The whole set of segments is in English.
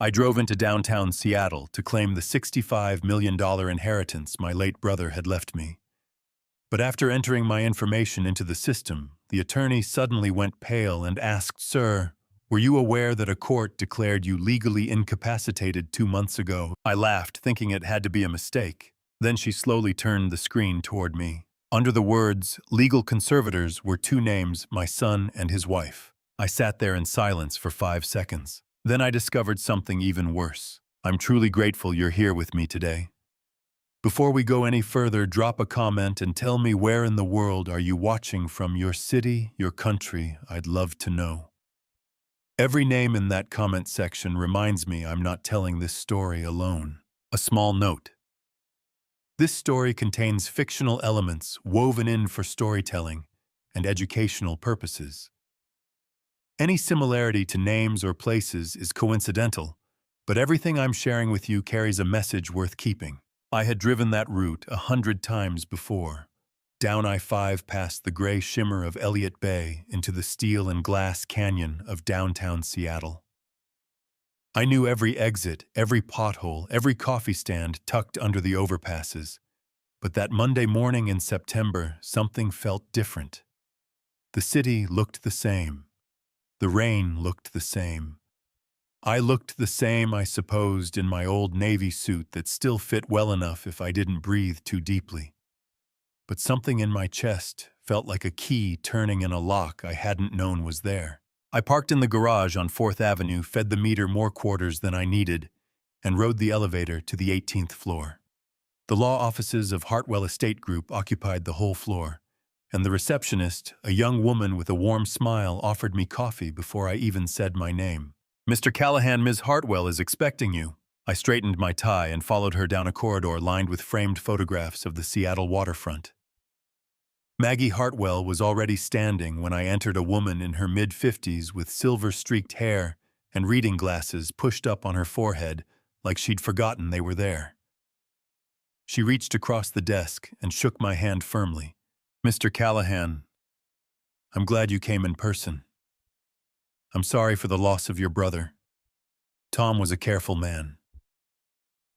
I drove into downtown Seattle to claim the $65 million inheritance my late brother had left me. But after entering my information into the system, the attorney suddenly went pale and asked, "Sir, were you aware that a court declared you legally incapacitated 2 months ago?" I laughed, thinking it had to be a mistake. Then she slowly turned the screen toward me. Under the words, "legal conservators," were two names, my son and his wife. I sat there in silence for 5 seconds. Then I discovered something even worse. I'm truly grateful you're here with me today. Before we go any further, drop a comment and tell me where in the world are you watching from, your city, your country. I'd love to know. Every name in that comment section reminds me I'm not telling this story alone. A small note. This story contains fictional elements woven in for storytelling and educational purposes. Any similarity to names or places is coincidental, but everything I'm sharing with you carries a message worth keeping. I had driven that route 100 times before, down I-5 past the gray shimmer of Elliott Bay into the steel and glass canyon of downtown Seattle. I knew every exit, every pothole, every coffee stand tucked under the overpasses. But that Monday morning in September, something felt different. The city looked the same. The rain looked the same. I looked the same, I supposed, in my old Navy suit that still fit well enough if I didn't breathe too deeply. But something in my chest felt like a key turning in a lock I hadn't known was there. I parked in the garage on 4th Avenue, fed the meter more quarters than I needed, and rode the elevator to the 18th floor. The law offices of Hartwell Estate Group occupied the whole floor, and the receptionist, a young woman with a warm smile, offered me coffee before I even said my name. "Mr. Callahan, Ms. Hartwell is expecting you." I straightened my tie and followed her down a corridor lined with framed photographs of the Seattle waterfront. Maggie Hartwell was already standing when I entered, a woman in her mid-50s with silver-streaked hair and reading glasses pushed up on her forehead like she'd forgotten they were there. She reached across the desk and shook my hand firmly. "Mr. Callahan, I'm glad you came in person. I'm sorry for the loss of your brother. Tom was a careful man.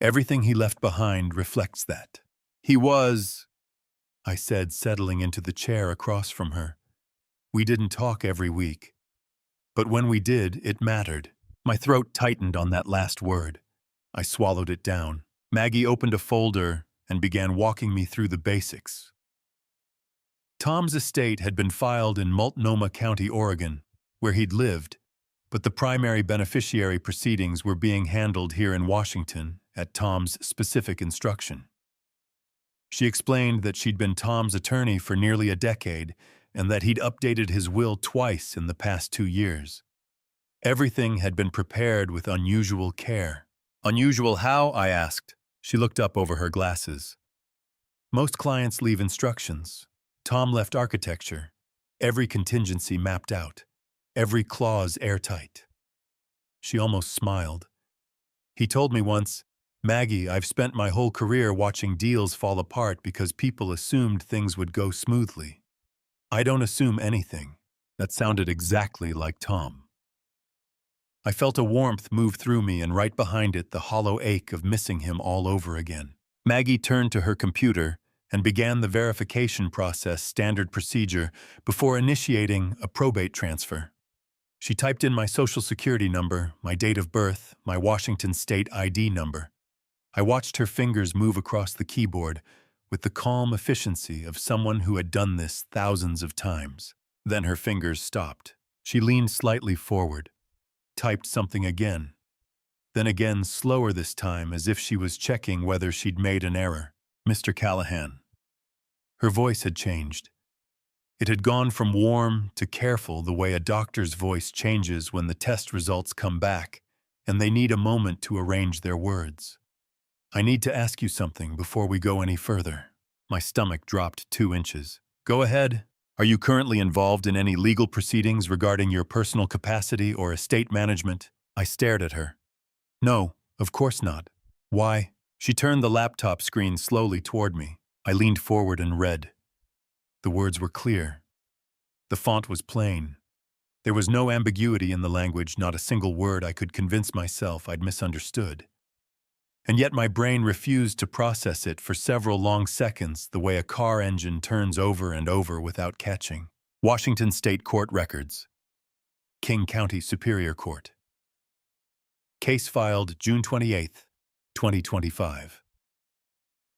Everything he left behind reflects that." "He was," I said, settling into the chair across from her. "We didn't talk every week. But when we did, it mattered." My throat tightened on that last word. I swallowed it down. Maggie opened a folder and began walking me through the basics. Tom's estate had been filed in Multnomah County, Oregon, where he'd lived, but the primary beneficiary proceedings were being handled here in Washington at Tom's specific instruction. She explained that she'd been Tom's attorney for nearly a decade and that he'd updated his will twice in the past 2 years. Everything had been prepared with unusual care. "Unusual how?" I asked. She looked up over her glasses. "Most clients leave instructions. Tom left architecture. Every contingency mapped out. Every clause airtight." She almost smiled. "He told me once, 'Maggie, I've spent my whole career watching deals fall apart because people assumed things would go smoothly. I don't assume anything.'" That sounded exactly like Tom. I felt a warmth move through me, and right behind it the hollow ache of missing him all over again. Maggie turned to her computer and began the verification process, standard procedure, before initiating a probate transfer. She typed in my social security number, my date of birth, my Washington state ID number. I watched her fingers move across the keyboard with the calm efficiency of someone who had done this thousands of times. Then her fingers stopped. She leaned slightly forward, typed something again, then again, slower this time, as if she was checking whether she'd made an error. "Mr. Callahan." Her voice had changed. It had gone from warm to careful, the way a doctor's voice changes when the test results come back and they need a moment to arrange their words. "I need to ask you something before we go any further." My stomach dropped 2 inches. "Go ahead. Are you currently involved in any legal proceedings regarding your personal capacity or estate management?" I stared at her. "No, of course not. Why?" She turned the laptop screen slowly toward me. I leaned forward and read. The words were clear. The font was plain. There was no ambiguity in the language, not a single word I could convince myself I'd misunderstood. And yet my brain refused to process it for several long seconds the way a car engine turns over and over without catching. Washington State Court Records. King County Superior Court. Case filed June 28, 2025.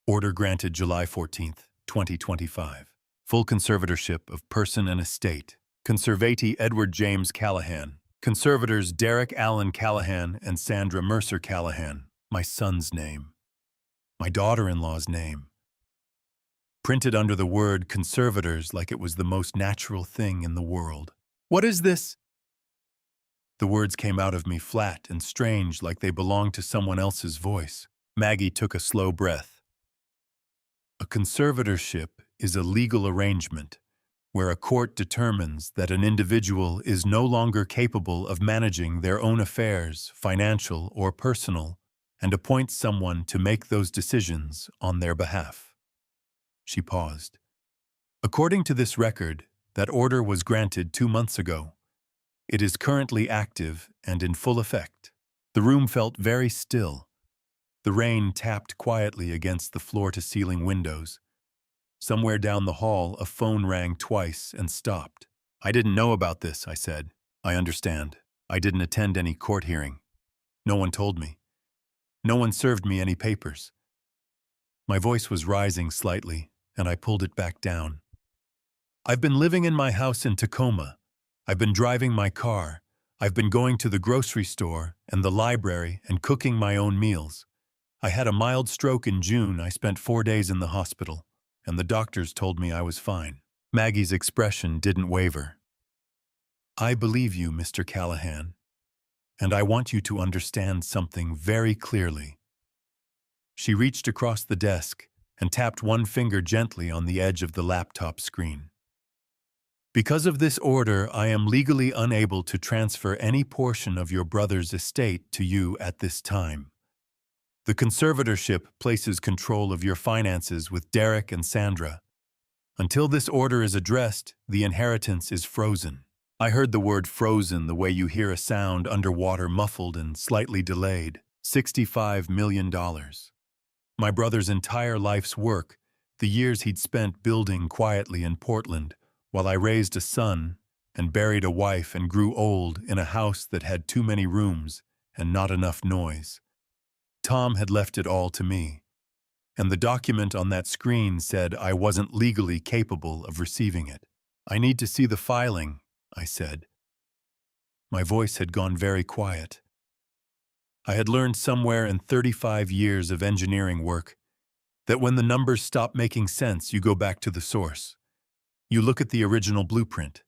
Order granted July 14, 2025. Full conservatorship of person and estate. Conservatee Edward James Callahan. Conservators Derek Allen Callahan and Sandra Mercer Callahan. My son's name. My daughter-in-law's name. Printed under the word conservators like it was the most natural thing in the world. What is this? The words came out of me flat and strange, like they belonged to someone else's voice. Maggie took a slow breath. A conservatorship is a legal arrangement where a court determines that an individual is no longer capable of managing their own affairs, financial or personal, and appoints someone to make those decisions on their behalf. She paused. According to this record, that order was granted 2 months ago. It is currently active and in full effect. The room felt very still. The rain tapped quietly against the floor-to-ceiling windows. Somewhere down the hall, a phone rang twice and stopped. I didn't know about this, I said. I understand. I didn't attend any court hearing. No one told me. No one served me any papers. My voice was rising slightly, and I pulled it back down. I've been living in my house in Tacoma. I've been driving my car. I've been going to the grocery store and the library and cooking my own meals. I had a mild stroke in June. I spent 4 days in the hospital, and the doctors told me I was fine. Maggie's expression didn't waver. I believe you, Mr. Callahan, and I want you to understand something very clearly. She reached across the desk and tapped one finger gently on the edge of the laptop screen. Because of this order, I am legally unable to transfer any portion of your brother's estate to you at this time. The conservatorship places control of your finances with Derek and Sandra. Until this order is addressed, the inheritance is frozen. I heard the word frozen the way you hear a sound underwater, muffled and slightly delayed. $65 million. My brother's entire life's work, the years he'd spent building quietly in Portland, while I raised a son and buried a wife and grew old in a house that had too many rooms and not enough noise. Tom had left it all to me, and the document on that screen said I wasn't legally capable of receiving it. I need to see the filing, I said. My voice had gone very quiet. I had learned somewhere in 35 years of engineering work that when the numbers stop making sense, you go back to the source. You look at the original blueprint.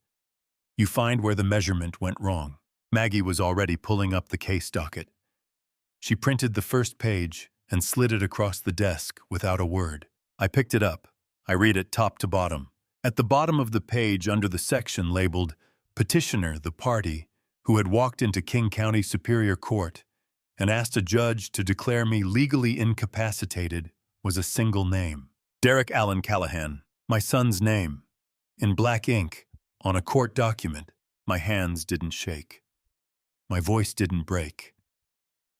You find where the measurement went wrong. Maggie was already pulling up the case docket. She printed the first page and slid it across the desk without a word. I picked it up. I read it top to bottom. At the bottom of the page, under the section labeled Petitioner, the party, who had walked into King County Superior Court and asked a judge to declare me legally incapacitated, was a single name. Derek Allen Callahan, my son's name. In black ink, on a court document. My hands didn't shake. My voice didn't break.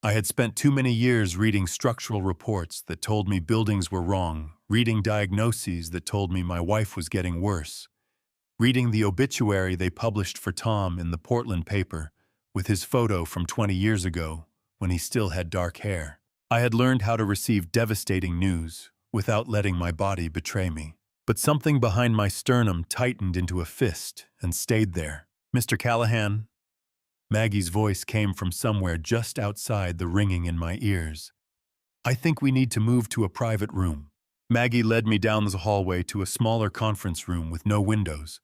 I had spent too many years reading structural reports that told me buildings were wrong, reading diagnoses that told me my wife was getting worse, reading the obituary they published for Tom in the Portland paper with his photo from 20 years ago when he still had dark hair. I had learned how to receive devastating news without letting my body betray me. But something behind my sternum tightened into a fist and stayed there. Mr. Callahan? Maggie's voice came from somewhere just outside the ringing in my ears. I think we need to move to a private room. Maggie led me down the hallway to a smaller conference room with no windows.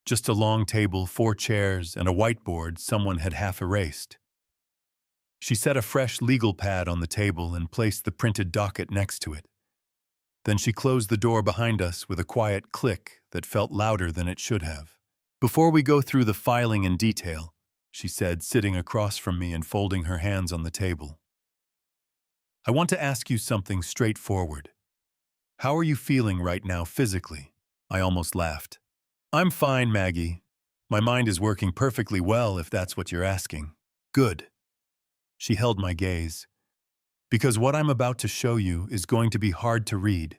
Just a long table, 4 chairs, and a whiteboard someone had half erased. She set a fresh legal pad on the table and placed the printed docket next to it. Then she closed the door behind us with a quiet click that felt louder than it should have. Before we go through the filing in detail, she said, sitting across from me and folding her hands on the table, I want to ask you something straightforward. How are you feeling right now physically? I almost laughed. I'm fine, Maggie. My mind is working perfectly well, if that's what you're asking. Good. She held my gaze. Because what I'm about to show you is going to be hard to read.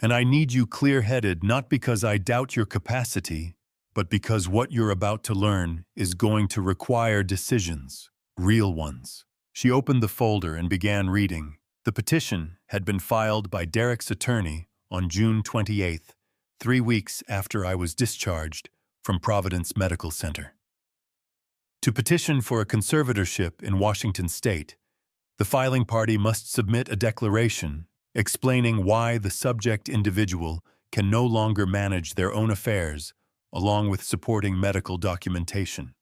And I need you clear-headed, not because I doubt your capacity, but because what you're about to learn is going to require decisions, real ones. She opened the folder and began reading. The petition had been filed by Derek's attorney on June 28th, 3 weeks after I was discharged from Providence Medical Center. To petition for a conservatorship in Washington state, the filing party must submit a declaration explaining why the subject individual can no longer manage their own affairs, along with supporting medical documentation.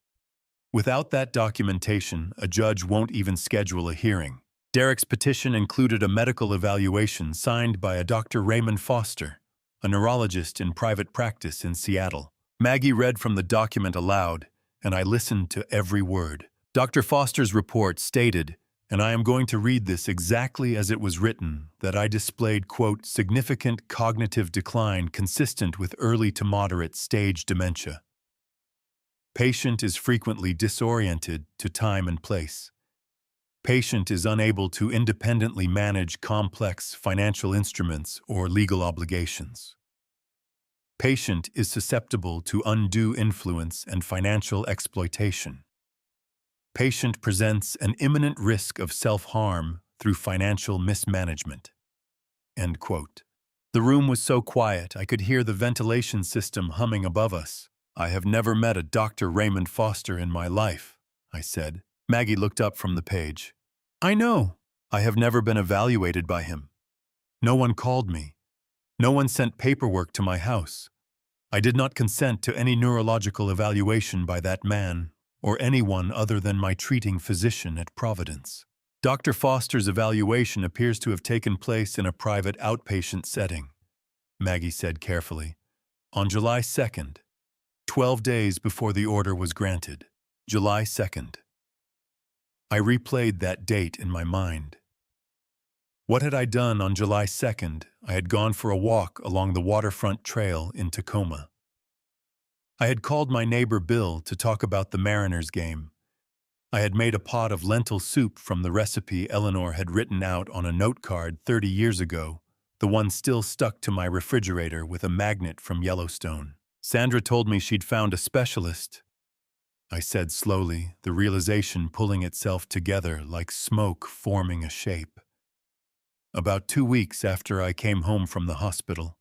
Without that documentation, a judge won't even schedule a hearing. Derek's petition included a medical evaluation signed by a Dr. Raymond Foster, a neurologist in private practice in Seattle. Maggie read from the document aloud, and I listened to every word. Dr. Foster's report stated, and I am going to read this exactly as it was written, that I displayed, quote, significant cognitive decline consistent with early to moderate stage dementia. Patient is frequently disoriented to time and place. Patient is unable to independently manage complex financial instruments or legal obligations. Patient is susceptible to undue influence and financial exploitation. Patient presents an imminent risk of self-harm through financial mismanagement. End quote. The room was so quiet I could hear the ventilation system humming above us. I have never met a Dr. Raymond Foster in my life, I said. Maggie looked up from the page. I know. I have never been evaluated by him. No one called me. No one sent paperwork to my house. I did not consent to any neurological evaluation by that man or anyone other than my treating physician at Providence. Dr. Foster's evaluation appears to have taken place in a private outpatient setting, Maggie said carefully, on July 2nd, 12 days before the order was granted. July 2nd. I replayed that date in my mind. What had I done on July 2nd? I had gone for a walk along the waterfront trail in Tacoma. I had called my neighbor Bill to talk about the Mariners game. I had made a pot of lentil soup from the recipe Eleanor had written out on a note card 30 years ago, the one still stuck to my refrigerator with a magnet from Yellowstone. Sandra told me she'd found a specialist, I said slowly, the realization pulling itself together like smoke forming a shape. About 2 weeks after I came home from the hospital.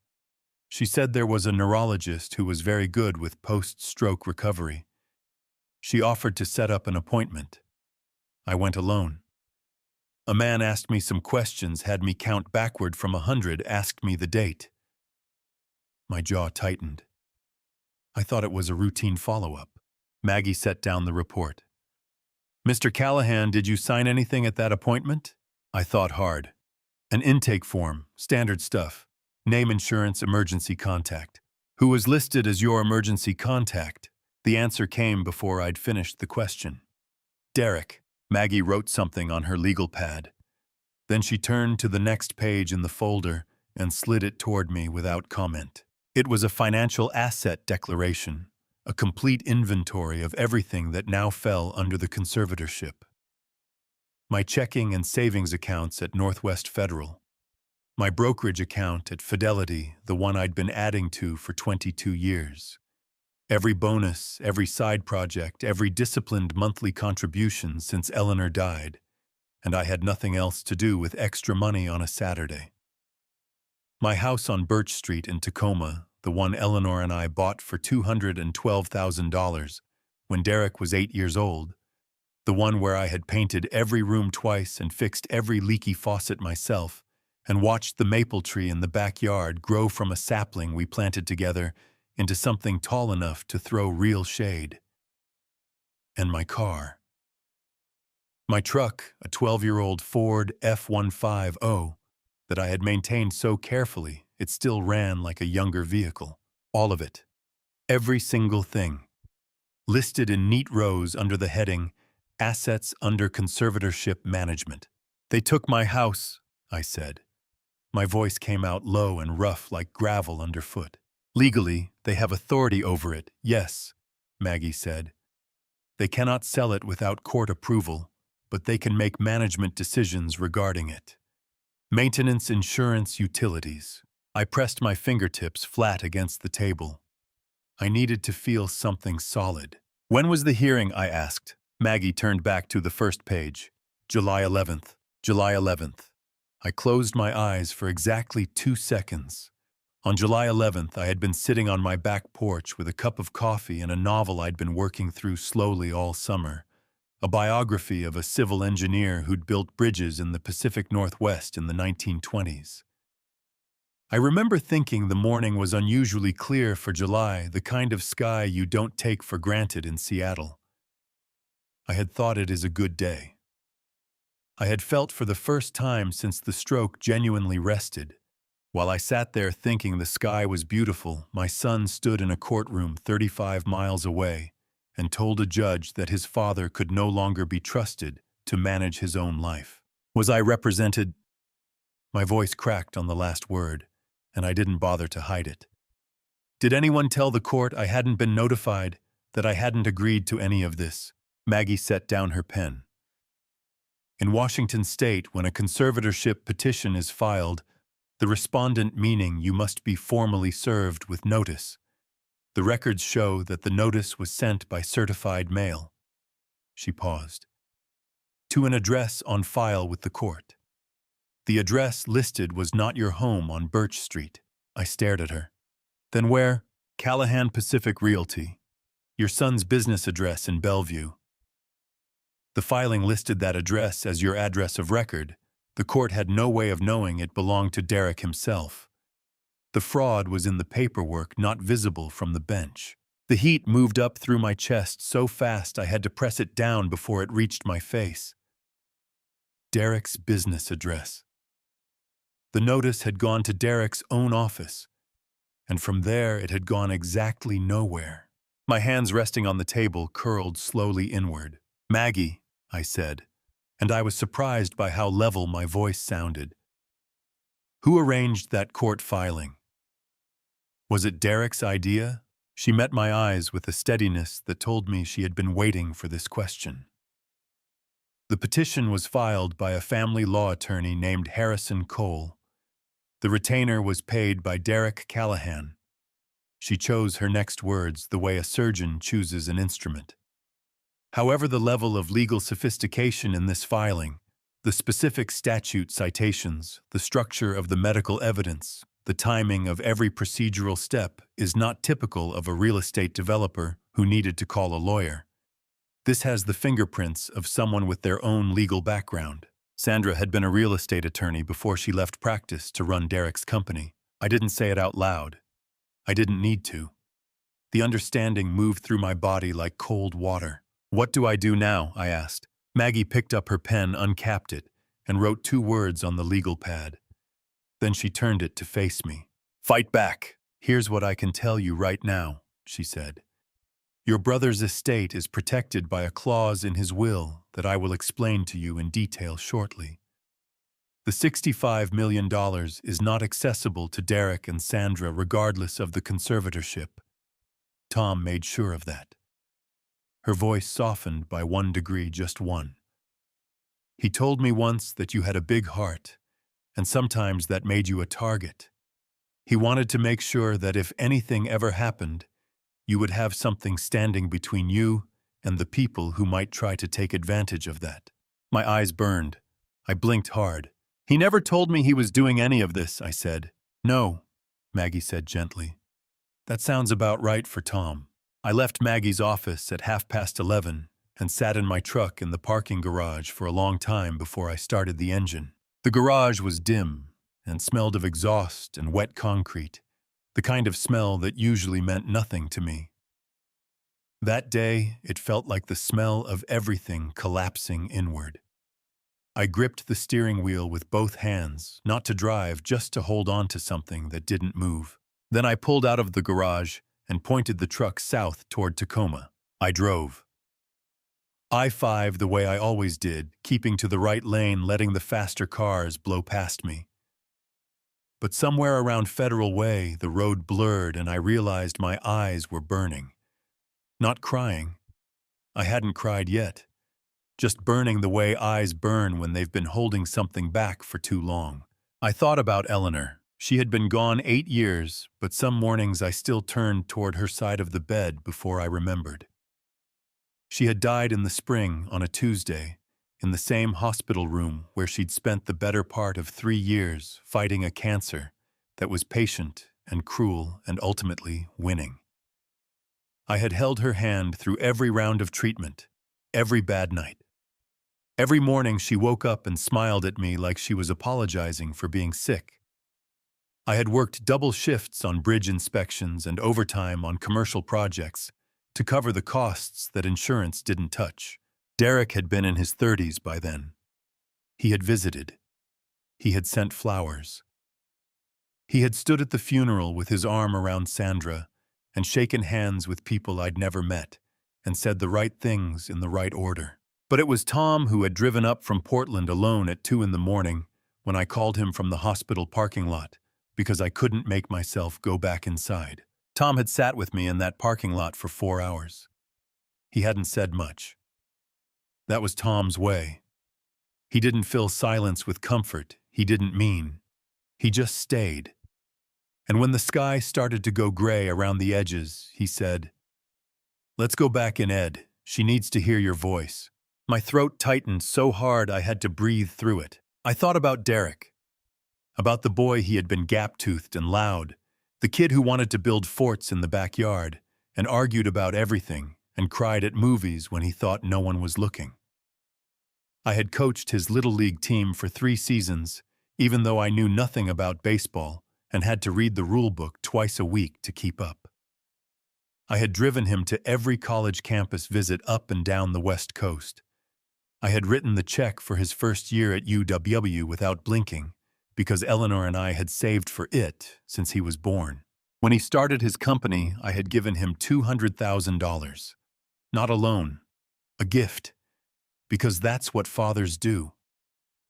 She said there was a neurologist who was very good with post-stroke recovery. She offered to set up an appointment. I went alone. A man asked me some questions, had me count backward from 100, asked me the date. My jaw tightened. I thought it was a routine follow-up. Maggie set down the report. Mr. Callahan, did you sign anything at that appointment? I thought hard. An intake form, standard stuff. Name, insurance, emergency contact. Who was listed as your emergency contact? The answer came before I'd finished the question. Derek. Maggie wrote something on her legal pad. Then she turned to the next page in the folder and slid it toward me without comment. It was a financial asset declaration, a complete inventory of everything that now fell under the conservatorship. My checking and savings accounts at Northwest Federal. My brokerage account at Fidelity, the one I'd been adding to for 22 years. Every bonus, every side project, every disciplined monthly contribution since Eleanor died, and I had nothing else to do with extra money on a Saturday. My house on Birch Street in Tacoma, the one Eleanor and I bought for $212,000 when Derek was 8 years old, the one where I had painted every room twice and fixed every leaky faucet myself, and watched the maple tree in the backyard grow from a sapling we planted together into something tall enough to throw real shade. And my car. My truck, a 12-year-old Ford F-150 that I had maintained so carefully it still ran like a younger vehicle. All of it. Every single thing. Listed in neat rows under the heading, Assets Under Conservatorship Management. They took my house, I said. My voice came out low and rough like gravel underfoot. Legally, they have authority over it, yes, Maggie said. They cannot sell it without court approval, but they can make management decisions regarding it. Maintenance, insurance, utilities. I pressed my fingertips flat against the table. I needed to feel something solid. When was the hearing? I asked. Maggie turned back to the first page. July 11th. July 11th. I closed my eyes for exactly 2 seconds. On July 11th, I had been sitting on my back porch with a cup of coffee and a novel I'd been working through slowly all summer. A biography of a civil engineer who'd built bridges in the Pacific Northwest in the 1920s. I remember thinking the morning was unusually clear for July, the kind of sky you don't take for granted in Seattle. I had thought it is a good day. I had felt for the first time since the stroke genuinely rested. While I sat there thinking the sky was beautiful, my son stood in a courtroom 35 miles away and told a judge that his father could no longer be trusted to manage his own life. Was I represented? My voice cracked on the last word, and I didn't bother to hide it. Did anyone tell the court I hadn't been notified, that I hadn't agreed to any of this? Maggie set down her pen. In Washington state, when a conservatorship petition is filed, the respondent, meaning you must be formally served with notice. The records show that the notice was sent by certified mail. She paused. To an address on file with the court. The address listed was not your home on Birch Street. I stared at her. Then where? Callahan Pacific Realty. Your son's business address in Bellevue. The filing listed that address as your address of record. The court had no way of knowing it belonged to Derek himself. The fraud was in the paperwork, not visible from the bench. The heat moved up through my chest so fast I had to press it down before it reached my face. Derek's business address. The notice had gone to Derek's own office, and from there it had gone exactly nowhere. My hands resting on the table curled slowly inward. Maggie, I said, and I was surprised by how level my voice sounded. Who arranged that court filing? Was it Derek's idea? She met my eyes with a steadiness that told me she had been waiting for this question. The petition was filed by a family law attorney named Harrison Cole. The retainer was paid by Derek Callahan. She chose her next words the way a surgeon chooses an instrument. However, the level of legal sophistication in this filing, the specific statute citations, the structure of the medical evidence, the timing of every procedural step is not typical of a real estate developer who needed to call a lawyer. This has the fingerprints of someone with their own legal background. Sandra had been a real estate attorney before she left practice to run Derek's company. I didn't say it out loud. I didn't need to. The understanding moved through my body like cold water. What do I do now? I asked. Maggie picked up her pen, uncapped it, and wrote 2 words on the legal pad. Then she turned it to face me. Fight back. Here's what I can tell you right now, she said. Your brother's estate is protected by a clause in his will that I will explain to you in detail shortly. The $65 million is not accessible to Derek and Sandra regardless of the conservatorship. Tom made sure of that. Her voice softened by 1 degree, just 1. He told me once that you had a big heart, and sometimes that made you a target. He wanted to make sure that if anything ever happened, you would have something standing between you and the people who might try to take advantage of that. My eyes burned. I blinked hard. He never told me he was doing any of this, I said. No, Maggie said gently. That sounds about right for Tom. I left Maggie's office at 11:30 and sat in my truck in the parking garage for a long time before I started the engine. The garage was dim and smelled of exhaust and wet concrete, the kind of smell that usually meant nothing to me. That day, it felt like the smell of everything collapsing inward. I gripped the steering wheel with both hands, not to drive, just to hold on to something that didn't move. Then I pulled out of the garage and pointed the truck south toward Tacoma. I drove. I-5 the way I always did, keeping to the right lane, letting the faster cars blow past me. But somewhere around Federal Way, the road blurred and I realized my eyes were burning. Not crying. I hadn't cried yet. Just burning the way eyes burn when they've been holding something back for too long. I thought about Eleanor. She had been gone 8 years, but some mornings I still turned toward her side of the bed before I remembered. She had died in the spring on a Tuesday, in the same hospital room where she'd spent the better part of 3 years fighting a cancer that was patient and cruel and ultimately winning. I had held her hand through every round of treatment, every bad night. Every morning she woke up and smiled at me like she was apologizing for being sick. I had worked double shifts on bridge inspections and overtime on commercial projects to cover the costs that insurance didn't touch. Derek had been in his 30s by then. He had visited. He had sent flowers. He had stood at the funeral with his arm around Sandra and shaken hands with people I'd never met and said the right things in the right order. But it was Tom who had driven up from Portland alone at 2 in the morning when I called him from the hospital parking lot because I couldn't make myself go back inside. Tom had sat with me in that parking lot for 4 hours. He hadn't said much. That was Tom's way. He didn't fill silence with comfort. He didn't mean. He just stayed. And when the sky started to go gray around the edges, he said, "Let's go back in, Ed. She needs to hear your voice." My throat tightened so hard I had to breathe through it. I thought about Derek, about the boy he had been gap-toothed and loud, the kid who wanted to build forts in the backyard and argued about everything and cried at movies when he thought no one was looking. I had coached his Little League team for 3 seasons, even though I knew nothing about baseball and had to read the rule book twice a week to keep up. I had driven him to every college campus visit up and down the West Coast. I had written the check for his first year at UW without blinking, because Eleanor and I had saved for it since he was born. When he started his company, I had given him $200,000. Not a loan, a gift, because that's what fathers do.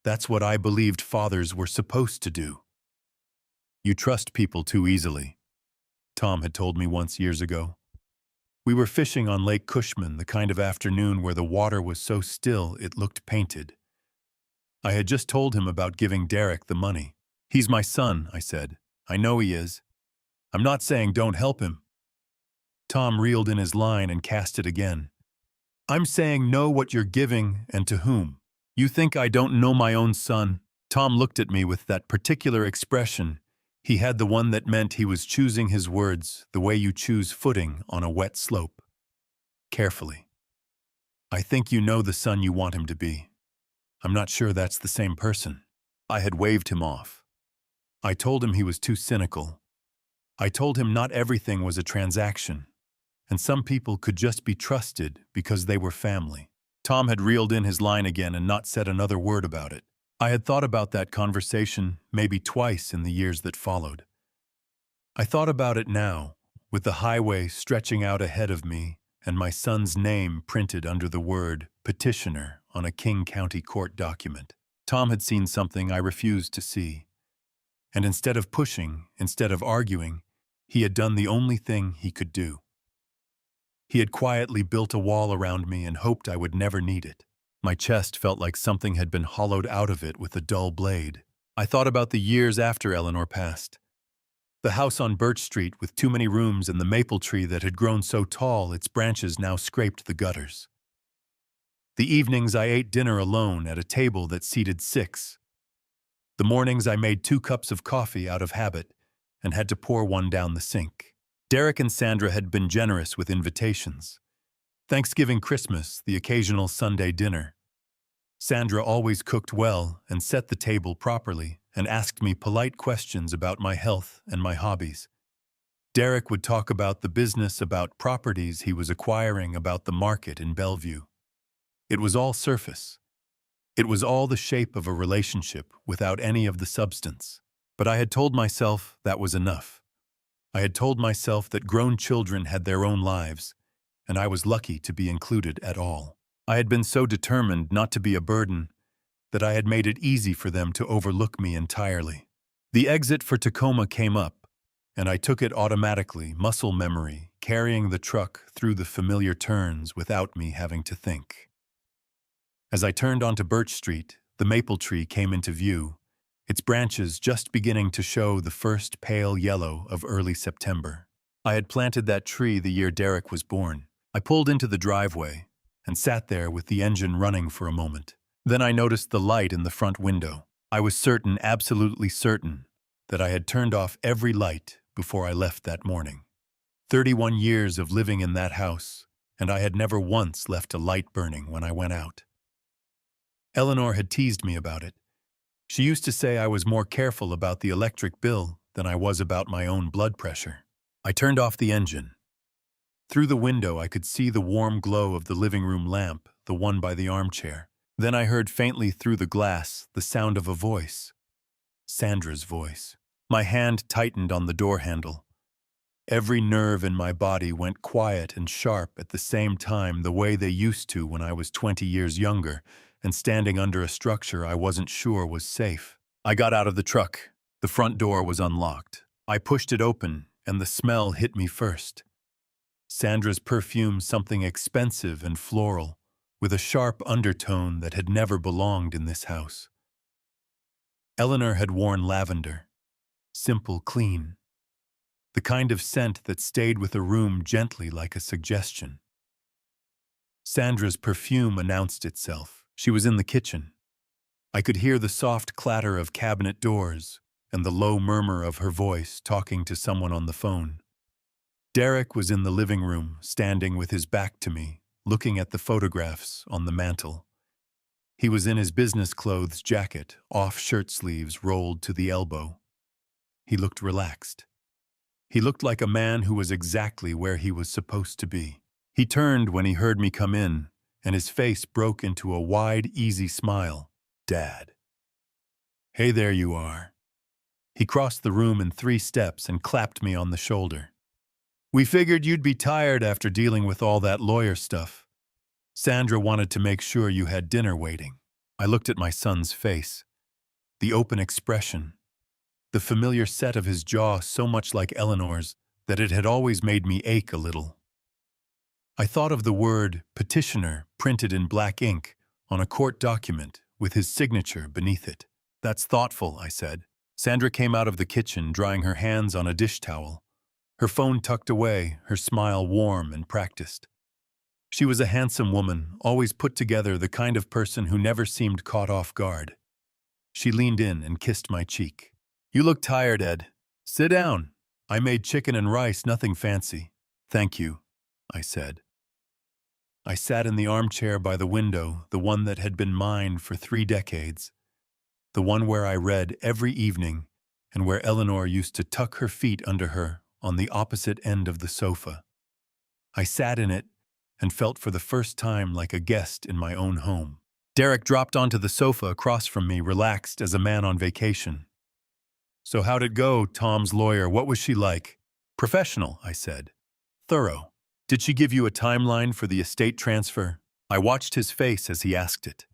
That's what I believed fathers were supposed to do. You trust people too easily, Tom had told me once years ago. We were fishing on Lake Cushman, the kind of afternoon where the water was so still it looked painted. I had just told him about giving Derek the money. "He's my son," I said. "I know he is. I'm not saying don't help him." Tom reeled in his line and cast it again. "I'm saying know what you're giving and to whom. You think I don't know my own son?" Tom looked at me with that particular expression. He had the one that meant he was choosing his words the way you choose footing on a wet slope. Carefully. "I think you know the son you want him to be. I'm not sure that's the same person." I had waved him off. I told him he was too cynical. I told him not everything was a transaction, and some people could just be trusted because they were family. Tom had reeled in his line again and not said another word about it. I had thought about that conversation maybe twice in the years that followed. I thought about it now, with the highway stretching out ahead of me and my son's name printed under the word petitioner on a King County court document. Tom had seen something I refused to see. And instead of pushing, instead of arguing, he had done the only thing he could do. He had quietly built a wall around me and hoped I would never need it. My chest felt like something had been hollowed out of it with a dull blade. I thought about the years after Eleanor passed. The house on Birch Street with too many rooms and the maple tree that had grown so tall its branches now scraped the gutters. The evenings I ate dinner alone at a table that seated 6. The mornings I made 2 cups of coffee out of habit and had to pour one down the sink. Derek and Sandra had been generous with invitations. Thanksgiving, Christmas, the occasional Sunday dinner. Sandra always cooked well and set the table properly and asked me polite questions about my health and my hobbies. Derek would talk about the business, about properties he was acquiring, about the market in Bellevue. It was all surface. It was all the shape of a relationship without any of the substance. But I had told myself that was enough. I had told myself that grown children had their own lives, and I was lucky to be included at all. I had been so determined not to be a burden that I had made it easy for them to overlook me entirely. The exit for Tacoma came up, and I took it automatically, muscle memory, carrying the truck through the familiar turns without me having to think. As I turned onto Birch Street, the maple tree came into view, its branches just beginning to show the first pale yellow of early September. I had planted that tree the year Derek was born. I pulled into the driveway and sat there with the engine running for a moment. Then I noticed the light in the front window. I was certain, absolutely certain, that I had turned off every light before I left that morning. 31 years of living in that house, and I had never once left a light burning when I went out. Eleanor had teased me about it. She used to say I was more careful about the electric bill than I was about my own blood pressure. I turned off the engine. Through the window I could see the warm glow of the living room lamp, the one by the armchair. Then I heard faintly through the glass the sound of a voice. Sandra's voice. My hand tightened on the door handle. Every nerve in my body went quiet and sharp at the same time, the way they used to when I was 20 years younger and standing under a structure I wasn't sure was safe. I got out of the truck. The front door was unlocked. I pushed it open, and the smell hit me first. Sandra's perfume, something expensive and floral, with a sharp undertone that had never belonged in this house. Eleanor had worn lavender. Simple, clean. The kind of scent that stayed with a room gently like a suggestion. Sandra's perfume announced itself. She was in the kitchen. I could hear the soft clatter of cabinet doors and the low murmur of her voice talking to someone on the phone. Derek was in the living room, standing with his back to me, looking at the photographs on the mantel. He was in his business clothes jacket, off shirt sleeves rolled to the elbow. He looked relaxed. He looked like a man who was exactly where he was supposed to be. He turned when he heard me come in, and his face broke into a wide, easy smile. Dad. Hey, there you are. He crossed the room in 3 steps and clapped me on the shoulder. We figured you'd be tired after dealing with all that lawyer stuff. Sandra wanted to make sure you had dinner waiting. I looked at my son's face. The open expression. The familiar set of his jaw so much like Eleanor's that it had always made me ache a little. I thought of the word petitioner printed in black ink on a court document with his signature beneath it. That's thoughtful, I said. Sandra came out of the kitchen, drying her hands on a dish towel. Her phone tucked away, her smile warm and practiced. She was a handsome woman, always put together, the kind of person who never seemed caught off guard. She leaned in and kissed my cheek. You look tired, Ed. Sit down. I made chicken and rice, nothing fancy. Thank you, I said. I sat in the armchair by the window, the one that had been mine for 3 decades, the one where I read every evening and where Eleanor used to tuck her feet under her on the opposite end of the sofa. I sat in it and felt for the first time like a guest in my own home. Derek dropped onto the sofa across from me, relaxed as a man on vacation. So how'd it go, Tom's lawyer? What was she like? Professional, I said. Thorough. Did she give you a timeline for the estate transfer? I watched his face as he asked it.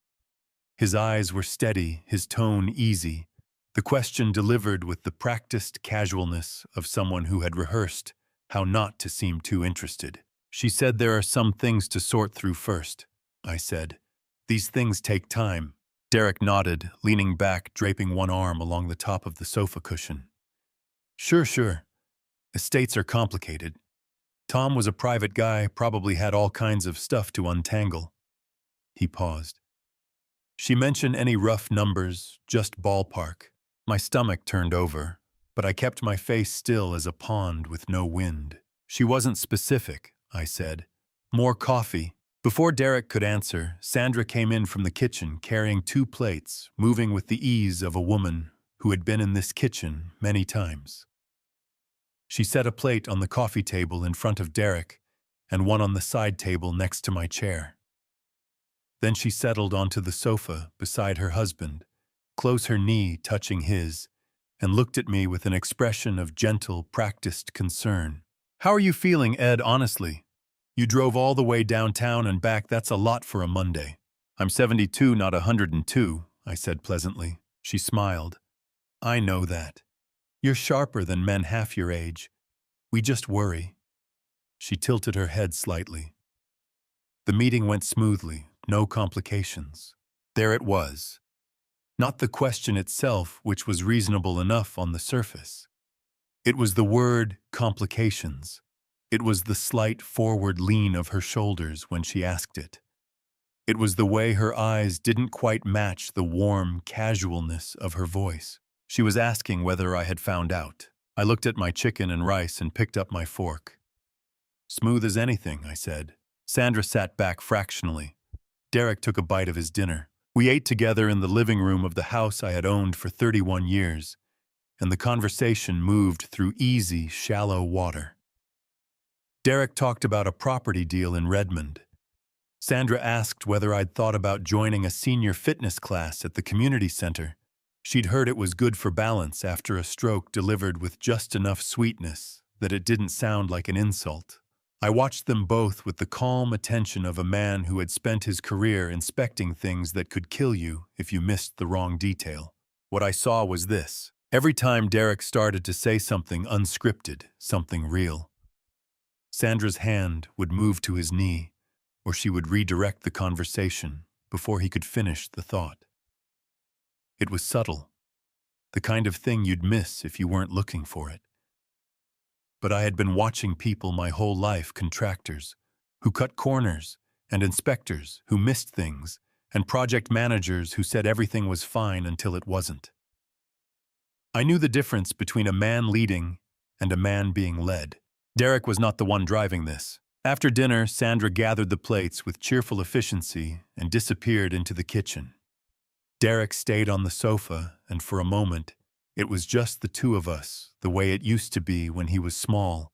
His eyes were steady, his tone easy, the question delivered with the practiced casualness of someone who had rehearsed how not to seem too interested. She said there are some things to sort through first, I said. These things take time. Derek nodded, leaning back, draping one arm along the top of the sofa cushion. Sure. Estates are complicated. Tom was a private guy, probably had all kinds of stuff to untangle. He paused. She mentioned any rough numbers, just ballpark. My stomach turned over, but I kept my face still as a pond with no wind. She wasn't specific, I said. More coffee. Before Derek could answer, Sandra came in from the kitchen carrying 2 plates, moving with the ease of a woman who had been in this kitchen many times. She set a plate on the coffee table in front of Derek and one on the side table next to my chair. Then she settled onto the sofa beside her husband, close her knee touching his, and looked at me with an expression of gentle, practiced concern. How are you feeling, Ed, honestly? You drove all the way downtown and back, that's a lot for a Monday. I'm 72, not 102, I said pleasantly. She smiled. I know that. You're sharper than men half your age. We just worry." She tilted her head slightly. The meeting went smoothly, no complications. There it was. Not the question itself, which was reasonable enough on the surface. It was the word complications. It was the slight forward lean of her shoulders when she asked it. It was the way her eyes didn't quite match the warm casualness of her voice. She was asking whether I had found out. I looked at my chicken and rice and picked up my fork. "Smooth as anything," I said. Sandra sat back fractionally. Derek took a bite of his dinner. We ate together in the living room of the house I had owned for 31 years, and the conversation moved through easy, shallow water. Derek talked about a property deal in Redmond. Sandra asked whether I'd thought about joining a senior fitness class at the community center. She'd heard it was good for balance after a stroke delivered with just enough sweetness that it didn't sound like an insult. I watched them both with the calm attention of a man who had spent his career inspecting things that could kill you if you missed the wrong detail. What I saw was this. Every time Derek started to say something unscripted, something real, Sandra's hand would move to his knee, or she would redirect the conversation before he could finish the thought. It was subtle, the kind of thing you'd miss if you weren't looking for it. But I had been watching people my whole life, contractors who cut corners, and inspectors who missed things, and project managers who said everything was fine until it wasn't. I knew the difference between a man leading and a man being led. Derek was not the one driving this. After dinner, Sandra gathered the plates with cheerful efficiency and disappeared into the kitchen. Derek stayed on the sofa, and for a moment, it was just the two of us, the way it used to be when he was small,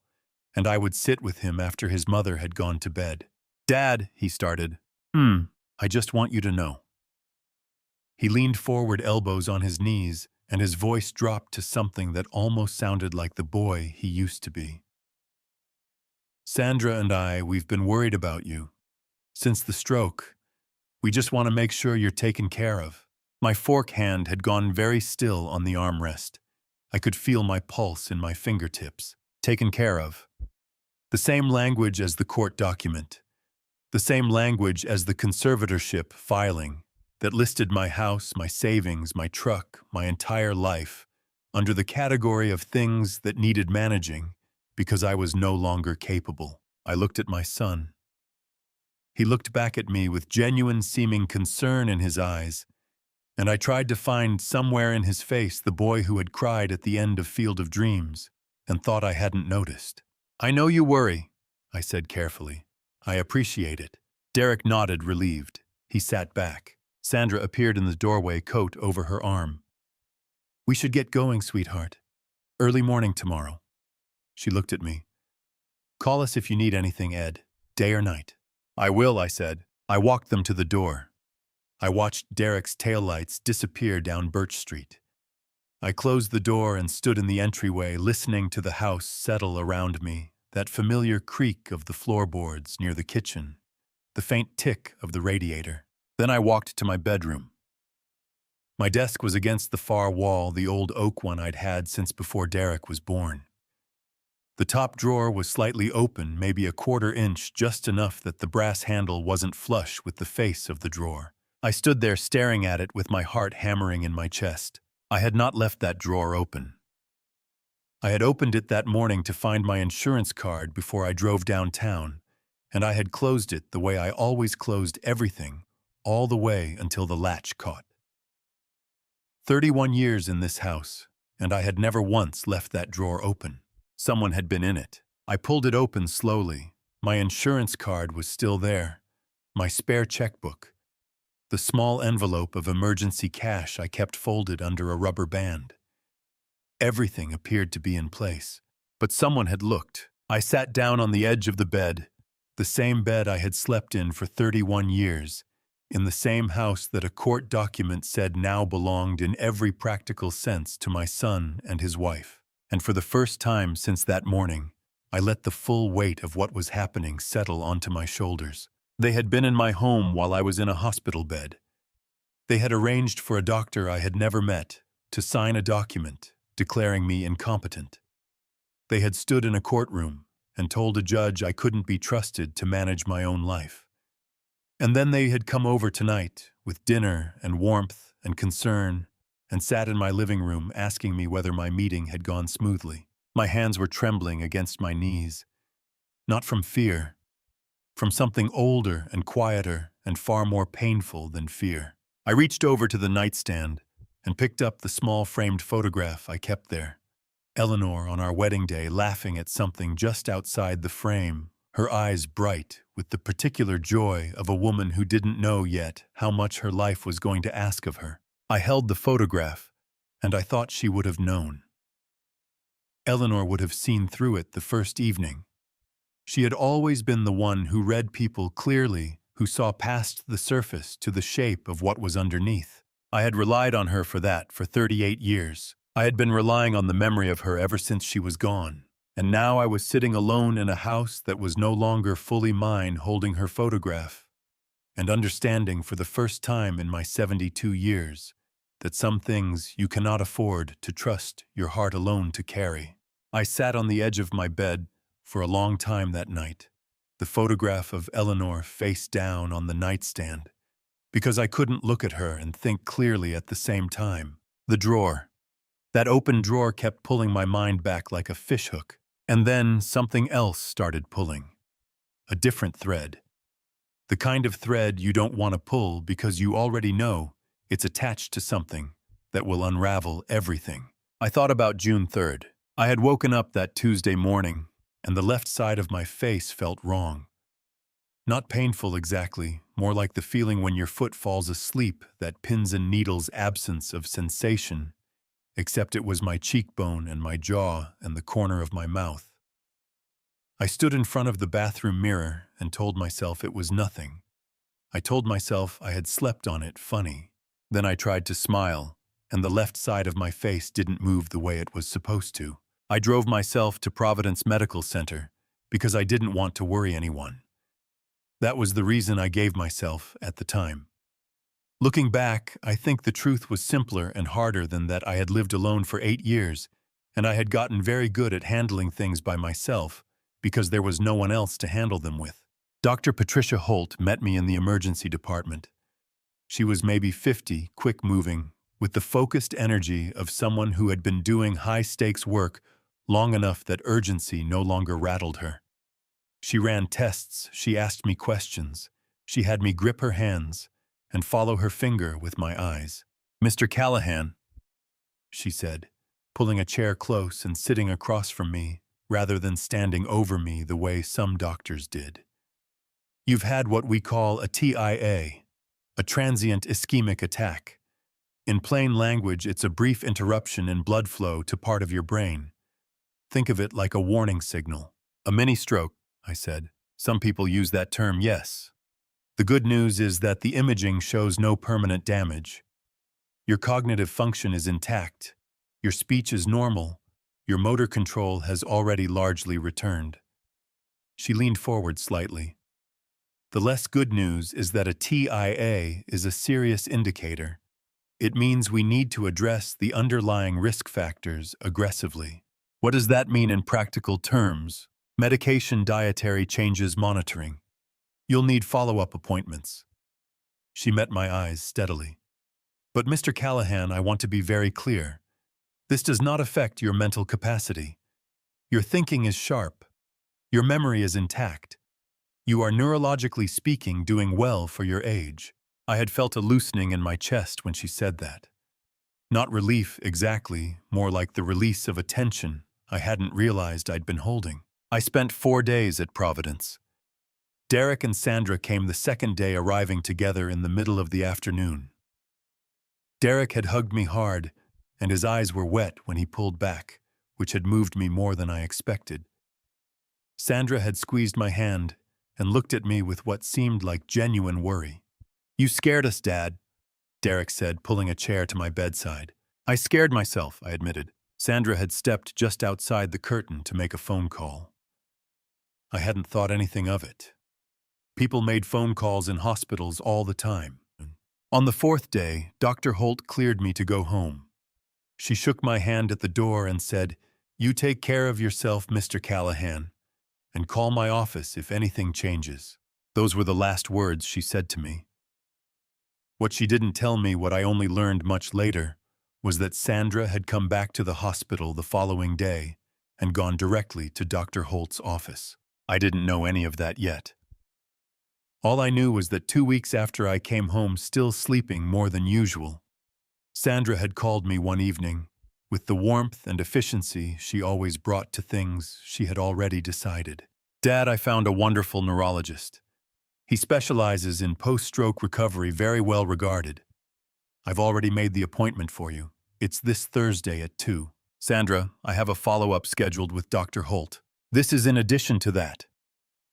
and I would sit with him after his mother had gone to bed. "Dad," he started. I just want you to know." He leaned forward, elbows on his knees, and his voice dropped to something that almost sounded like the boy he used to be. "Sandra and we've been worried about you. Since the stroke, we just want to make sure you're taken care of." My fork hand had gone very still on the armrest. I could feel my pulse in my fingertips. Taken care of. The same language as the court document. The same language as the conservatorship filing that listed my house, my savings, my truck, my entire life under the category of things that needed managing because I was no longer capable. I looked at my son. He looked back at me with genuine seeming concern in his eyes, and I tried to find somewhere in his face the boy who had cried at the end of Field of Dreams and thought I hadn't noticed. "I know you worry," I said carefully. "I appreciate it." Derek nodded, relieved. He sat back. Sandra appeared in the doorway, coat over her arm. "We should get going, sweetheart. Early morning tomorrow." She looked at me. "Call us if you need anything, Ed, day or night." "I will," I said. I walked them to the door. I watched Derek's taillights disappear down Birch Street. I closed the door and stood in the entryway, listening to the house settle around me, that familiar creak of the floorboards near the kitchen, the faint tick of the radiator. Then I walked to my bedroom. My desk was against the far wall, the old oak one I'd had since before Derek was born. The top drawer was slightly open, maybe a quarter inch, just enough that the brass handle wasn't flush with the face of the drawer. I stood there staring at it with my heart hammering in my chest. I had not left that drawer open. I had opened it that morning to find my insurance card before I drove downtown, and I had closed it the way I always closed everything, all the way until the latch caught. 31 years in this house, and I had never once left that drawer open. Someone had been in it. I pulled it open slowly. My insurance card was still there. My spare checkbook. The small envelope of emergency cash I kept folded under a rubber band. Everything appeared to be in place. But someone had looked. I sat down on the edge of the bed, the same bed I had slept in for 31 years, in the same house that a court document said now belonged in every practical sense to my son and his wife. And for the first time since that morning, I let the full weight of what was happening settle onto my shoulders. They had been in my home while I was in a hospital bed. They had arranged for a doctor I had never met to sign a document, declaring me incompetent. They had stood in a courtroom and told a judge I couldn't be trusted to manage my own life. And then they had come over tonight with dinner and warmth and concern and sat in my living room asking me whether my meeting had gone smoothly. My hands were trembling against my knees, not from fear, from something older and quieter and far more painful than fear. I reached over to the nightstand and picked up the small framed photograph I kept there. Eleanor on our wedding day laughing at something just outside the frame, her eyes bright with the particular joy of a woman who didn't know yet how much her life was going to ask of her. I held the photograph, and I thought she would have known. Eleanor would have seen through it the first evening. She had always been the one who read people clearly, who saw past the surface to the shape of what was underneath. I had relied on her for that for 38 years. I had been relying on the memory of her ever since she was gone. And now I was sitting alone in a house that was no longer fully mine, holding her photograph, and understanding for the first time in my 72 years that some things you cannot afford to trust your heart alone to carry. I sat on the edge of my bed for a long time that night, the photograph of Eleanor face down on the nightstand, because I couldn't look at her and think clearly at the same time. The drawer. That open drawer kept pulling my mind back like a fishhook. And then something else started pulling. A different thread. The kind of thread you don't want to pull because you already know it's attached to something that will unravel everything. I thought about June 3rd. I had woken up that Tuesday morning, and the left side of my face felt wrong. Not painful exactly, more like the feeling when your foot falls asleep, that pins and needles absence of sensation, except it was my cheekbone and my jaw and the corner of my mouth. I stood in front of the bathroom mirror and told myself it was nothing. I told myself I had slept on it funny. Then I tried to smile, and the left side of my face didn't move the way it was supposed to. I drove myself to Providence Medical Center because I didn't want to worry anyone. That was the reason I gave myself at the time. Looking back, I think the truth was simpler and harder than that. I had lived alone for 8 years, and I had gotten very good at handling things by myself because there was no one else to handle them with. Dr. Patricia Holt met me in the emergency department. She was maybe 50, quick-moving, with the focused energy of someone who had been doing high-stakes work long enough that urgency no longer rattled her. She ran tests, she asked me questions, she had me grip her hands and follow her finger with my eyes. "Mr. Callahan," she said, pulling a chair close and sitting across from me rather than standing over me the way some doctors did. "You've had what we call a TIA, a transient ischemic attack. In plain language, it's a brief interruption in blood flow to part of your brain. Think of it like a warning signal." "A mini-stroke," I said. "Some people use that term, yes. The good news is that the imaging shows no permanent damage. Your cognitive function is intact. Your speech is normal. Your motor control has already largely returned." She leaned forward slightly. "The less good news is that a TIA is a serious indicator. It means we need to address the underlying risk factors aggressively." "What does that mean in practical terms?" "Medication, dietary changes, monitoring. You'll need follow-up appointments." She met my eyes steadily. "But Mr. Callahan, I want to be very clear. This does not affect your mental capacity. Your thinking is sharp. Your memory is intact. You are neurologically speaking doing well for your age." I had felt a loosening in my chest when she said that. Not relief exactly, more like the release of a tension I hadn't realized I'd been holding. I spent 4 days at Providence. Derek and Sandra came the second day, arriving together in the middle of the afternoon. Derek had hugged me hard, and his eyes were wet when he pulled back, which had moved me more than I expected. Sandra had squeezed my hand and looked at me with what seemed like genuine worry. "You scared us, Dad," Derek said, pulling a chair to my bedside. "I scared myself," I admitted. Sandra had stepped just outside the curtain to make a phone call. I hadn't thought anything of it. People made phone calls in hospitals all the time. On the 4th day, Dr. Holt cleared me to go home. She shook my hand at the door and said, "You take care of yourself, Mr. Callahan, and call my office if anything changes." Those were the last words she said to me. What she didn't tell me, what I only learned much later, was that Sandra had come back to the hospital the following day and gone directly to Dr. Holt's office. I didn't know any of that yet. All I knew was that 2 weeks after I came home still sleeping more than usual, Sandra had called me one evening with the warmth and efficiency she always brought to things she had already decided. "Dad, I found a wonderful neurologist. He specializes in post-stroke recovery, very well regarded. I've already made the appointment for you. It's this Thursday at 2. Sandra, I have a follow-up scheduled with Dr. Holt. This is in addition to that.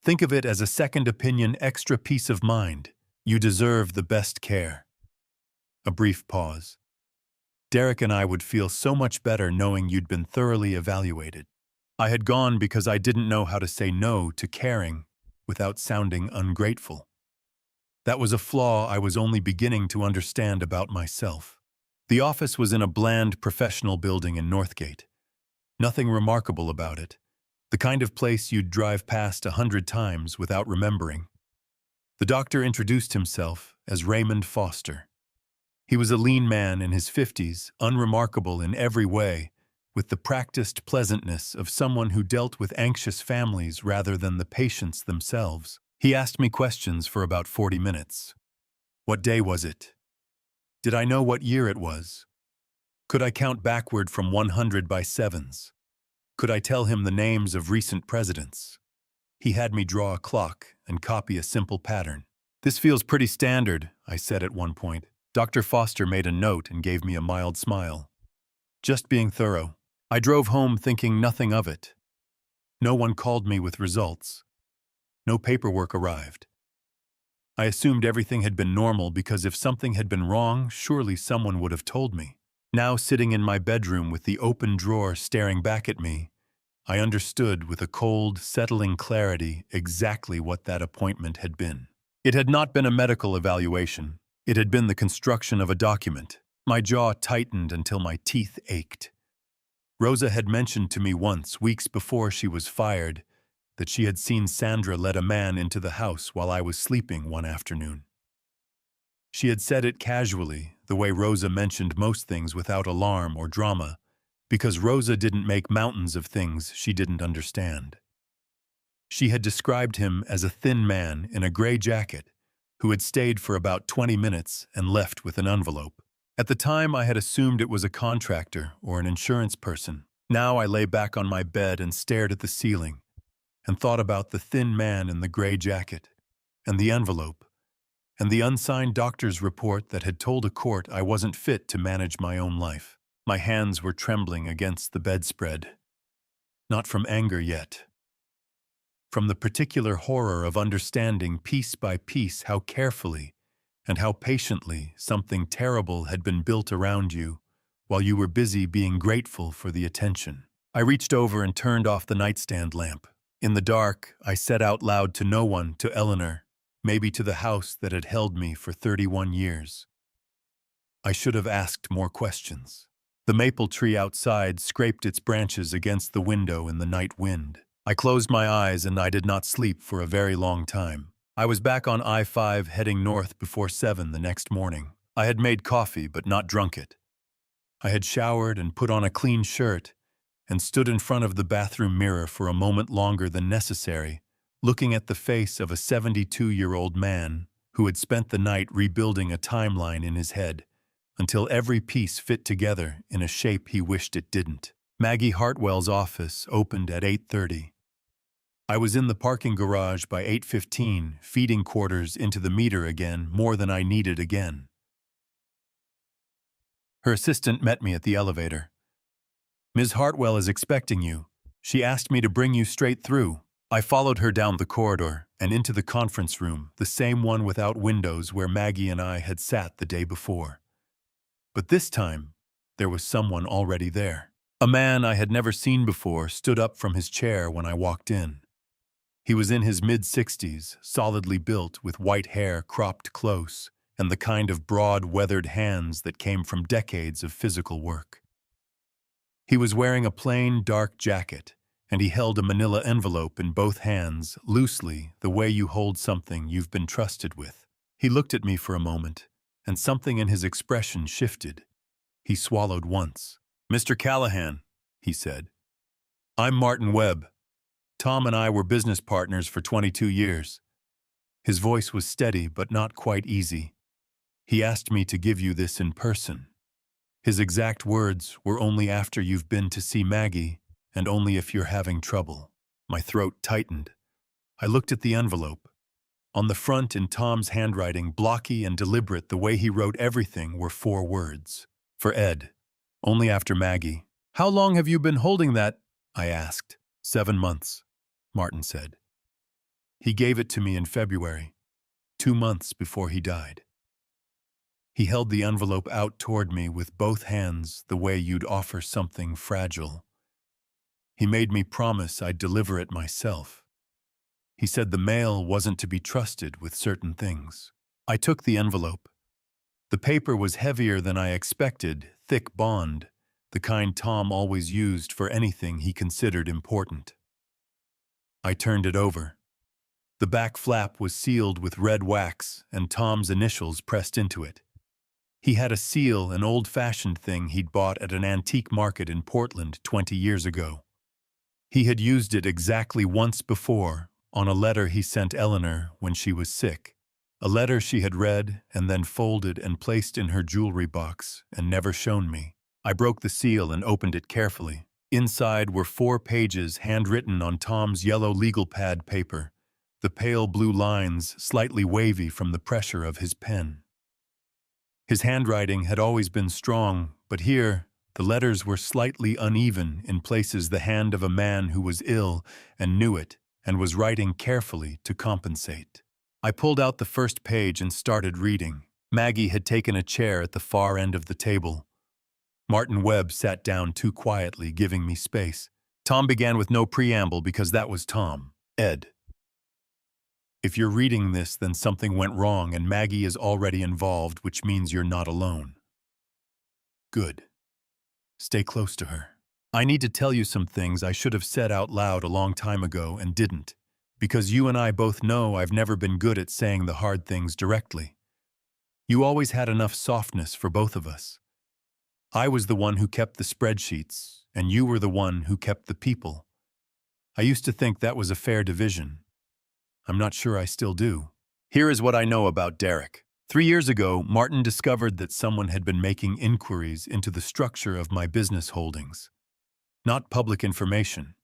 Think of it as a second opinion, extra peace of mind. You deserve the best care." A brief pause. "Derek and I would feel so much better knowing you'd been thoroughly evaluated." I had gone because I didn't know how to say no to caring without sounding ungrateful. That was a flaw I was only beginning to understand about myself. The office was in a bland professional building in Northgate. Nothing remarkable about it. The kind of place you'd drive past 100 times without remembering. The doctor introduced himself as Raymond Foster. He was a lean man in his 50s, unremarkable in every way, with the practiced pleasantness of someone who dealt with anxious families rather than the patients themselves. He asked me questions for about 40 minutes. What day was it? Did I know what year it was? Could I count backward from 100 by sevens? Could I tell him the names of recent presidents? He had me draw a clock and copy a simple pattern. "This feels pretty standard," I said at one point. Dr. Foster made a note and gave me a mild smile. "Just being thorough." I drove home thinking nothing of it. No one called me with results. No paperwork arrived. I assumed everything had been normal because if something had been wrong, surely someone would have told me. Now, sitting in my bedroom with the open drawer staring back at me, I understood with a cold, settling clarity exactly what that appointment had been. It had not been a medical evaluation. It had been the construction of a document. My jaw tightened until my teeth ached. Rosa had mentioned to me once, weeks before she was fired, that she had seen Sandra let a man into the house while I was sleeping one afternoon. She had said it casually, the way Rosa mentioned most things without alarm or drama, because Rosa didn't make mountains of things she didn't understand. She had described him as a thin man in a gray jacket who had stayed for about 20 minutes and left with an envelope. At the time, I had assumed it was a contractor or an insurance person. Now I lay back on my bed and stared at the ceiling and thought about the thin man in the gray jacket and the envelope and the unsigned doctor's report that had told a court I wasn't fit to manage my own life. My hands were trembling against the bedspread. Not from anger yet. From the particular horror of understanding piece by piece how carefully and how patiently something terrible had been built around you while you were busy being grateful for the attention. I reached over and turned off the nightstand lamp. In the dark, I said out loud to no one, to Eleanor, maybe to the house that had held me for 31 years. I should have asked more questions. The maple tree outside scraped its branches against the window in the night wind. I closed my eyes and I did not sleep for a very long time. I was back on I-5 heading north before 7 the next morning. I had made coffee but not drunk it. I had showered and put on a clean shirt and stood in front of the bathroom mirror for a moment longer than necessary, looking at the face of a 72-year-old man who had spent the night rebuilding a timeline in his head until every piece fit together in a shape he wished it didn't. Maggie Hartwell's office opened at 8:30. I was in the parking garage by 8:15, feeding quarters into the meter again, more than I needed again. Her assistant met me at the elevator. "Ms. Hartwell is expecting you. She asked me to bring you straight through." I followed her down the corridor and into the conference room, the same one without windows where Maggie and I had sat the day before. But this time, there was someone already there. A man I had never seen before stood up from his chair when I walked in. He was in his mid-60s, solidly built, with white hair cropped close, and the kind of broad, weathered hands that came from decades of physical work. He was wearing a plain, dark jacket, and he held a manila envelope in both hands, loosely, the way you hold something you've been trusted with. He looked at me for a moment, and something in his expression shifted. He swallowed once. "Mr. Callahan," he said, "I'm Martin Webb. Tom and I were business partners for 22 years. His voice was steady but not quite easy. He asked me to give you this in person. His exact words were only after you've been to see Maggie and only if you're having trouble." My throat tightened. I looked at the envelope. On the front, in Tom's handwriting, blocky and deliberate the way he wrote everything, were 4 words. "For Ed. Only after Maggie." "How long have you been holding that?" I asked. 7 months, Martin said. "He gave it to me in February, 2 months before he died." He held the envelope out toward me with both hands the way you'd offer something fragile. He made me promise I'd deliver it myself. He said the mail wasn't to be trusted with certain things. I took the envelope. The paper was heavier than I expected, thick bond, the kind Tom always used for anything he considered important. I turned it over. The back flap was sealed with red wax and Tom's initials pressed into it. He had a seal, an old-fashioned thing he'd bought at an antique market in Portland 20 years ago. He had used it exactly once before, on a letter he sent Eleanor when she was sick. A letter she had read and then folded and placed in her jewelry box and never shown me. I broke the seal and opened it carefully. Inside were 4 pages handwritten on Tom's yellow legal pad paper, the pale blue lines slightly wavy from the pressure of his pen. His handwriting had always been strong, but here the letters were slightly uneven, in places the hand of a man who was ill and knew it and was writing carefully to compensate. I pulled out the first page and started reading. Maggie had taken a chair at the far end of the table. Martin Webb sat down too quietly, giving me space. Tom began with no preamble because that was Tom. "Ed, if you're reading this, then something went wrong and Maggie is already involved, which means you're not alone. Good. Stay close to her. I need to tell you some things I should have said out loud a long time ago and didn't, because you and I both know I've never been good at saying the hard things directly. You always had enough softness for both of us. I was the one who kept the spreadsheets, and you were the one who kept the people. I used to think that was a fair division. I'm not sure I still do. Here is what I know about Derek. 3 years ago, Martin discovered that someone had been making inquiries into the structure of my business holdings. Not public information.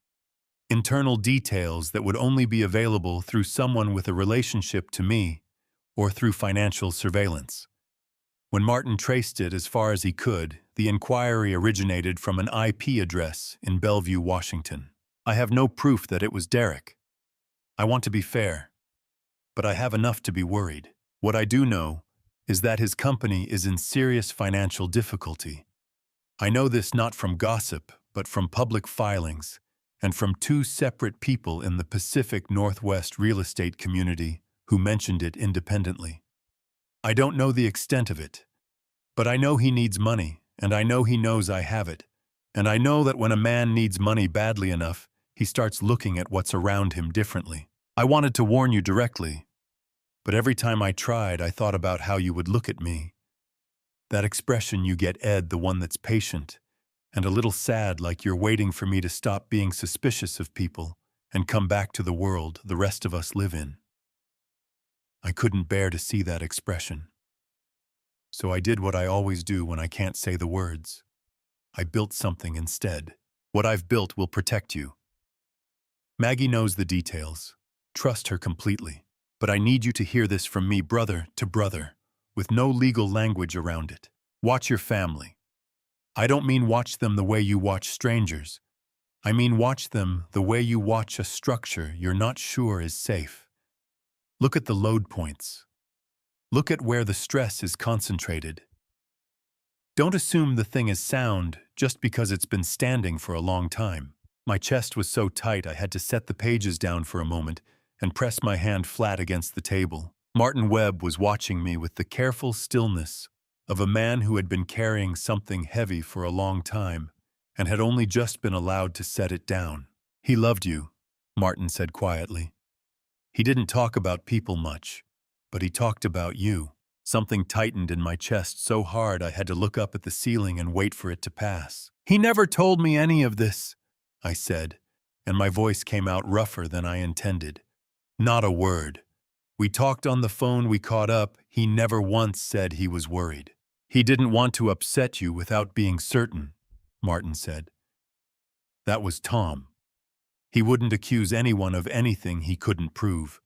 Internal details that would only be available through someone with a relationship to me or through financial surveillance. When Martin traced it as far as he could, the inquiry originated from an IP address in Bellevue, Washington. I have no proof that it was Derek. I want to be fair, but I have enough to be worried. What I do know is that his company is in serious financial difficulty. I know this not from gossip, but from public filings, and from 2 separate people in the Pacific Northwest real estate community who mentioned it independently. I don't know the extent of it, but I know he needs money, and I know he knows I have it, and I know that when a man needs money badly enough, he starts looking at what's around him differently. I wanted to warn you directly, but every time I tried, I thought about how you would look at me. That expression you get, Ed, the one that's patient, and a little sad, like you're waiting for me to stop being suspicious of people and come back to the world the rest of us live in. I couldn't bear to see that expression. So I did what I always do when I can't say the words. I built something instead. What I've built will protect you. Maggie knows the details. Trust her completely. But I need you to hear this from me, brother to brother, with no legal language around it. Watch your family. I don't mean watch them the way you watch strangers. I mean watch them the way you watch a structure you're not sure is safe. Look at the load points. Look at where the stress is concentrated. Don't assume the thing is sound just because it's been standing for a long time. My chest was so tight I had to set the pages down for a moment and press my hand flat against the table. Martin Webb was watching me with the careful stillness of a man who had been carrying something heavy for a long time and had only just been allowed to set it down. He loved you, Martin said quietly. He didn't talk about people much, but he talked about you. Something tightened in my chest so hard I had to look up at the ceiling and wait for it to pass. He never told me any of this, I said, and my voice came out rougher than I intended. Not a word. We talked on the phone, we caught up. He never once said he was worried. He didn't want to upset you without being certain, Martin said. That was Tom. He wouldn't accuse anyone of anything he couldn't prove,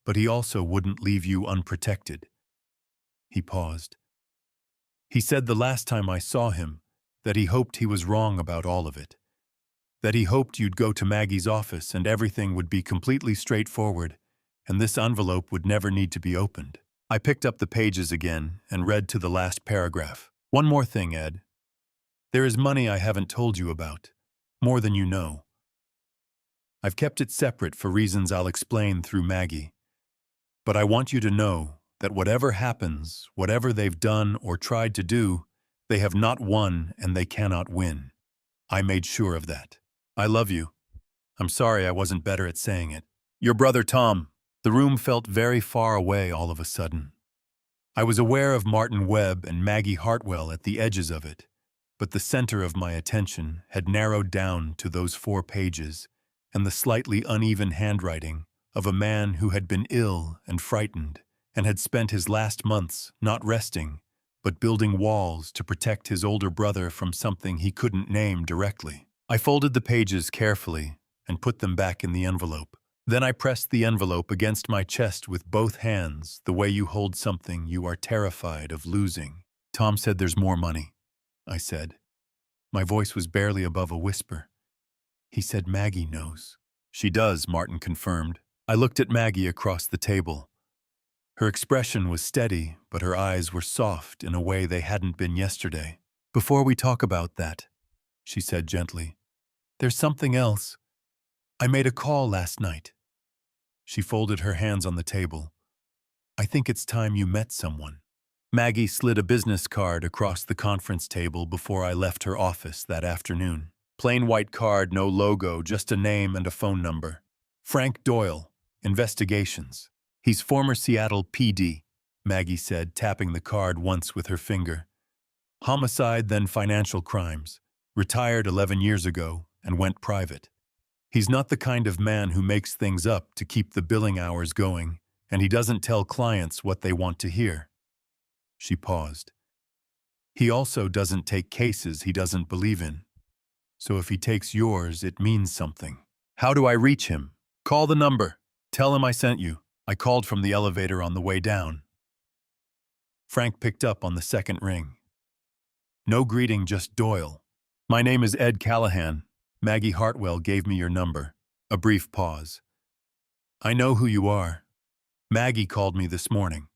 but he also wouldn't leave you unprotected. He paused. He said the last time I saw him that he hoped he was wrong about all of it, that he hoped you'd go to Maggie's office and everything would be completely straightforward, and this envelope would never need to be opened. I picked up the pages again and read to the last paragraph. One more thing, Ed. There is money I haven't told you about, more than you know. I've kept it separate for reasons I'll explain through Maggie. But I want you to know that whatever happens, whatever they've done or tried to do, they have not won and they cannot win. I made sure of that. I love you. I'm sorry I wasn't better at saying it. Your brother Tom. The room felt very far away all of a sudden. I was aware of Martin Webb and Maggie Hartwell at the edges of it, but the center of my attention had narrowed down to those 4 pages and the slightly uneven handwriting of a man who had been ill and frightened and had spent his last months not resting, but building walls to protect his older brother from something he couldn't name directly. I folded the pages carefully and put them back in the envelope. Then I pressed the envelope against my chest with both hands, the way you hold something you are terrified of losing. Tom said there's more money, I said. My voice was barely above a whisper. He said Maggie knows. She does, Martin confirmed. I looked at Maggie across the table. Her expression was steady, but her eyes were soft in a way they hadn't been yesterday. Before we talk about that, she said gently, there's something else. I made a call last night. She folded her hands on the table. I think it's time you met someone. Maggie slid a business card across the conference table before I left her office that afternoon. Plain white card, no logo, just a name and a phone number. Frank Doyle, Investigations. He's former Seattle PD, Maggie said, tapping the card once with her finger. Homicide, then financial crimes. Retired 11 years ago and went private. He's not the kind of man who makes things up to keep the billing hours going, and he doesn't tell clients what they want to hear. She paused. He also doesn't take cases he doesn't believe in. So if he takes yours, it means something. How do I reach him? Call the number. Tell him I sent you. I called from the elevator on the way down. Frank picked up on the second ring. No greeting, just Doyle. My name is Ed Callahan. Maggie Hartwell gave me your number. A brief pause. I know who you are. Maggie called me this morning.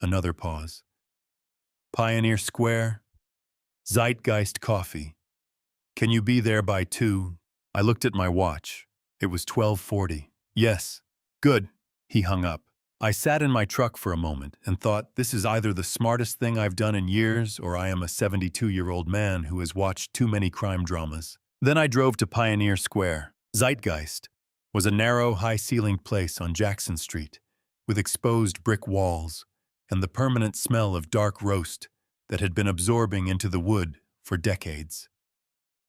Another pause. Pioneer Square? Zeitgeist Coffee. Can you be there by 2? I looked at my watch. It was 12:40. Yes. Good. He hung up. I sat in my truck for a moment and thought, this is either the smartest thing I've done in years or I am a 72-year-old man who has watched too many crime dramas. Then I drove to Pioneer Square. Zeitgeist was a narrow, high-ceilinged place on Jackson Street with exposed brick walls and the permanent smell of dark roast that had been absorbing into the wood for decades.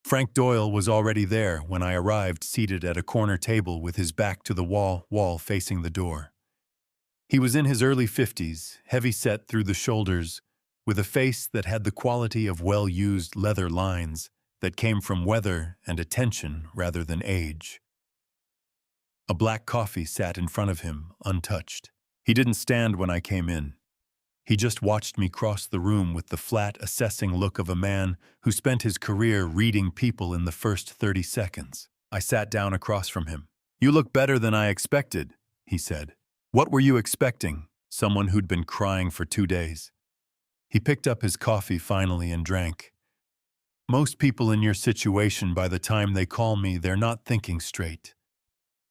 Frank Doyle was already there when I arrived, seated at a corner table with his back to the wall facing the door. He was in his early 50s, heavy-set through the shoulders, with a face that had the quality of well-used leather lines that came from weather and attention rather than age. A black coffee sat in front of him, untouched. He didn't stand when I came in. He just watched me cross the room with the flat, assessing look of a man who spent his career reading people in the first 30 seconds. I sat down across from him. You look better than I expected, he said. What were you expecting? Someone who'd been crying for 2 days. He picked up his coffee finally and drank. Most people in your situation, by the time they call me, they're not thinking straight.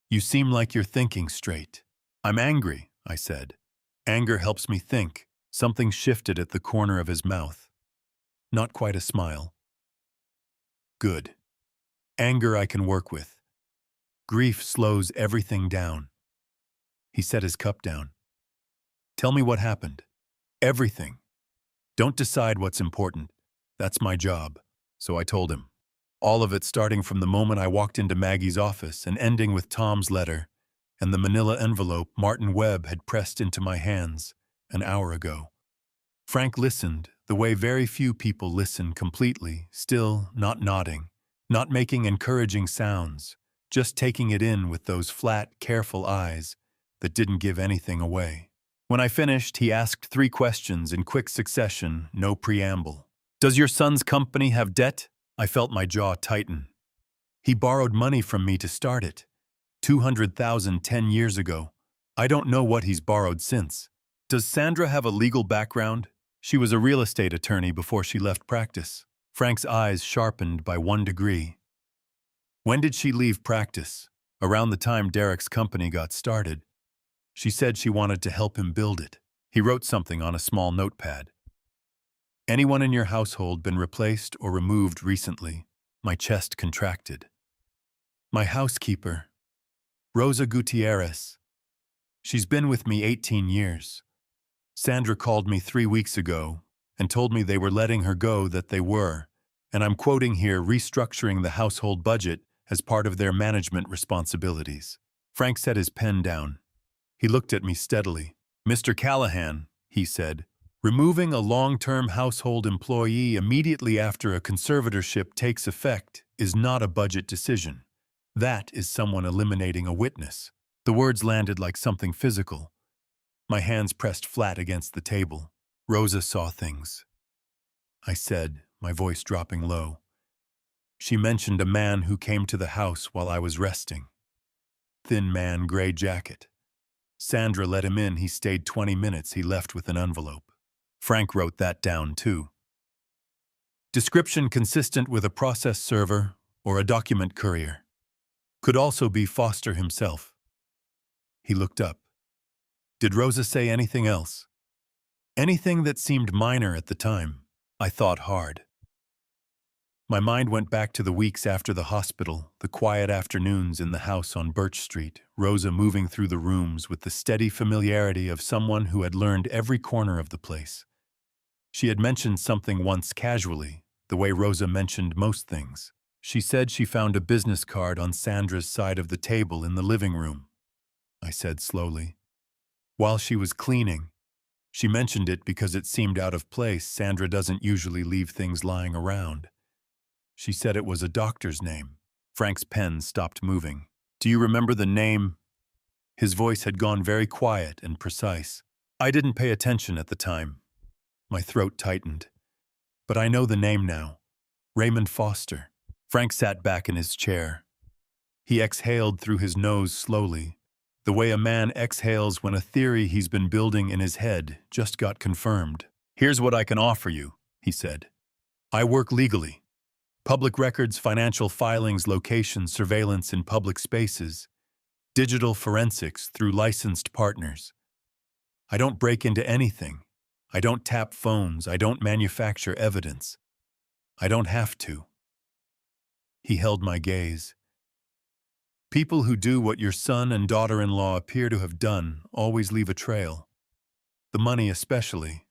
You seem like you're thinking straight. I'm angry, I said. Anger helps me think. Something shifted at the corner of his mouth. Not quite a smile. Good. Anger I can work with. Grief slows everything down. He set his cup down. Tell me what happened. Everything. Don't decide what's important. That's my job. So I told him. All of it starting from the moment I walked into Maggie's office and ending with Tom's letter and the manila envelope Martin Webb had pressed into my hands an hour ago. Frank listened, the way very few people listen completely, still not nodding, not making encouraging sounds, just taking it in with those flat, careful eyes that didn't give anything away. When I finished, he asked 3 questions in quick succession, no preamble. Does your son's company have debt? I felt my jaw tighten. He borrowed money from me to start it. 200,000 10 years ago. I don't know what he's borrowed since. Does Sandra have a legal background? She was a real estate attorney before she left practice. Frank's eyes sharpened by 1 degree. When did she leave practice? Around the time Derek's company got started. She said she wanted to help him build it. He wrote something on a small notepad. Anyone in your household been replaced or removed recently? My chest contracted. My housekeeper, Rosa Gutierrez. She's been with me 18 years. Sandra called me 3 weeks ago and told me they were letting her go, that they were, and I'm quoting here, restructuring the household budget as part of their management responsibilities. Frank set his pen down. He looked at me steadily. Mr. Callahan, he said, removing a long-term household employee immediately after a conservatorship takes effect is not a budget decision. That is someone eliminating a witness. The words landed like something physical. My hands pressed flat against the table. Rosa saw things. I said, my voice dropping low. She mentioned a man who came to the house while I was resting. Thin man, gray jacket. Sandra let him in. He stayed 20 minutes. He left with an envelope. Frank wrote that down too. Description consistent with a process server or a document courier. Could also be Foster himself. He looked up. Did Rosa say anything else? Anything that seemed minor at the time. I thought hard. My mind went back to the weeks after the hospital, the quiet afternoons in the house on Birch Street, Rosa moving through the rooms with the steady familiarity of someone who had learned every corner of the place. She had mentioned something once casually, the way Rosa mentioned most things. She said she found a business card on Sandra's side of the table in the living room. I said slowly. While she was cleaning. She mentioned it because it seemed out of place. Sandra doesn't usually leave things lying around. She said it was a doctor's name. Frank's pen stopped moving. Do you remember the name? His voice had gone very quiet and precise. I didn't pay attention at the time. My throat tightened. But I know the name now. Raymond Foster. Frank sat back in his chair. He exhaled through his nose slowly, the way a man exhales when a theory he's been building in his head just got confirmed. Here's what I can offer you, he said. I work legally. Public records, financial filings, location surveillance in public spaces, digital forensics through licensed partners. I don't break into anything. I don't tap phones. I don't manufacture evidence. I don't have to. He held my gaze. People who do what your son and daughter-in-law appear to have done always leave a trail. The money especially.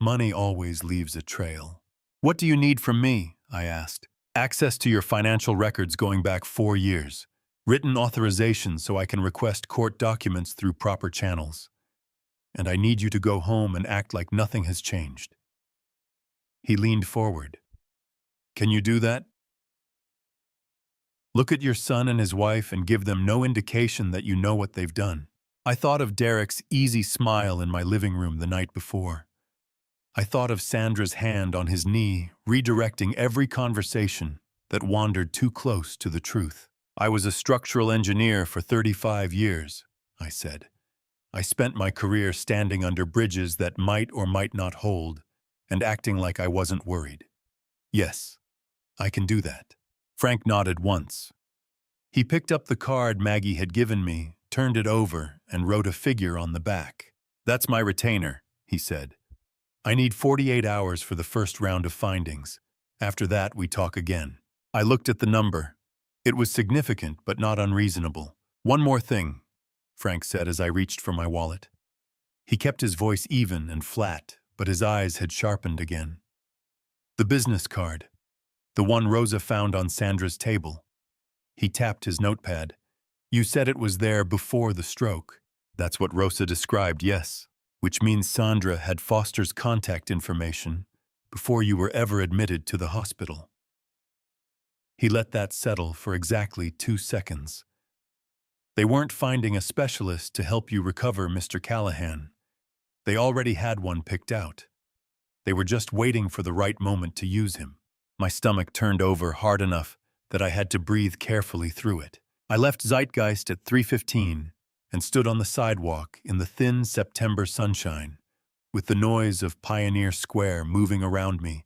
Money always leaves a trail. What do you need from me? I asked. Access to your financial records going back 4 years. Written authorization so I can request court documents through proper channels. And I need you to go home and act like nothing has changed. He leaned forward. Can you do that? Look at your son and his wife and give them no indication that you know what they've done. I thought of Derek's easy smile in my living room the night before. I thought of Sandra's hand on his knee, redirecting every conversation that wandered too close to the truth. I was a structural engineer for 35 years, I said. I spent my career standing under bridges that might or might not hold, and acting like I wasn't worried. Yes, I can do that. Frank nodded once. He picked up the card Maggie had given me, turned it over, and wrote a figure on the back. That's my retainer, he said. I need 48 hours for the first round of findings. After that, we talk again. I looked at the number. It was significant, but not unreasonable. "One more thing," Frank said as I reached for my wallet. He kept his voice even and flat, but his eyes had sharpened again. "The business card. The one Rosa found on Sandra's table." He tapped his notepad. "You said it was there before the stroke." "That's what Rosa described, yes. Which means Sandra had Foster's contact information before you were ever admitted to the hospital." He let that settle for exactly 2 seconds. "They weren't finding a specialist to help you recover Mr. Callahan. They already had one picked out. They were just waiting for the right moment to use him." My stomach turned over hard enough that I had to breathe carefully through it. I left Zeitgeist at 3:15 and stood on the sidewalk in the thin September sunshine, with the noise of Pioneer Square moving around me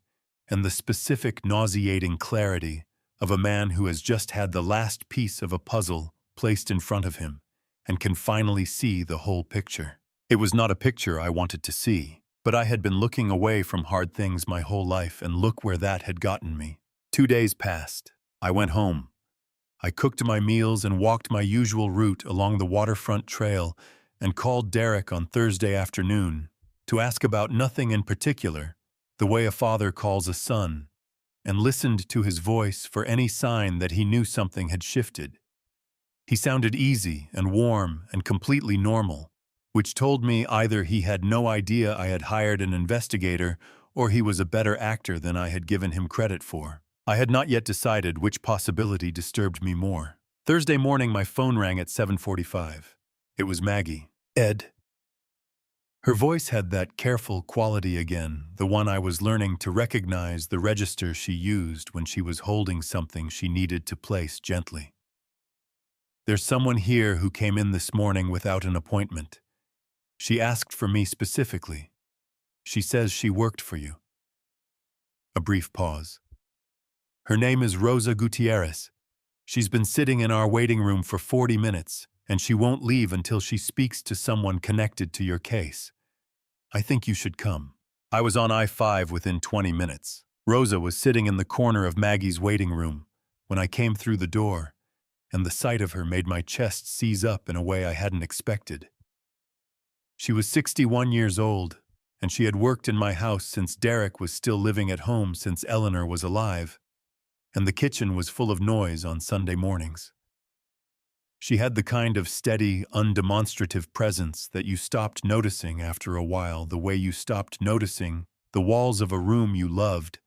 and the specific nauseating clarity of a man who has just had the last piece of a puzzle placed in front of him and can finally see the whole picture. It was not a picture I wanted to see, but I had been looking away from hard things my whole life, and look where that had gotten me. 2 days passed. I went home. I cooked my meals and walked my usual route along the waterfront trail and called Derek on Thursday afternoon to ask about nothing in particular, the way a father calls a son, and listened to his voice for any sign that he knew something had shifted. He sounded easy and warm and completely normal, which told me either he had no idea I had hired an investigator or he was a better actor than I had given him credit for. I had not yet decided which possibility disturbed me more. Thursday morning, my phone rang at 7:45. It was Maggie. "Ed." Her voice had that careful quality again, the one I was learning to recognize, the register she used when she was holding something she needed to place gently. "There's someone here who came in this morning without an appointment. She asked for me specifically. She says she worked for you." A brief pause. "Her name is Rosa Gutierrez. She's been sitting in our waiting room for 40 minutes, and she won't leave until she speaks to someone connected to your case. I think you should come." I was on I-5 within 20 minutes. Rosa was sitting in the corner of Maggie's waiting room when I came through the door, and the sight of her made my chest seize up in a way I hadn't expected. She was 61 years old, and she had worked in my house since Derek was still living at home, since Eleanor was alive, and the kitchen was full of noise on Sunday mornings. She had the kind of steady, undemonstrative presence that you stopped noticing after a while, the way you stopped noticing the walls of a room you loved,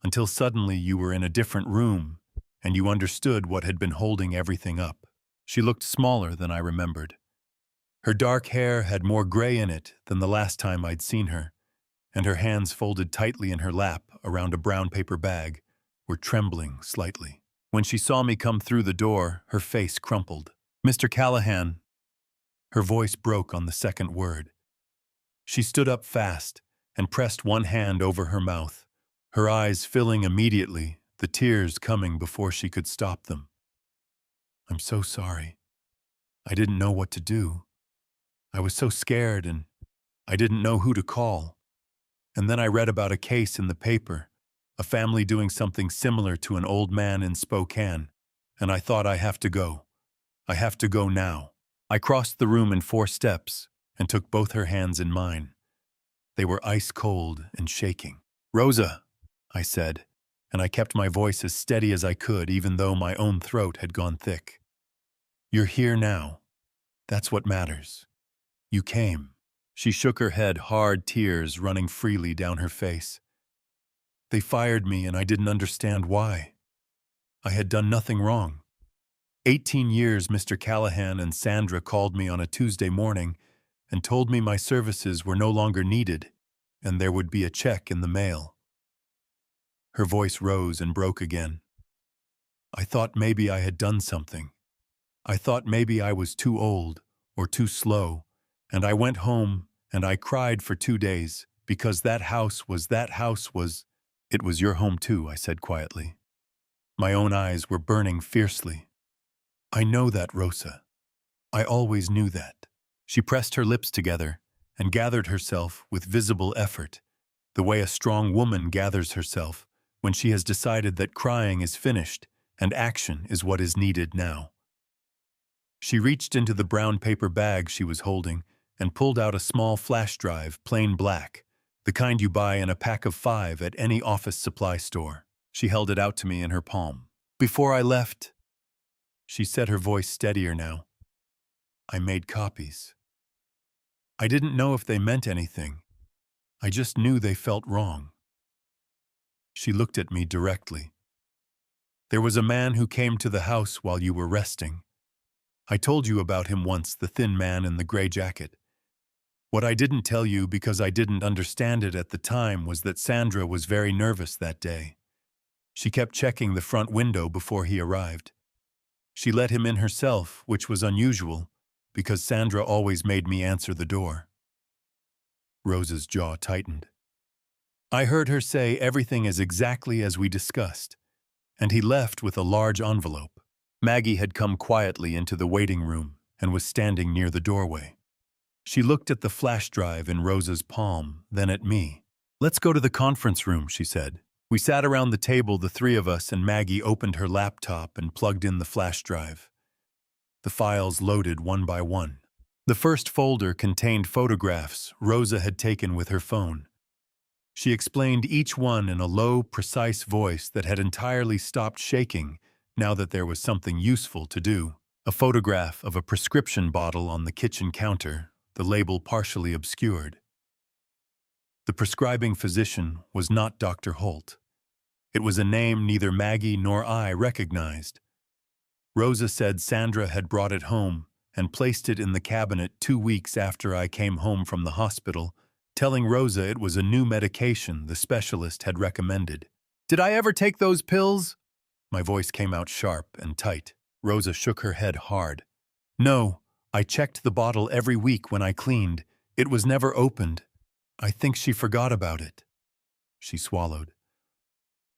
until suddenly you were in a different room and you understood what had been holding everything up. She looked smaller than I remembered. Her dark hair had more gray in it than the last time I'd seen her, and her hands folded tightly in her lap around a brown paper bag were trembling slightly. When she saw me come through the door, her face crumpled. "Mr. Callahan." Her voice broke on the second word. She stood up fast and pressed one hand over her mouth, her eyes filling immediately, the tears coming before she could stop them. "I'm so sorry. I didn't know what to do. I was so scared, and I didn't know who to call. And then I read about a case in the paper, a family doing something similar to an old man in Spokane, and I thought, I have to go. I have to go now." I crossed the room in 4 steps and took both her hands in mine. They were ice cold and shaking. "Rosa," I said, and I kept my voice as steady as I could, even though my own throat had gone thick. "You're here now. That's what matters. You came." She shook her head, hard tears running freely down her face. "They fired me, and I didn't understand why. I had done nothing wrong. 18 years Mr. Callahan and Sandra called me on a Tuesday morning and told me my services were no longer needed and there would be a check in the mail." Her voice rose and broke again. "I thought maybe I had done something. I thought maybe I was too old or too slow, and I went home and I cried for 2 days because that house was "It was your home too," I said quietly. My own eyes were burning fiercely. "I know that, Rosa. I always knew that." She pressed her lips together and gathered herself with visible effort, the way a strong woman gathers herself when she has decided that crying is finished and action is what is needed now. She reached into the brown paper bag she was holding and pulled out a small flash drive, plain black, the kind you buy in a pack of 5 at any office supply store. She held it out to me in her palm. "Before I left," she said, her voice steadier now, "I made copies. I didn't know if they meant anything. I just knew they felt wrong." She looked at me directly. "There was a man who came to the house while you were resting. I told you about him once, the thin man in the gray jacket. What I didn't tell you because I didn't understand it at the time was that Sandra was very nervous that day. She kept checking the front window before he arrived. She let him in herself, which was unusual, because Sandra always made me answer the door." Rosa's jaw tightened. "I heard her say everything is exactly as we discussed, and he left with a large envelope." Maggie had come quietly into the waiting room and was standing near the doorway. She looked at the flash drive in Rosa's palm, then at me. "Let's go to the conference room," she said. We sat around the table, the three of us, and Maggie opened her laptop and plugged in the flash drive. The files loaded one by one. The first folder contained photographs Rosa had taken with her phone. She explained each one in a low, precise voice that had entirely stopped shaking now that there was something useful to do. A photograph of a prescription bottle on the kitchen counter, the label partially obscured. The prescribing physician was not Dr. Holt. It was a name neither Maggie nor I recognized. Rosa said Sandra had brought it home and placed it in the cabinet 2 weeks after I came home from the hospital, telling Rosa it was a new medication the specialist had recommended. "Did I ever take those pills?" My voice came out sharp and tight. Rosa shook her head hard. "No, I checked the bottle every week when I cleaned. It was never opened. I think she forgot about it." She swallowed.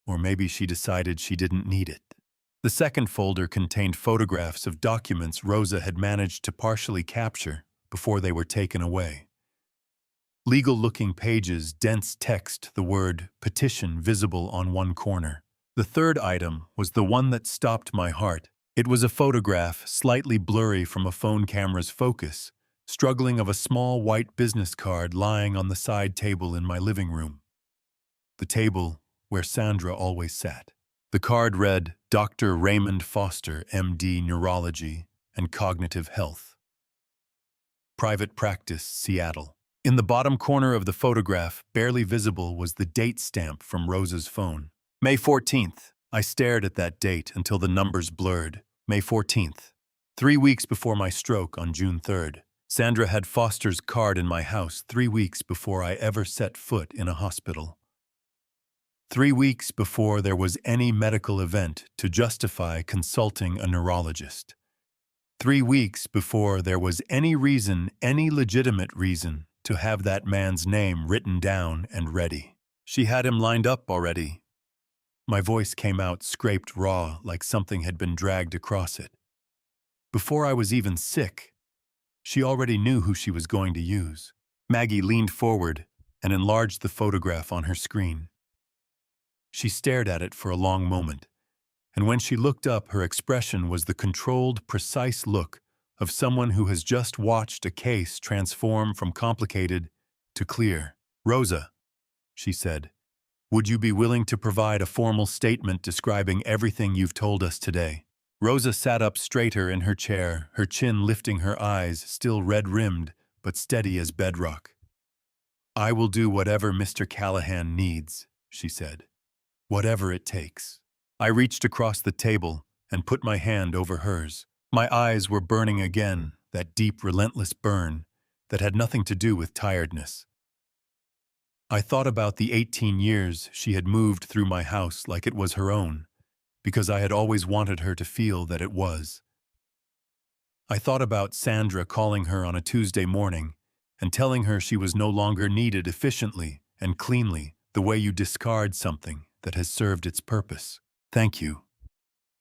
Or maybe she decided she didn't need it. The second folder contained photographs of documents Rosa had managed to partially capture before they were taken away. Legal-looking pages, dense text, the word petition visible on one corner. The third item was the one that stopped my heart. It was a photograph, slightly blurry from a phone camera's focus, struggling of a small white business card lying on the side table in my living room. The table where Sandra always sat. The card read, "Dr. Raymond Foster, MD, Neurology and Cognitive Health. Private Practice, Seattle." In the bottom corner of the photograph, barely visible, was the date stamp from Rosa's phone. May 14th. I stared at that date until the numbers blurred. May 14th. 3 weeks before my stroke on June 3rd. Sandra had Foster's card in my house 3 weeks before I ever set foot in a hospital. 3 weeks before there was any medical event to justify consulting a neurologist. 3 weeks before there was any reason, any legitimate reason, to have that man's name written down and ready. She had him lined up already. My voice came out scraped raw, like something had been dragged across it. Before I was even sick, she already knew who she was going to use. Maggie leaned forward and enlarged the photograph on her screen. She stared at it for a long moment, and when she looked up, her expression was the controlled, precise look of someone who has just watched a case transform from complicated to clear. "Rosa," she said, "would you be willing to provide a formal statement describing everything you've told us today?" Rosa sat up straighter in her chair, her chin lifting, her eyes still red-rimmed but steady as bedrock. "I will do whatever Mr. Callahan needs," she said. "Whatever it takes." I reached across the table and put my hand over hers. My eyes were burning again, that deep, relentless burn that had nothing to do with tiredness. I thought about the 18 years she had moved through my house like it was her own, because I had always wanted her to feel that it was. I thought about Sandra calling her on a Tuesday morning and telling her she was no longer needed efficiently and cleanly, the way you discard something that has served its purpose. "Thank you,"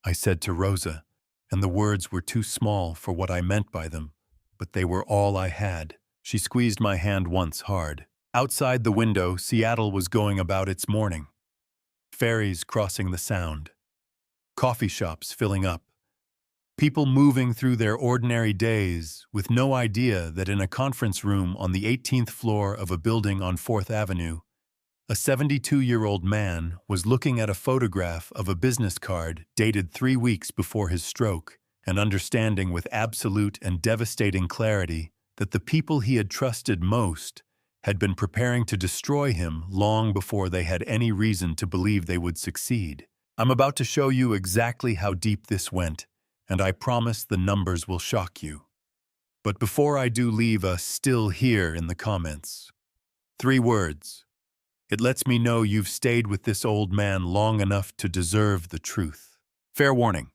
I said to Rosa, and the words were too small for what I meant by them, but they were all I had. She squeezed my hand once hard. Outside the window, Seattle was going about its morning. ferries crossing the Sound, coffee shops filling up, people moving through their ordinary days with no idea that in a conference room on the 18th floor of a building on 4th Avenue, a 72-year-old man was looking at a photograph of a business card dated 3 weeks before his stroke and understanding with absolute and devastating clarity that the people he had trusted most had been preparing to destroy him long before they had any reason to believe they would succeed. I'm about to show you exactly how deep this went, and I promise the numbers will shock you. But before I do, leave a "still here" in the comments. 3 words. It lets me know you've stayed with this old man long enough to deserve the truth. Fair warning.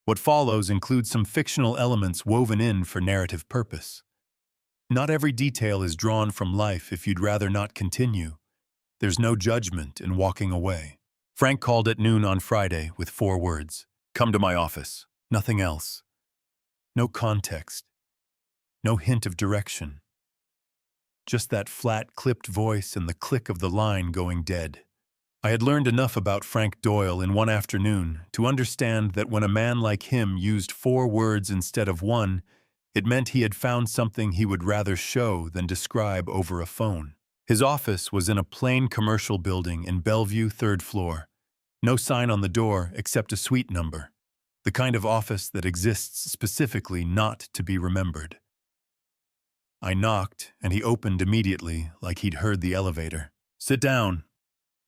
What follows includes some fictional elements woven in for narrative purpose. Not every detail is drawn from life if you'd rather not continue. There's no judgment in walking away. Frank called at noon on Friday with 4 words. Come to my office. Nothing else. No context. No hint of direction. Just that flat, clipped voice and the click of the line going dead. I had learned enough about Frank Doyle in one afternoon to understand that when a man like him used 4 words instead of 1, it meant he had found something he would rather show than describe over a phone. His office was in a plain commercial building in Bellevue, 3rd floor. No sign on the door except a suite number. The kind of office that exists specifically not to be remembered. I knocked, and he opened immediately, like he'd heard the elevator. Sit down,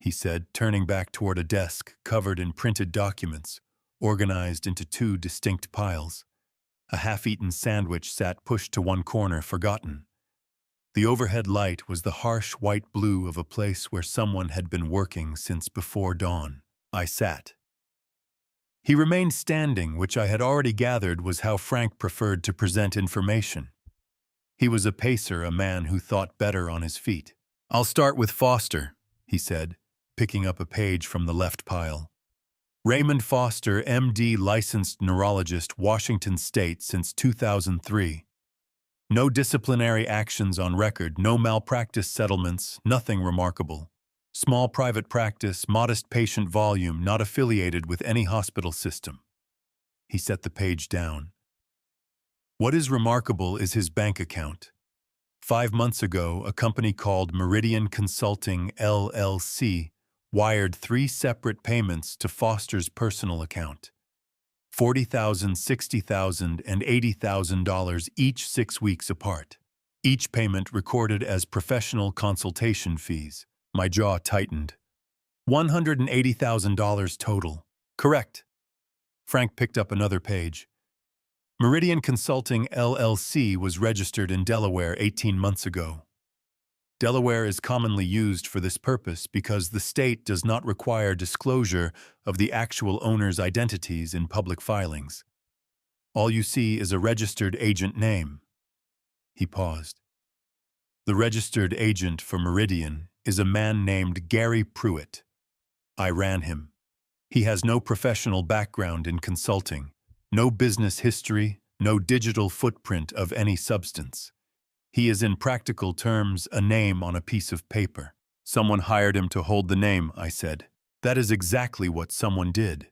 he said, turning back toward a desk covered in printed documents, organized into 2 distinct piles. A half-eaten sandwich sat pushed to one corner, forgotten. The overhead light was the harsh white blue of a place where someone had been working since before dawn. I sat. He remained standing, which I had already gathered was how Frank preferred to present information. He was a pacer, a man who thought better on his feet. I'll start with Foster, he said, picking up a page from the left pile. Raymond Foster, M.D., licensed neurologist, Washington State since 2003. No disciplinary actions on record, no malpractice settlements, nothing remarkable. Small private practice, modest patient volume, not affiliated with any hospital system. He set the page down. What is remarkable is his bank account. 5 months ago, a company called Meridian Consulting, LLC, wired 3 separate payments to Foster's personal account. $40,000, $60,000, and $80,000 each 6 weeks apart. Each payment recorded as professional consultation fees. My jaw tightened. $180,000 total. Correct. Frank picked up another page. Meridian Consulting, LLC was registered in Delaware 18 months ago. Delaware is commonly used for this purpose because the state does not require disclosure of the actual owner's identities in public filings. All you see is a registered agent name. He paused. The registered agent for Meridian is a man named Gary Pruitt. I ran him. He has no professional background in consulting, no business history, no digital footprint of any substance. He is in practical terms a name on a piece of paper. Someone hired him to hold the name, I said. That is exactly what someone did.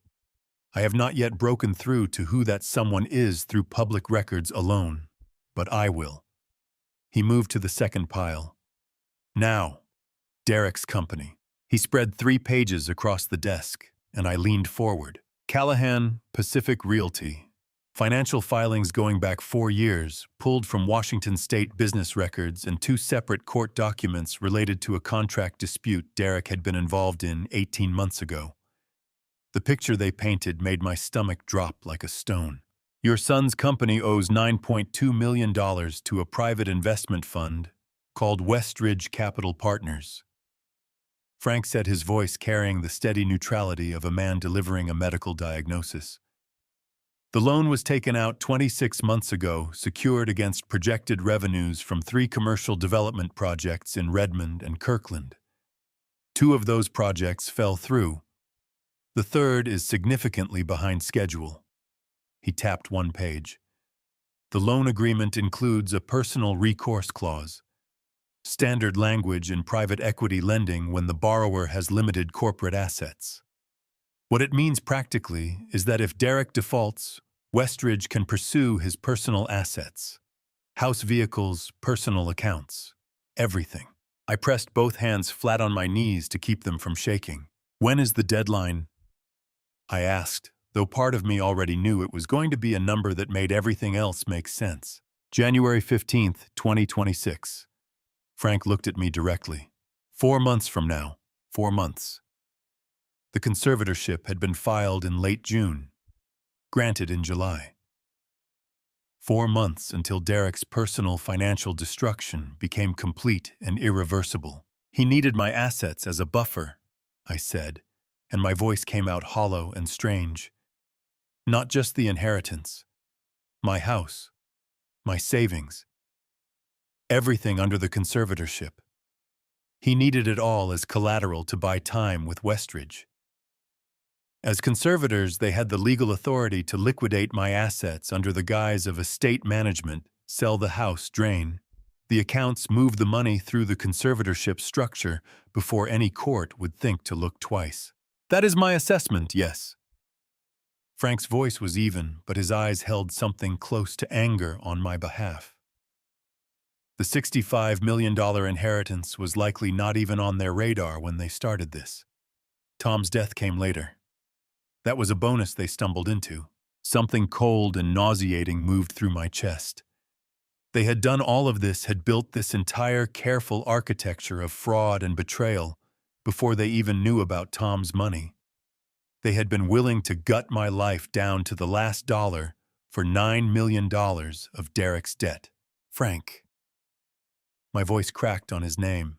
I have not yet broken through to who that someone is through public records alone, but I will. He moved to the second pile. Now, Derek's company. He spread 3 pages across the desk, and I leaned forward. Callahan, Pacific Realty. Financial filings going back 4 years, pulled from Washington State business records and 2 separate court documents related to a contract dispute Derek had been involved in 18 months ago. The picture they painted made my stomach drop like a stone. Your son's company owes $9.2 million to a private investment fund called Westridge Capital Partners. Frank said, his voice carrying the steady neutrality of a man delivering a medical diagnosis. The loan was taken out 26 months ago, secured against projected revenues from 3 commercial development projects in Redmond and Kirkland. 2 of those projects fell through. The third is significantly behind schedule. He tapped one page. The loan agreement includes a personal recourse clause. standard language in private equity lending when the borrower has limited corporate assets. What it means practically is that if Derek defaults, Westridge can pursue his personal assets. House vehicles, personal accounts, everything. I pressed both hands flat on my knees to keep them from shaking. When is the deadline? I asked, though part of me already knew it was going to be a number that made everything else make sense. January 15th, 2026. Frank looked at me directly. 4 months from now. 4 months. The conservatorship had been filed in late June, granted in July. 4 months until Derek's personal financial destruction became complete and irreversible. He needed my assets as a buffer, I said, and my voice came out hollow and strange. Not just the inheritance. My house. My savings. Everything under the conservatorship. He needed it all as collateral to buy time with Westridge. As conservators, they had the legal authority to liquidate my assets under the guise of estate management, sell the house, drain. The accounts move the money through the conservatorship structure before any court would think to look twice. That is my assessment, yes. Frank's voice was even, but his eyes held something close to anger on my behalf. The $65 million inheritance was likely not even on their radar when they started this. Tom's death came later. That was a bonus they stumbled into. Something cold and nauseating moved through my chest. They had done all of this, had built this entire careful architecture of fraud and betrayal before they even knew about Tom's money. They had been willing to gut my life down to the last dollar for $9 million of Derek's debt. Frank. My voice cracked on his name,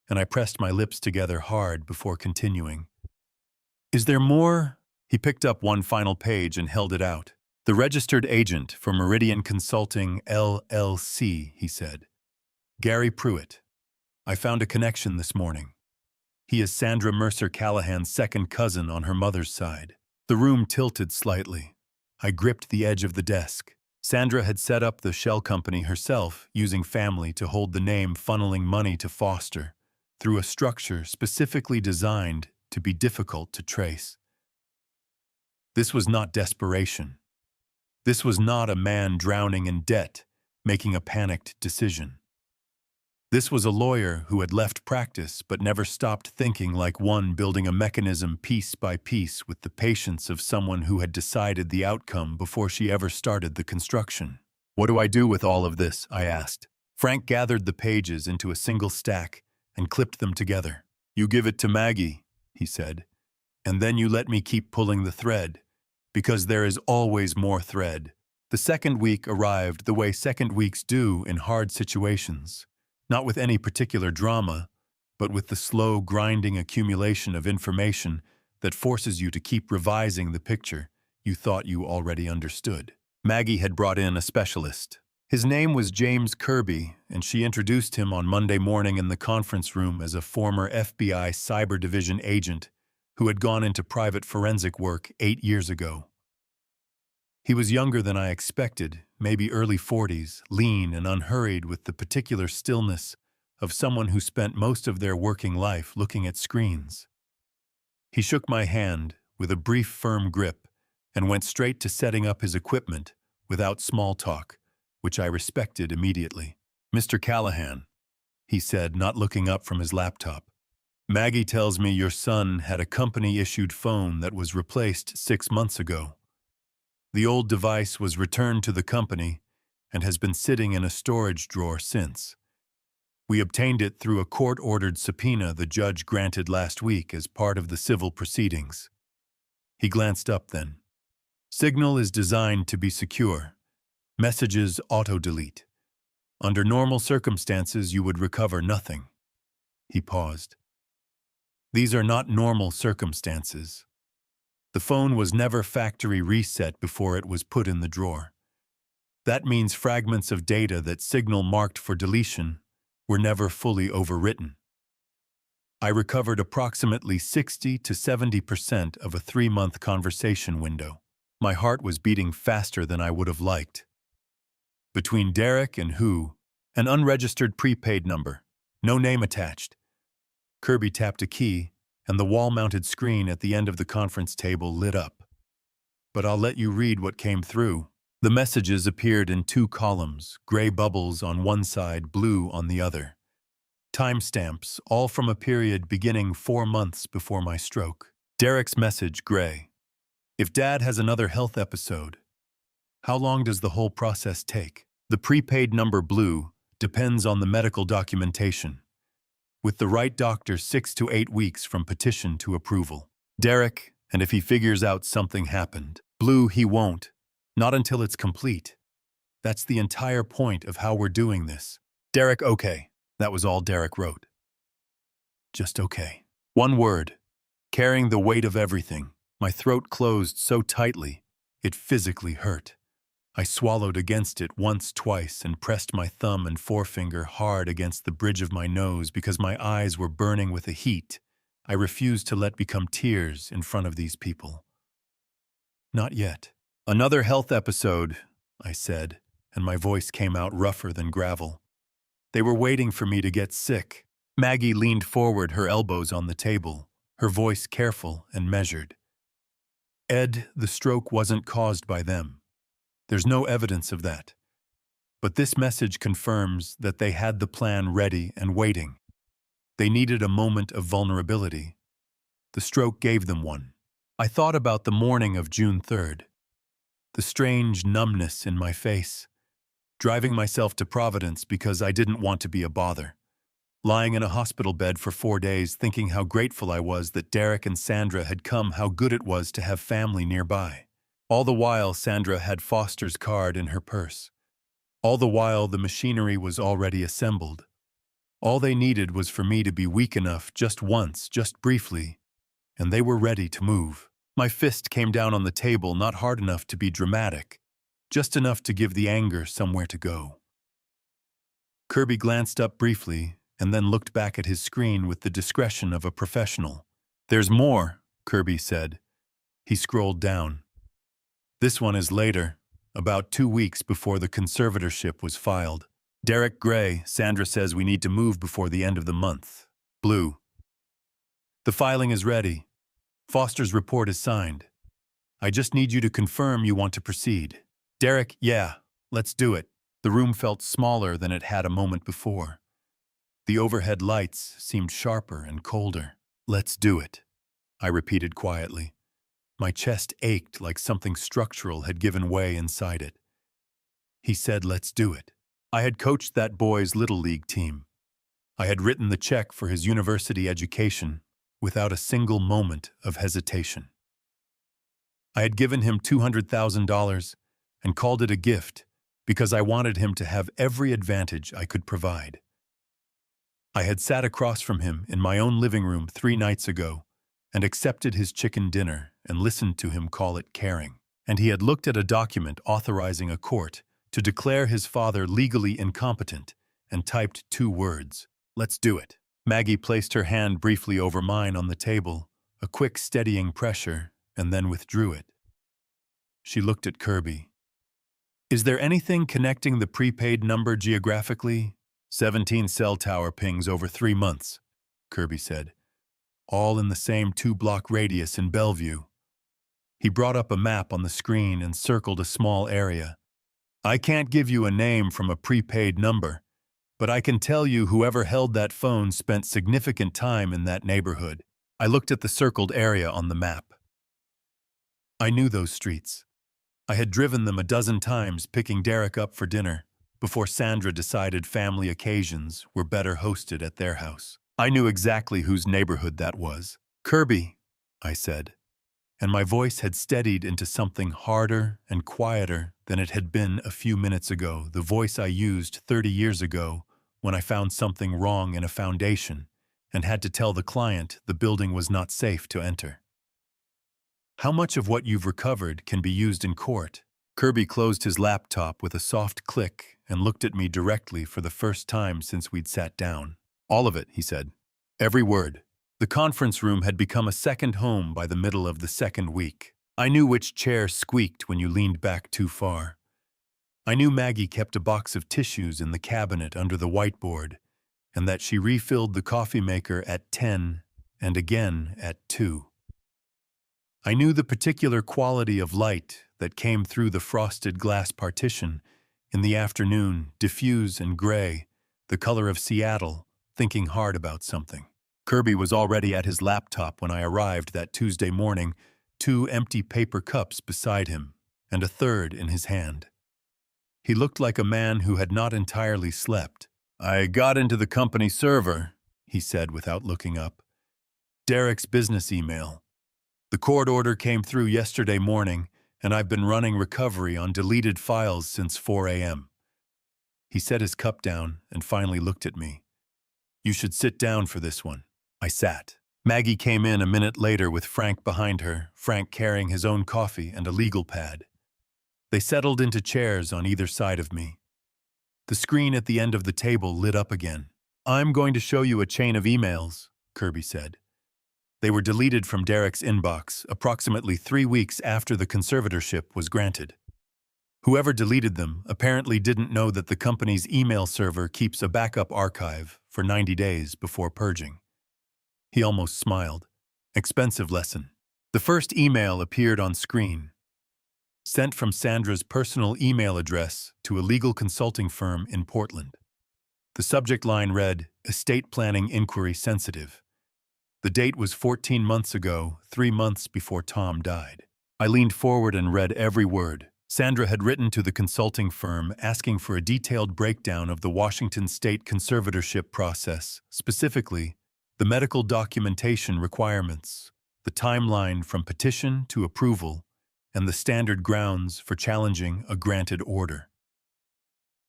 and I pressed my lips together hard before continuing. Is there more? He picked up one final page and held it out. The registered agent for Meridian Consulting, LLC, he said. Gary Pruitt. I found a connection this morning. He is Sandra Mercer Callahan's second cousin on her mother's side. The room tilted slightly. I gripped the edge of the desk. Sandra had set up the shell company herself, using family to hold the name, funneling money to Foster, through a structure specifically designed to be difficult to trace. This was not desperation. This was not a man drowning in debt, making a panicked decision. This was a lawyer who had left practice but never stopped thinking, like one building a mechanism piece by piece with the patience of someone who had decided the outcome before she ever started the construction. What do I do with all of this? I asked. Frank gathered the pages into a single stack and clipped them together. You give it to Maggie, he said, and then you let me keep pulling the thread, because there is always more thread. The second week arrived the way second weeks do in hard situations, not with any particular drama, but with the slow, grinding accumulation of information that forces you to keep revising the picture you thought you already understood. Maggie had brought in a specialist. His name was James Kirby, and she introduced him on Monday morning in the conference room as a former FBI Cyber Division agent who had gone into private forensic work 8 years ago. He was younger than I expected, maybe early 40s, lean and unhurried with the particular stillness of someone who spent most of their working life looking at screens. He shook my hand with a brief, firm grip and went straight to setting up his equipment without small talk, which I respected immediately. Mr. Callahan, he said, not looking up from his laptop. Maggie tells me your son had a company-issued phone that was replaced 6 months ago. The old device was returned to the company and has been sitting in a storage drawer since. We obtained it through a court-ordered subpoena the judge granted last week as part of the civil proceedings. He glanced up then. Signal is designed to be secure. Messages auto-delete. Under normal circumstances, you would recover nothing. He paused. These are not normal circumstances. The phone was never factory reset before it was put in the drawer. That means fragments of data that Signal marked for deletion were never fully overwritten. I recovered approximately 60 to 70% of a 3-month conversation window. My heart was beating faster than I would have liked. Between Derek and who, an unregistered prepaid number, No name attached. Kirby tapped a key, and the wall-mounted screen at the end of the conference table lit up. But I'll let you read what came through. The messages appeared in two columns, gray bubbles on one side, blue on the other. Timestamps, all from a period beginning 4 months before my stroke. Derek's message, gray. If Dad has another health episode, how long does the whole process take? The prepaid number, blue, depends on the medical documentation. With the right doctor, 6 to 8 weeks from petition to approval. Derek, and if he figures out something happened. Blue, he won't. Not until it's complete. That's the entire point of how we're doing this. Derek, okay. That was all Derek wrote. Just okay. One word. Carrying the weight of everything. My throat closed so tightly, it physically hurt. I swallowed against it once, twice, and pressed my thumb and forefinger hard against the bridge of my nose because my eyes were burning with a heat I refused to let become tears in front of these people. Not yet. Another health episode, I said, and my voice came out rougher than gravel. They were waiting for me to get sick. Maggie leaned forward, her elbows on the table, her voice careful and measured. Ed, the stroke wasn't caused by them. There's no evidence of that. But this message confirms that they had the plan ready and waiting. They needed a moment of vulnerability. The stroke gave them one. I thought about the morning of June 3rd. The strange numbness in my face. Driving myself to Providence because I didn't want to be a bother. Lying in a hospital bed for 4 days thinking how grateful I was that Derek and Sandra had come, how good it was to have family nearby. All the while, Sandra had Foster's card in her purse. All the while, the machinery was already assembled. All they needed was for me to be weak enough just once, just briefly, and they were ready to move. My fist came down on the table, not hard enough to be dramatic, just enough to give the anger somewhere to go. Kirby glanced up briefly and then looked back at his screen with the discretion of a professional. There's more, Kirby said. He scrolled down. This one is later, about 2 weeks before the conservatorship was filed. Derek Gray, Sandra says we need to move before the end of the month. Blue. The filing is ready. Foster's report is signed. I just need you to confirm you want to proceed. Derek, yeah, let's do it. The room felt smaller than it had a moment before. The overhead lights seemed sharper and colder. Let's do it, I repeated quietly. My chest ached like something structural had given way inside it. He said, let's do it. I had coached that boy's Little League team. I had written the check for his university education without a single moment of hesitation. I had given him $200,000 and called it a gift because I wanted him to have every advantage I could provide. I had sat across from him in my own living room 3 nights ago and accepted his chicken dinner and listened to him call it caring. And he had looked at a document authorizing a court to declare his father legally incompetent and typed 2 words, let's do it. Maggie placed her hand briefly over mine on the table, a quick steadying pressure, and then withdrew it. She looked at Kirby. Is there anything connecting the prepaid number geographically? 17 cell tower pings over 3 months, Kirby said. All in the same 2-block radius in Bellevue. He brought up a map on the screen and circled a small area. I can't give you a name from a prepaid number, but I can tell you whoever held that phone spent significant time in that neighborhood. I looked at the circled area on the map. I knew those streets. I had driven them a dozen times picking Derek up for dinner before Sandra decided family occasions were better hosted at their house. I knew exactly whose neighborhood that was. Kirby, I said, and my voice had steadied into something harder and quieter than it had been a few minutes ago, the voice I used 30 years ago when I found something wrong in a foundation and had to tell the client the building was not safe to enter. How much of what you've recovered can be used in court? Kirby closed his laptop with a soft click and looked at me directly for the first time since we'd sat down. All of it, he said. Every word. The conference room had become a second home by the middle of the second week. I knew which chair squeaked when you leaned back too far. I knew Maggie kept a box of tissues in the cabinet under the whiteboard, and that she refilled the coffee maker at 10 and again at 2. I knew the particular quality of light that came through the frosted glass partition in the afternoon, diffuse and gray, the color of Seattle, thinking hard about something. Kirby was already at his laptop when I arrived that Tuesday morning, 2 empty paper cups beside him, and a third in his hand. He looked like a man who had not entirely slept. "I got into the company server," he said without looking up. "Derek's business email. The court order came through yesterday morning, and I've been running recovery on deleted files since 4 a.m. He set his cup down and finally looked at me. "You should sit down for this one." I sat. Maggie came in a minute later with Frank behind her, Frank carrying his own coffee and a legal pad. They settled into chairs on either side of me. The screen at the end of the table lit up again. "I'm going to show you a chain of emails," Kirby said. They were deleted from Derek's inbox approximately 3 weeks after the conservatorship was granted. Whoever deleted them apparently didn't know that the company's email server keeps a backup archive for 90 days before purging. He almost smiled. Expensive lesson. The first email appeared on screen. Sent from Sandra's personal email address to a legal consulting firm in Portland. The subject line read, "Estate Planning Inquiry Sensitive." The date was 14 months ago, 3 months before Tom died. I leaned forward and read every word. Sandra had written to the consulting firm asking for a detailed breakdown of the Washington state conservatorship process, specifically, the medical documentation requirements, the timeline from petition to approval, and the standard grounds for challenging a granted order.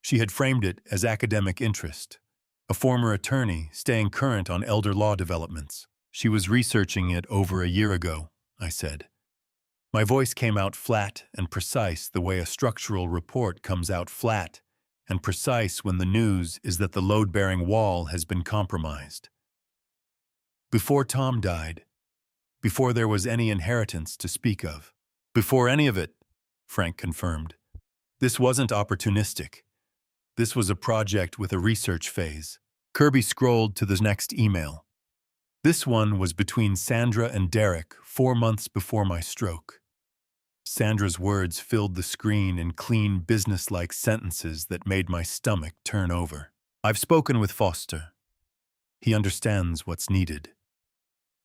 She had framed it as academic interest, a former attorney staying current on elder law developments. She was researching it over a year ago, I said. My voice came out flat and precise the way a structural report comes out flat and precise when the news is that the load-bearing wall has been compromised. Before Tom died, before there was any inheritance to speak of, before any of it, Frank confirmed. This wasn't opportunistic. This was a project with a research phase. Kirby scrolled to the next email. This one was between Sandra and Derek 4 months before my stroke. Sandra's words filled the screen in clean, businesslike sentences that made my stomach turn over. "I've spoken with Foster. He understands what's needed.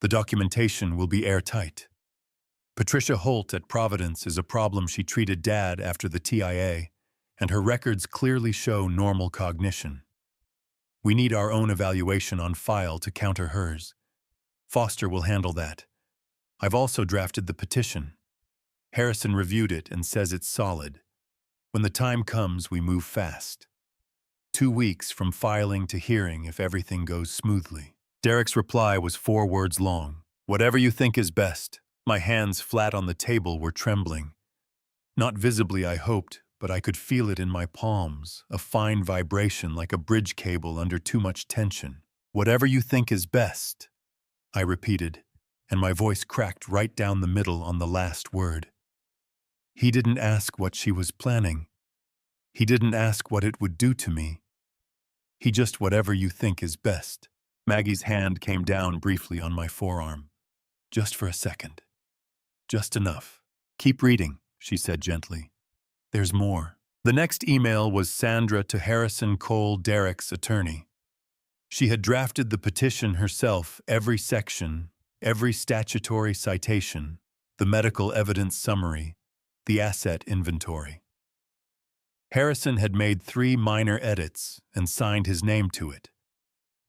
The documentation will be airtight. Patricia Holt at Providence is a problem she treated Dad after the TIA, and her records clearly show normal cognition. We need our own evaluation on file to counter hers. Foster will handle that. I've also drafted the petition. Harrison reviewed it and says it's solid. When the time comes, we move fast. 2 weeks from filing to hearing if everything goes smoothly." Derek's reply was 4 words long. "Whatever you think is best." My hands flat on the table were trembling. Not visibly, I hoped, but I could feel it in my palms, a fine vibration like a bridge cable under too much tension. "Whatever you think is best," I repeated, and my voice cracked right down the middle on the last word. He didn't ask what she was planning. He didn't ask what it would do to me. He just "whatever you think is best." Maggie's hand came down briefly on my forearm. "Just for a second. Just enough. Keep reading," she said gently. "There's more." The next email was Sandra to Harrison Cole, Derek's attorney. She had drafted the petition herself, every section, every statutory citation, the medical evidence summary, the asset inventory. Harrison had made 3 minor edits and signed his name to it.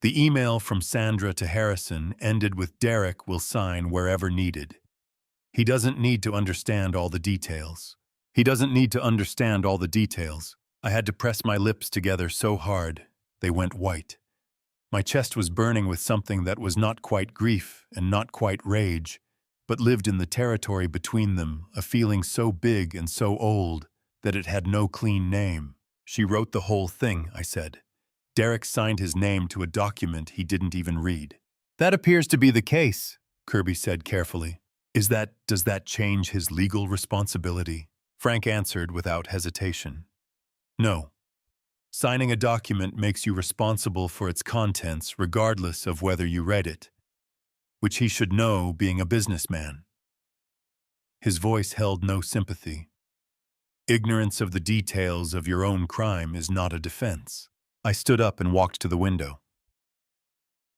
The email from Sandra to Harrison ended with "Derek will sign wherever needed. He doesn't need to understand all the details. He doesn't need to understand all the details." I had to press my lips together so hard, they went white. My chest was burning with something that was not quite grief and not quite rage, but lived in the territory between them, a feeling so big and so old that it had no clean name. "She wrote the whole thing," I said. "Derek signed his name to a document he didn't even read." "That appears to be the case," Kirby said carefully. Does that change his legal responsibility?" Frank answered without hesitation. "No. Signing a document makes you responsible for its contents regardless of whether you read it, which he should know being a businessman. His voice held no sympathy. Ignorance of the details of your own crime is not a defense. I stood up and walked to the window.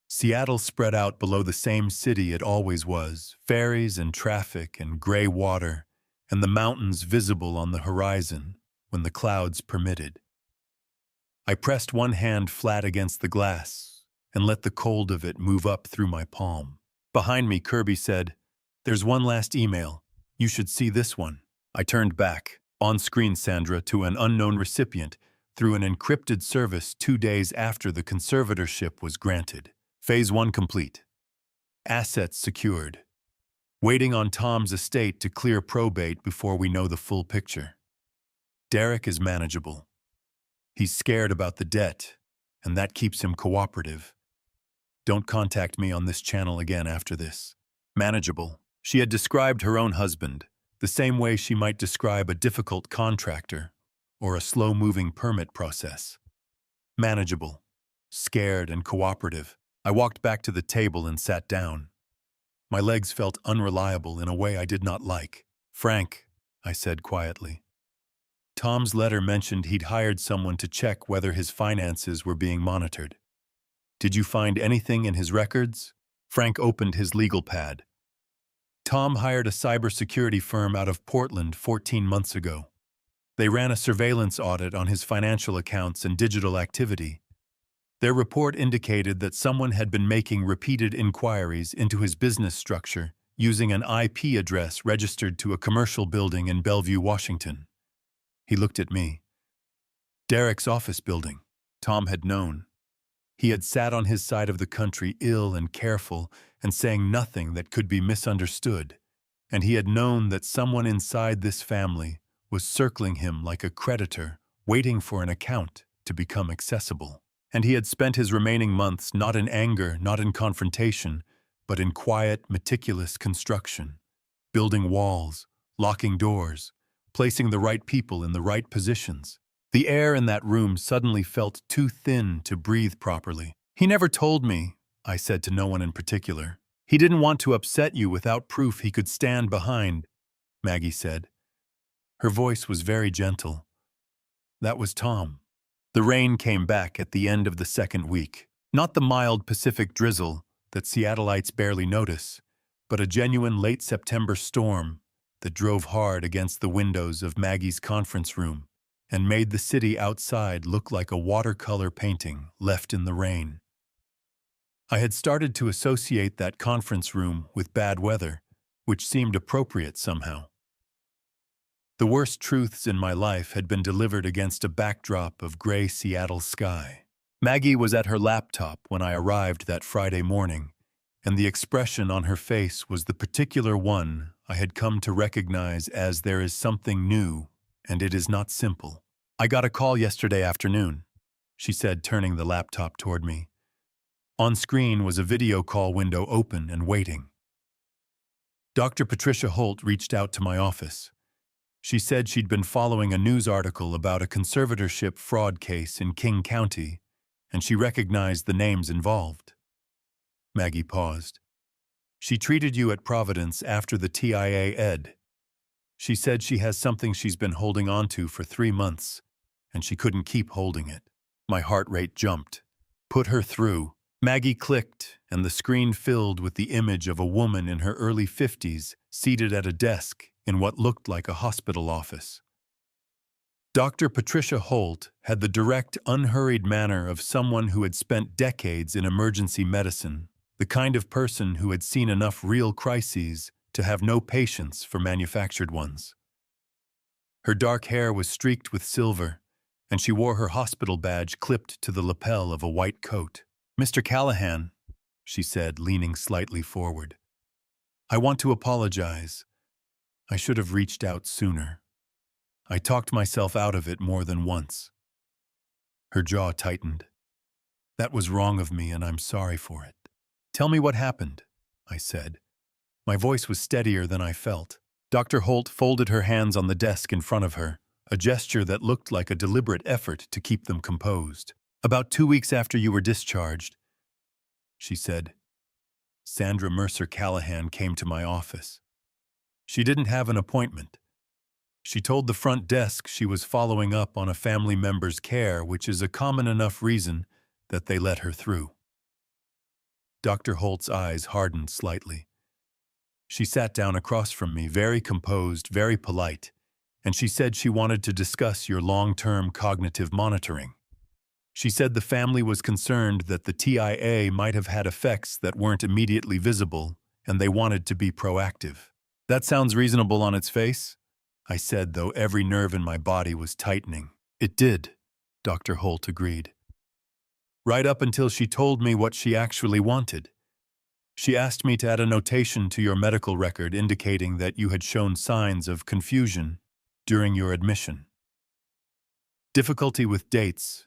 Seattle spread out below the same city it always was, ferries and traffic and gray water, and the mountains visible on the horizon when the clouds permitted. I pressed one hand flat against the glass and let the cold of it move up through my palm. Behind me, Kirby said, "There's one last email. You should see this one." I turned back, on screen, Sandra, to an unknown recipient through an encrypted service 2 days after the conservatorship was granted. Phase 1 complete. Assets secured. Waiting on Tom's estate to clear probate before we know the full picture. Derek is manageable. He's scared about the debt, and that keeps him cooperative. Don't contact me on this channel again after this. Manageable. She had described her own husband, the same way she might describe a difficult contractor or a slow-moving permit process. Manageable. Scared and cooperative. I walked back to the table and sat down. My legs felt unreliable in a way I did not like. "Frank," I said quietly. Tom's letter mentioned he'd hired someone to check whether his finances were being monitored. Did you find anything in his records? Frank opened his legal pad. Tom hired a cybersecurity firm out of Portland 14 months ago. They ran a surveillance audit on his financial accounts and digital activity. Their report indicated that someone had been making repeated inquiries into his business structure using an IP address registered to a commercial building in Bellevue, Washington. He looked at me. Derek's office building. Tom had known. He had sat on his side of the country, ill and careful, and saying nothing that could be misunderstood, and he had known that someone inside this family was circling him like a creditor, waiting for an account to become accessible. And he had spent his remaining months not in anger, not in confrontation, but in quiet, meticulous construction, building walls, locking doors, placing the right people in the right positions. The air in that room suddenly felt too thin to breathe properly. "He never told me," I said to no one in particular. "He didn't want to upset you without proof he could stand behind," Maggie said. Her voice was very gentle. That was Tom. The rain came back at the end of the second week. Not the mild Pacific drizzle that Seattleites barely notice, but a genuine late September storm that drove hard against the windows of Maggie's conference room and made the city outside look like a watercolor painting left in the rain. I had started to associate that conference room with bad weather, which seemed appropriate somehow. The worst truths in my life had been delivered against a backdrop of gray Seattle sky. Maggie was at her laptop when I arrived that Friday morning, and the expression on her face was the particular one I had come to recognize as there is something new, and it is not simple. "I got a call yesterday afternoon," she said, turning the laptop toward me. On screen was a video call window open and waiting. Dr. Patricia Holt reached out to my office. She said she'd been following a news article about a conservatorship fraud case in King County, and she recognized the names involved. Maggie paused. "She treated you at Providence after the TIA ed. She said she has something she's been holding on to for 3 months, and she couldn't keep holding it." My heart rate jumped. "Put her through." Maggie clicked, and the screen filled with the image of a woman in her early 50s seated at a desk in what looked like a hospital office. Dr. Patricia Holt had the direct, unhurried manner of someone who had spent decades in emergency medicine, the kind of person who had seen enough real crises to have no patience for manufactured ones. Her dark hair was streaked with silver, and she wore her hospital badge clipped to the lapel of a white coat. "Mr. Callahan," she said, leaning slightly forward, "I want to apologize. I should have reached out sooner. I talked myself out of it more than once." Her jaw tightened. "That was wrong of me, and I'm sorry for it." "Tell me what happened," I said. My voice was steadier than I felt. Dr. Holt folded her hands on the desk in front of her, a gesture that looked like a deliberate effort to keep them composed. "About 2 weeks after you were discharged," she said, "Sandra Mercer Callahan came to my office. She didn't have an appointment. She told the front desk she was following up on a family member's care, which is a common enough reason that they let her through." Dr. Holt's eyes hardened slightly. She sat down across from me, very composed, very polite, and she said she wanted to discuss your long-term cognitive monitoring. She said the family was concerned that the TIA might have had effects that weren't immediately visible, and they wanted to be proactive. "That sounds reasonable on its face," I said, though every nerve in my body was tightening. "It did," Dr. Holt agreed. "Right up until she told me what she actually wanted. She asked me to add a notation to your medical record indicating that you had shown signs of confusion during your admission. Difficulty with dates,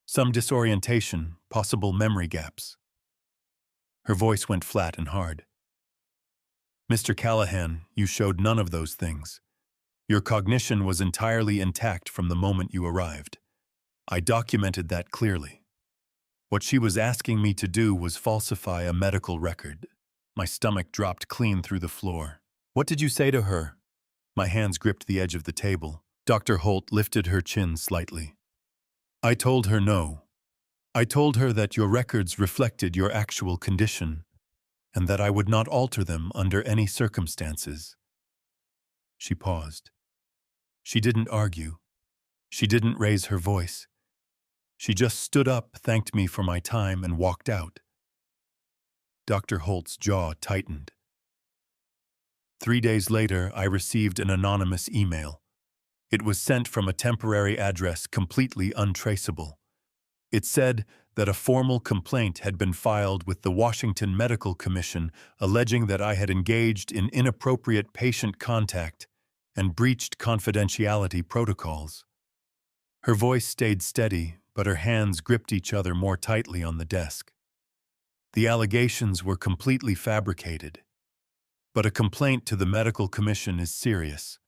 some disorientation, possible memory gaps." Her voice went flat and hard. "Mr. Callahan, you showed none of those things. Your cognition was entirely intact from the moment you arrived. I documented that clearly. What she was asking me to do was falsify a medical record." My stomach dropped clean through the floor. "What did you say to her?" My hands gripped the edge of the table. Dr. Holt lifted her chin slightly. "I told her no. I told her that your records reflected your actual condition, and that I would not alter them under any circumstances." She paused. She didn't argue. She didn't raise her voice. She just stood up, thanked me for my time, and walked out. Dr. Holt's jaw tightened. 3 days later, I received an anonymous email. It was sent from a temporary address completely untraceable. It said that a formal complaint had been filed with the Washington Medical Commission alleging that I had engaged in inappropriate patient contact and breached confidentiality protocols. Her voice stayed steady, but her hands gripped each other more tightly on the desk. The allegations were completely fabricated. But a complaint to the medical commission is serious.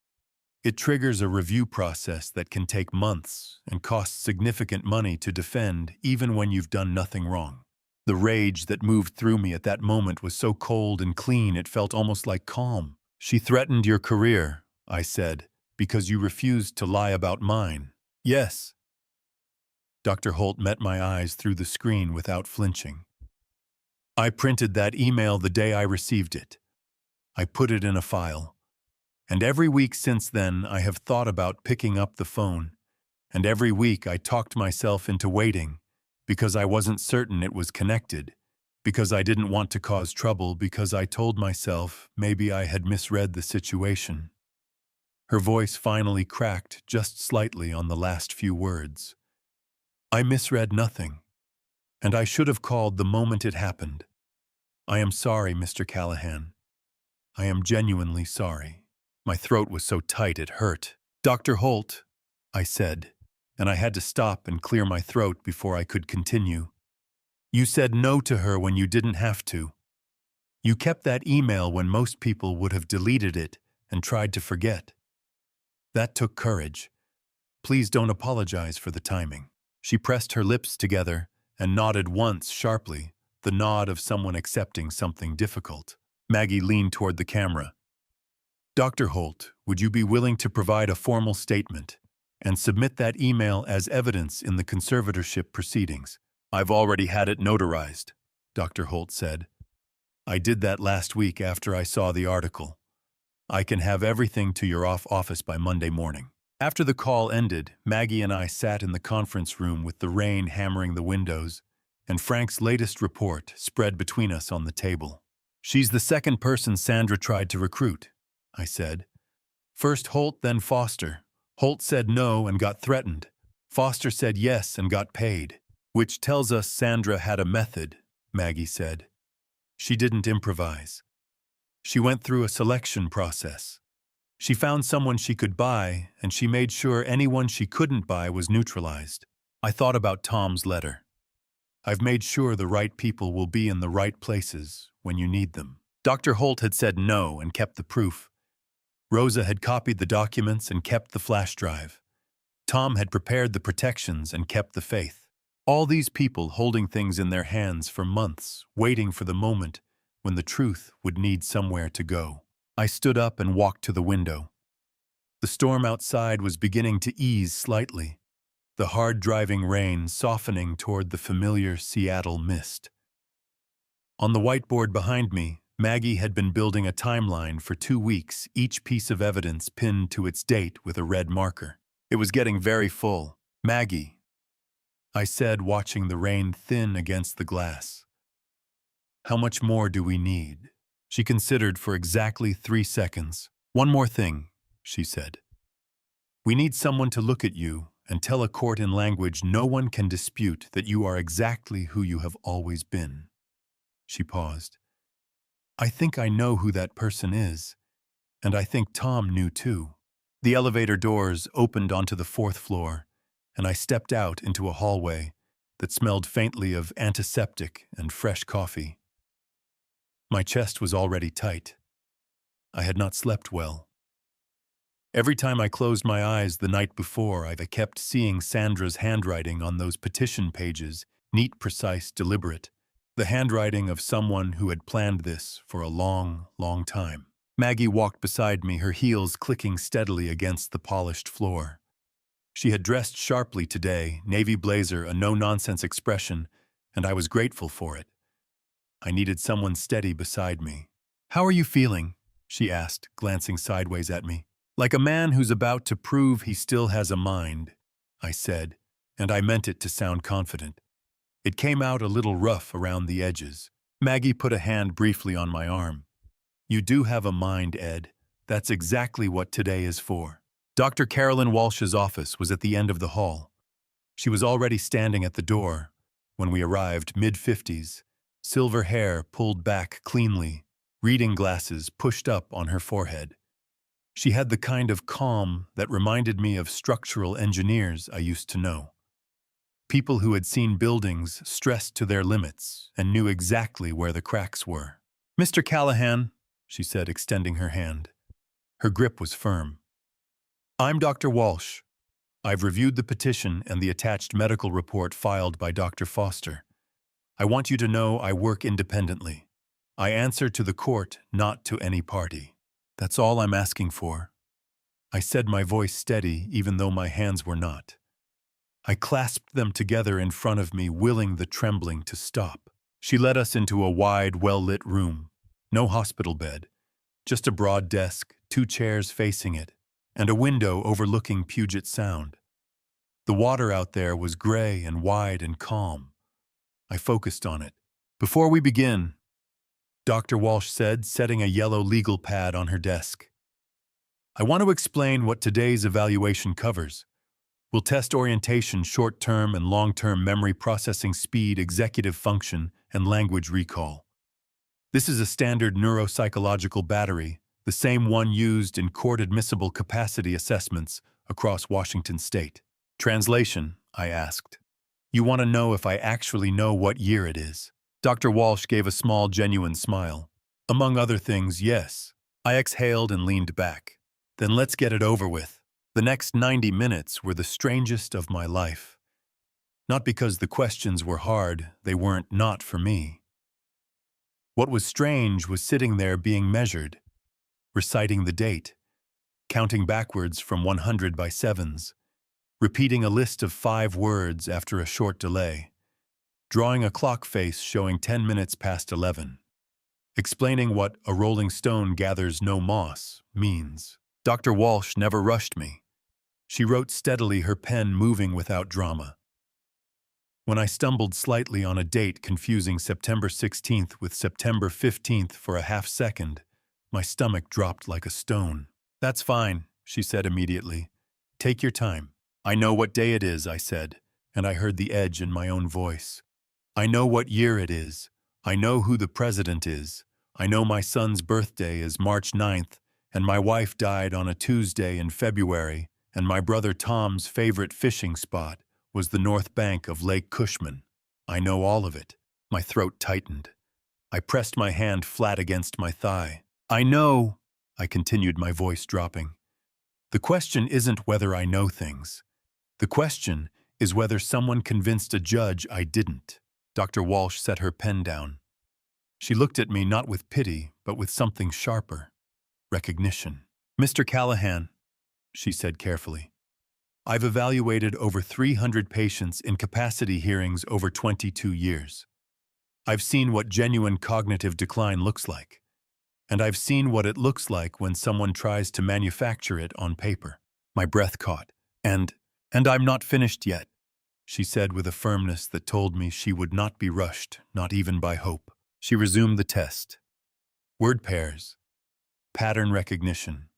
It triggers a review process that can take months and costs significant money to defend even when you've done nothing wrong. The rage that moved through me at that moment was so cold and clean it felt almost like calm. "She threatened your career," I said, "because you refused to lie about mine." "Yes." Dr. Holt met my eyes through the screen without flinching. "I printed that email the day I received it. I put it in a file. And every week since then I have thought about picking up the phone. And every week I talked myself into waiting because I wasn't certain it was connected, because I didn't want to cause trouble, because I told myself maybe I had misread the situation." Her voice finally cracked just slightly on the last few words. "I misread nothing, and I should have called the moment it happened. I am sorry, Mr. Callahan. I am genuinely sorry." My throat was so tight it hurt. "Dr. Holt," I said, and I had to stop and clear my throat before I could continue. "You said no to her when you didn't have to. You kept that email when most people would have deleted it and tried to forget. That took courage. Please don't apologize for the timing." She pressed her lips together and nodded once sharply, the nod of someone accepting something difficult. Maggie leaned toward the camera. "Dr. Holt, would you be willing to provide a formal statement and submit that email as evidence in the conservatorship proceedings?" "I've already had it notarized," Dr. Holt said. "I did that last week after I saw the article. I can have everything to your office by Monday morning." After the call ended, Maggie and I sat in the conference room with the rain hammering the windows and Frank's latest report spread between us on the table. "She's the second person Sandra tried to recruit," I said. "First Holt, then Foster. Holt said no and got threatened. Foster said yes and got paid. Which tells us Sandra had a method," Maggie said. "She didn't improvise. She went through a selection process. She found someone she could buy, and she made sure anyone she couldn't buy was neutralized." I thought about Tom's letter. "I've made sure the right people will be in the right places when you need them." Dr. Holt had said no and kept the proof. Rosa had copied the documents and kept the flash drive. Tom had prepared the protections and kept the faith. All these people holding things in their hands for months, waiting for the moment when the truth would need somewhere to go. I stood up and walked to the window. The storm outside was beginning to ease slightly, the hard driving rain softening toward the familiar Seattle mist. On the whiteboard behind me, Maggie had been building a timeline for 2 weeks, each piece of evidence pinned to its date with a red marker. It was getting very full. "Maggie," I said, watching the rain thin against the glass. "How much more do we need?" She considered for exactly 3 seconds. "One more thing," she said. "We need someone to look at you and tell a court in language no one can dispute that you are exactly who you have always been." She paused. "I think I know who that person is, and I think Tom knew too." The elevator doors opened onto the 4th floor, and I stepped out into a hallway that smelled faintly of antiseptic and fresh coffee. My chest was already tight. I had not slept well. Every time I closed my eyes the night before, I kept seeing Sandra's handwriting on those petition pages, neat, precise, deliberate. The handwriting of someone who had planned this for a long, long time. Maggie walked beside me, her heels clicking steadily against the polished floor. She had dressed sharply today, navy blazer, a no-nonsense expression, and I was grateful for it. I needed someone steady beside me. "How are you feeling?" she asked, glancing sideways at me. "Like a man who's about to prove he still has a mind," I said, and I meant it to sound confident. It came out a little rough around the edges. Maggie put a hand briefly on my arm. "You do have a mind, Ed. That's exactly what today is for." Dr. Carolyn Walsh's office was at the end of the hall. She was already standing at the door when we arrived, mid-50s, silver hair pulled back cleanly, reading glasses pushed up on her forehead. She had the kind of calm that reminded me of structural engineers I used to know. People who had seen buildings stressed to their limits and knew exactly where the cracks were. "Mr. Callahan," she said, extending her hand. Her grip was firm. "I'm Dr. Walsh. I've reviewed the petition and the attached medical report filed by Dr. Foster. I want you to know I work independently. I answer to the court, not to any party. That's all I'm asking for." I said, my voice steady, even though my hands were not. I clasped them together in front of me, willing the trembling to stop. She led us into a wide, well-lit room. No hospital bed, just a broad desk, 2 chairs facing it, and a window overlooking Puget Sound. The water out there was gray and wide and calm. I focused on it. "Before we begin," Dr. Walsh said, setting a yellow legal pad on her desk, "I want to explain what today's evaluation covers. We'll test orientation, short-term and long-term memory processing speed, executive function, and language recall. This is a standard neuropsychological battery, the same one used in court-admissible capacity assessments across Washington state." "Translation?" I asked. "You want to know if I actually know what year it is?" Dr. Walsh gave a small, genuine smile. "Among other things, yes." I exhaled and leaned back. "Then let's get it over with." The next 90 minutes were the strangest of my life. Not because the questions were hard, they weren't not for me. What was strange was sitting there being measured, reciting the date, counting backwards from 100 by sevens, repeating a list of 5 words after a short delay, drawing a clock face showing 10 minutes past 11, explaining what "a rolling stone gathers no moss" means. Dr. Walsh never rushed me. She wrote steadily, her pen moving without drama. When I stumbled slightly on a date confusing September 16th with September 15th for a half second, my stomach dropped like a stone. "That's fine," she said immediately. "Take your time." "I know what day it is," I said, and I heard the edge in my own voice. "I know what year it is. I know who the president is. I know my son's birthday is March 9th, and my wife died on a Tuesday in February, and my brother Tom's favorite fishing spot was the north bank of Lake Cushman. I know all of it." My throat tightened. I pressed my hand flat against my thigh. "I know," I continued, my voice dropping. "The question isn't whether I know things. The question is whether someone convinced a judge I didn't. Dr. Walsh set her pen down. She looked at me not with pity, but with something sharper. Recognition. Mr. Callahan, she said carefully, I've evaluated over 300 patients in capacity hearings over 22 years. I've seen what genuine cognitive decline looks like, and I've seen what it looks like when someone tries to manufacture it on paper. My breath caught. And I'm not finished yet, she said with a firmness that told me she would not be rushed, not even by hope. She resumed the test. Word pairs, pattern recognition,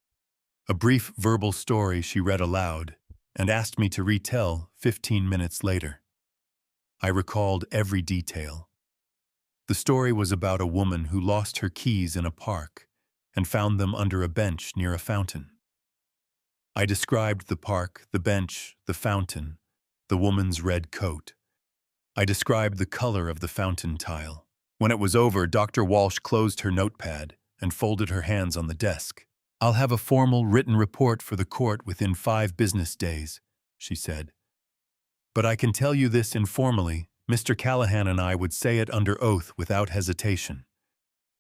a brief verbal story she read aloud and asked me to retell 15 minutes later. I recalled every detail. The story was about a woman who lost her keys in a park and found them under a bench near a fountain. I described the park, the bench, the fountain, the woman's red coat. I described the color of the fountain tile. When it was over, Dr. Walsh closed her notepad and folded her hands on the desk. I'll have a formal written report for the court within 5 business days, she said. But I can tell you this informally, Mr. Callahan and I would say it under oath without hesitation.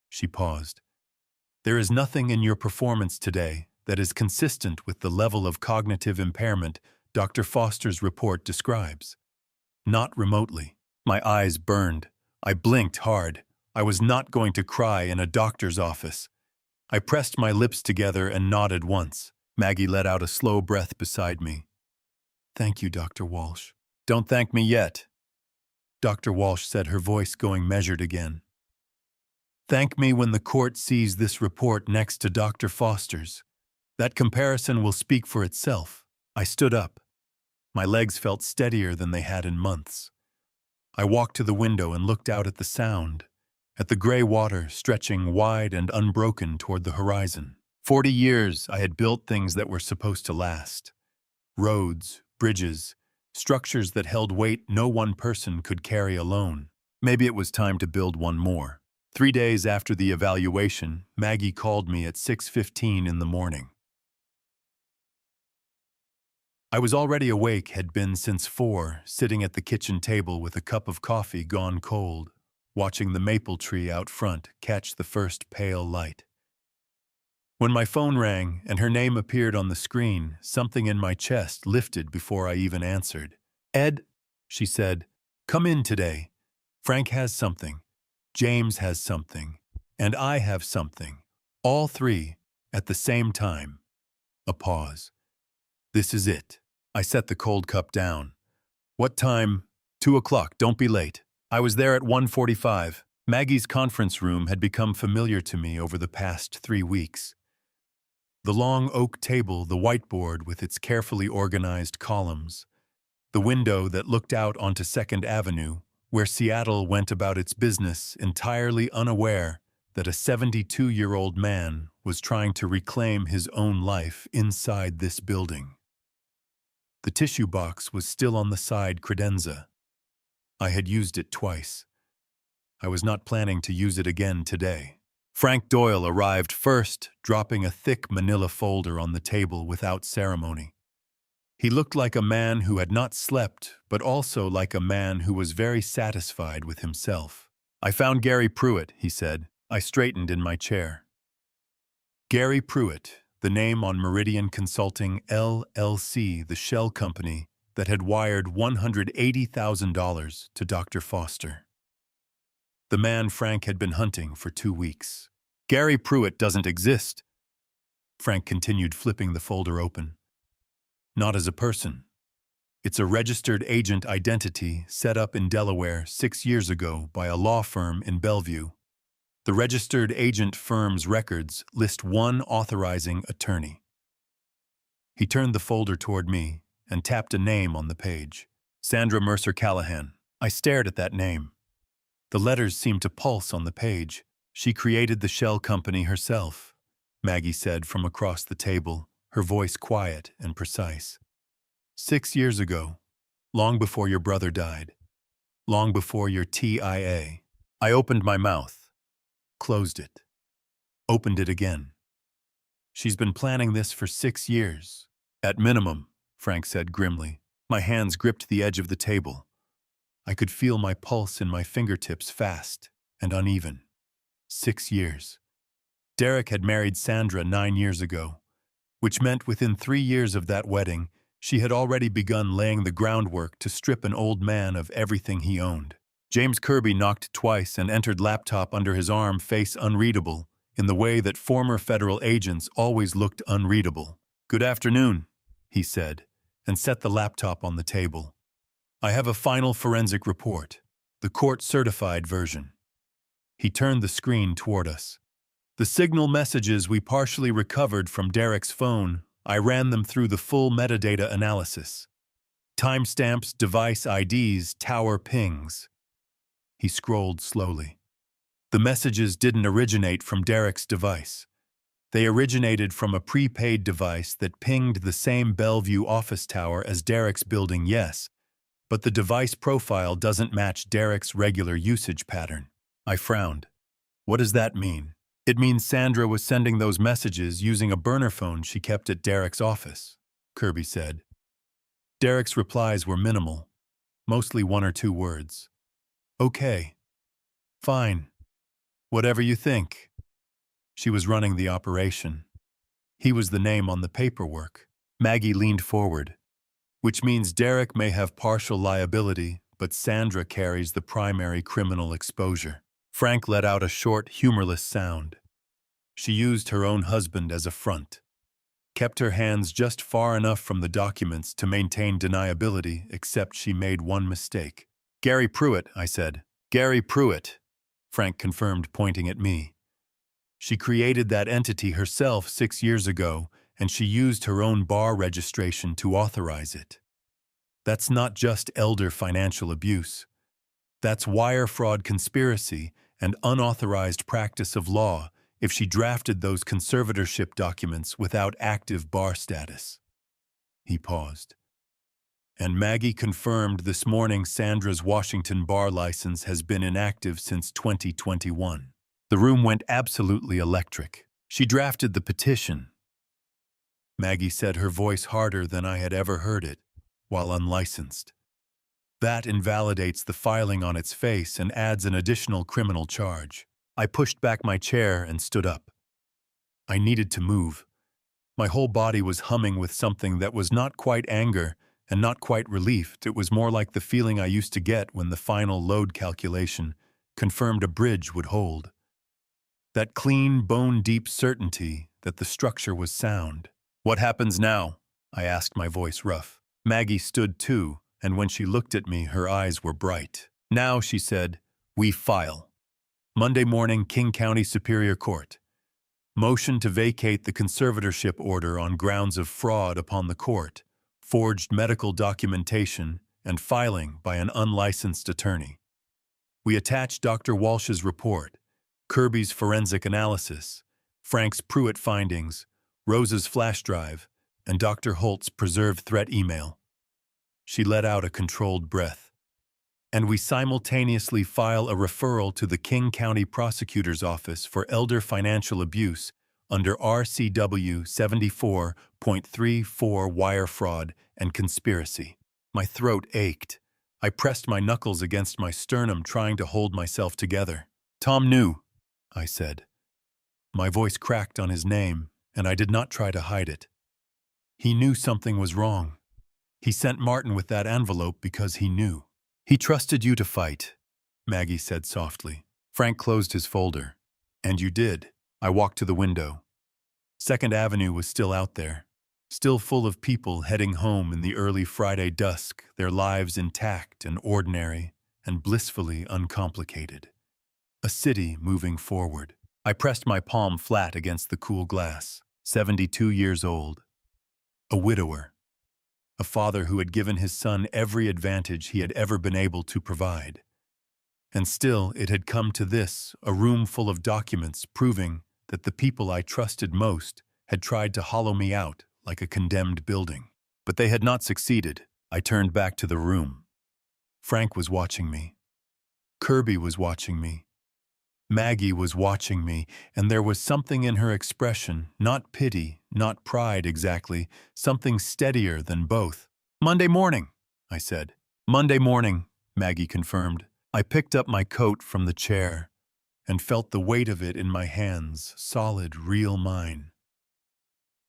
She paused. There is nothing in your performance today that is consistent with the level of cognitive impairment Dr. Foster's report describes. Not remotely. My eyes burned. I blinked hard. I was not going to cry in a doctor's office. I pressed my lips together and nodded once. Maggie let out a slow breath beside me. Thank you, Dr. Walsh. Don't thank me yet, Dr. Walsh said, her voice going measured again. Thank me when the court sees this report next to Dr. Foster's. That comparison will speak for itself. I stood up. My legs felt steadier than they had in months. I walked to the window and looked out at the Sound, at the gray water stretching wide and unbroken toward the horizon. 40 years I had built things that were supposed to last. Roads, bridges, structures that held weight no one person could carry alone. Maybe it was time to build one more. 3 days after the evaluation, Maggie called me at 6:15 in the morning. I was already awake, had been since 4, sitting at the kitchen table with a cup of coffee gone cold, watching the maple tree out front catch the first pale light. When my phone rang and her name appeared on the screen, something in my chest lifted before I even answered. Ed, she said, come in today. Frank has something. James has something. And I have something. All 3 at the same time. A pause. This is it. I set the cold cup down. What time? 2 o'clock, don't be late. I was there at 1:45. Maggie's conference room had become familiar to me over the past 3 weeks. The long oak table, the whiteboard with its carefully organized columns, the window that looked out onto 2nd Avenue, where Seattle went about its business entirely unaware that a 72-year-old man was trying to reclaim his own life inside this building. The tissue box was still on the side credenza. I had used it twice. I was not planning to use it again today. Frank Doyle arrived first, dropping a thick manila folder on the table without ceremony. He looked like a man who had not slept, but also like a man who was very satisfied with himself. I found Gary Pruitt, he said. I straightened in my chair. Gary Pruitt, the name on Meridian Consulting LLC, the shell company that had wired $180,000 to Dr. Foster. The man Frank had been hunting for 2 weeks. Gary Pruitt doesn't exist. Frank continued, flipping the folder open. Not as a person. It's a registered agent identity set up in Delaware 6 years ago by a law firm in Bellevue. The registered agent firm's records list one authorizing attorney. He turned the folder toward me and tapped a name on the page. Sandra Mercer Callahan. I stared at that name. The letters seemed to pulse on the page. She created the shell company herself, Maggie said from across the table, her voice quiet and precise. 6 years ago, long before your brother died, long before your TIA. I opened my mouth. Closed it. Opened it again. She's been planning this for 6 years. At minimum, Frank said grimly. My hands gripped the edge of the table. I could feel my pulse in my fingertips, fast and uneven. 6 years. Derek had married Sandra 9 years ago, which meant within 3 years of that wedding, she had already begun laying the groundwork to strip an old man of everything he owned. James Kirby knocked twice and entered laptop under his arm, face unreadable, in the way that former federal agents always looked unreadable. "Good afternoon," he said, and set the laptop on the table. "I have a final forensic report, the court-certified version." He turned the screen toward us. "The signal messages we partially recovered from Derek's phone, I ran them through the full metadata analysis. Timestamps, device IDs, tower pings." He scrolled slowly. "The messages didn't originate from Derek's device. They originated from a prepaid device that pinged the same Bellevue office tower as Derek's building, yes, but the device profile doesn't match Derek's regular usage pattern." I frowned. "What does that mean?" "It means Sandra was sending those messages using a burner phone she kept at Derek's office," Kirby said. Derek's replies were minimal, mostly 1 or 2 words. "Okay. Fine. Whatever you think." She was running the operation. He was the name on the paperwork. Maggie leaned forward. "Which means Derek may have partial liability, but Sandra carries the primary criminal exposure." Frank let out a short, humorless sound. "She used her own husband as a front. Kept her hands just far enough from the documents to maintain deniability, except she made one mistake." "Gary Pruitt," I said. "Gary Pruitt," Frank confirmed, pointing at me. "She created that entity herself 6 years ago, and she used her own bar registration to authorize it. That's not just elder financial abuse. That's wire fraud, conspiracy, and unauthorized practice of law if she drafted those conservatorship documents without active bar status." He paused. "And Maggie confirmed this morning Sandra's Washington bar license has been inactive since 2021. The room went absolutely electric. "She drafted the petition," Maggie said, her voice harder than I had ever heard it, "while unlicensed. That invalidates the filing on its face and adds an additional criminal charge." I pushed back my chair and stood up. I needed to move. My whole body was humming with something that was not quite anger and not quite relief. It was more like the feeling I used to get when the final load calculation confirmed a bridge would hold. That clean, bone-deep certainty that the structure was sound. "What happens now?" I asked, my voice rough. Maggie stood too, and when she looked at me, her eyes were bright. "Now," she said, "we file. Monday morning, King County Superior Court. Motion to vacate the conservatorship order on grounds of fraud upon the court, forged medical documentation, and filing by an unlicensed attorney. We attach Dr. Walsh's report, Kirby's forensic analysis, Frank's Pruitt findings, Rose's flash drive, and Dr. Holt's preserved threat email." She let out a controlled breath. "And we simultaneously file a referral to the King County Prosecutor's Office for elder financial abuse under RCW 74.34 wire fraud and conspiracy." My throat ached. I pressed my knuckles against my sternum, trying to hold myself together. "Tom knew," I said. My voice cracked on his name, and I did not try to hide it. "He knew something was wrong. He sent Martin with that envelope because he knew." "He trusted you to fight," Maggie said softly. Frank closed his folder. "And you did." I walked to the window. 2nd Avenue was still out there, still full of people heading home in the early Friday dusk, their lives intact and ordinary and blissfully uncomplicated. A city moving forward. I pressed my palm flat against the cool glass. 72 years old. A widower. A father who had given his son every advantage he had ever been able to provide. And still it had come to this, a room full of documents proving that the people I trusted most had tried to hollow me out like a condemned building. But they had not succeeded. I turned back to the room. Frank was watching me. Kirby was watching me. Maggie was watching me, and there was something in her expression, not pity, not pride exactly, something steadier than both. "Monday morning," I said. Monday morning, Maggie confirmed. I picked up my coat from the chair and felt the weight of it in my hands, solid, real mine.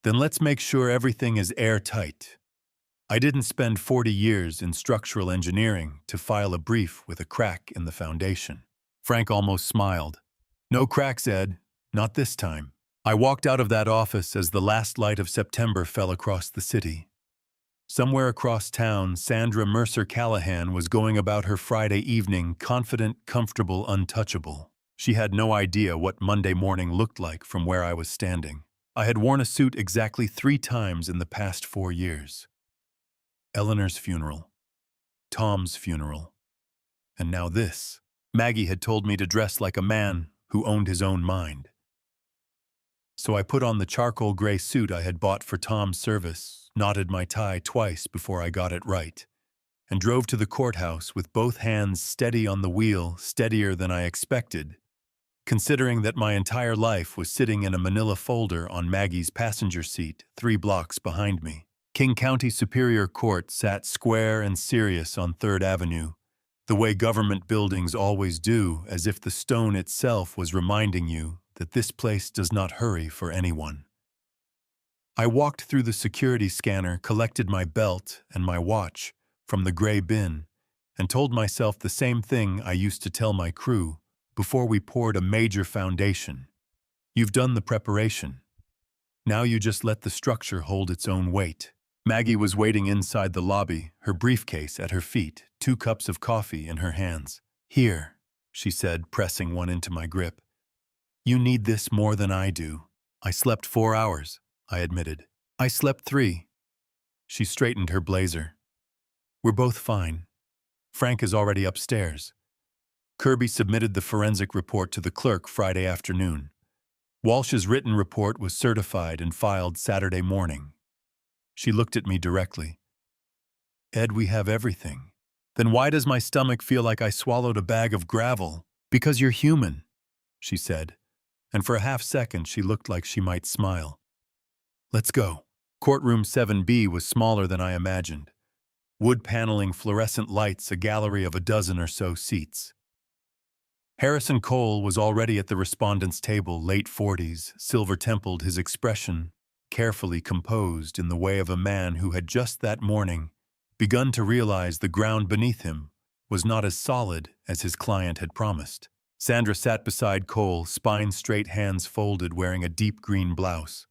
Then let's make sure everything is airtight. I didn't spend 40 years in structural engineering to file a brief with a crack in the foundation. Frank almost smiled. No cracks, Ed. Not this time. I walked out of that office as the last light of September fell across the city. Somewhere across town, Sandra Mercer Callahan was going about her Friday evening, confident, comfortable, untouchable. She had no idea what Monday morning looked like from where I was standing. I had worn a suit exactly 3 times in the past 4 years. Eleanor's funeral, Tom's funeral, and now this. Maggie had told me to dress like a man who owned his own mind. So I put on the charcoal gray suit I had bought for Tom's service, knotted my tie twice before I got it right, and drove to the courthouse with both hands steady on the wheel, steadier than I expected, considering that my entire life was sitting in a manila folder on Maggie's passenger seat 3 blocks behind me. King County Superior Court sat square and serious on 3rd Avenue, the way government buildings always do, as if the stone itself was reminding you that this place does not hurry for anyone. I walked through the security scanner, collected my belt and my watch from the gray bin, and told myself the same thing I used to tell my crew before we poured a major foundation. You've done the preparation. Now you just let the structure hold its own weight. Maggie was waiting inside the lobby, her briefcase at her feet, 2 cups of coffee in her hands. Here, she said, pressing one into my grip. You need this more than I do. I slept 4 hours, I admitted. I slept 3. She straightened her blazer. We're both fine. Frank is already upstairs. Kirby submitted the forensic report to the clerk Friday afternoon. Walsh's written report was certified and filed Saturday morning. She looked at me directly. Ed, we have everything. Then why does my stomach feel like I swallowed a bag of gravel? Because you're human, she said, and for a half-second she looked like she might smile. Let's go. Courtroom 7B was smaller than I imagined. Wood paneling, fluorescent lights, a gallery of a dozen or so seats. Harrison Cole was already at the respondent's table, late 40s, silver-templed, his expression carefully composed in the way of a man who had just that morning begun to realize the ground beneath him was not as solid as his client had promised. Sandra sat beside Cole, spine straight, hands folded, wearing a deep green blouse.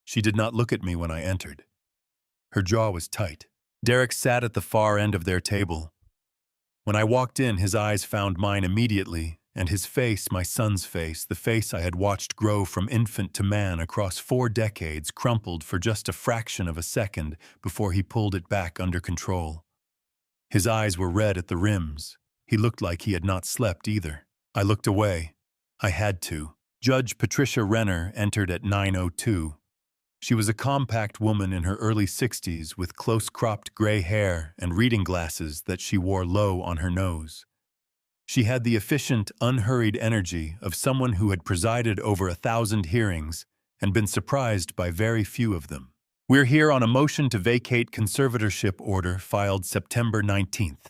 She did not look at me when I entered. Her jaw was tight. Derek sat at the far end of their table. When I walked in, his eyes found mine immediately, and his face, my son's face, the face I had watched grow from infant to man across 4 decades, crumpled for just a fraction of a second before he pulled it back under control. His eyes were red at the rims. He looked like he had not slept either. I looked away. I had to. Judge Patricia Renner entered at 9:02. She was a compact woman in her early 60s with close-cropped gray hair and reading glasses that she wore low on her nose. She had the efficient, unhurried energy of someone who had presided over 1,000 hearings and been surprised by very few of them. We're here on a motion to vacate conservatorship order filed September 19th,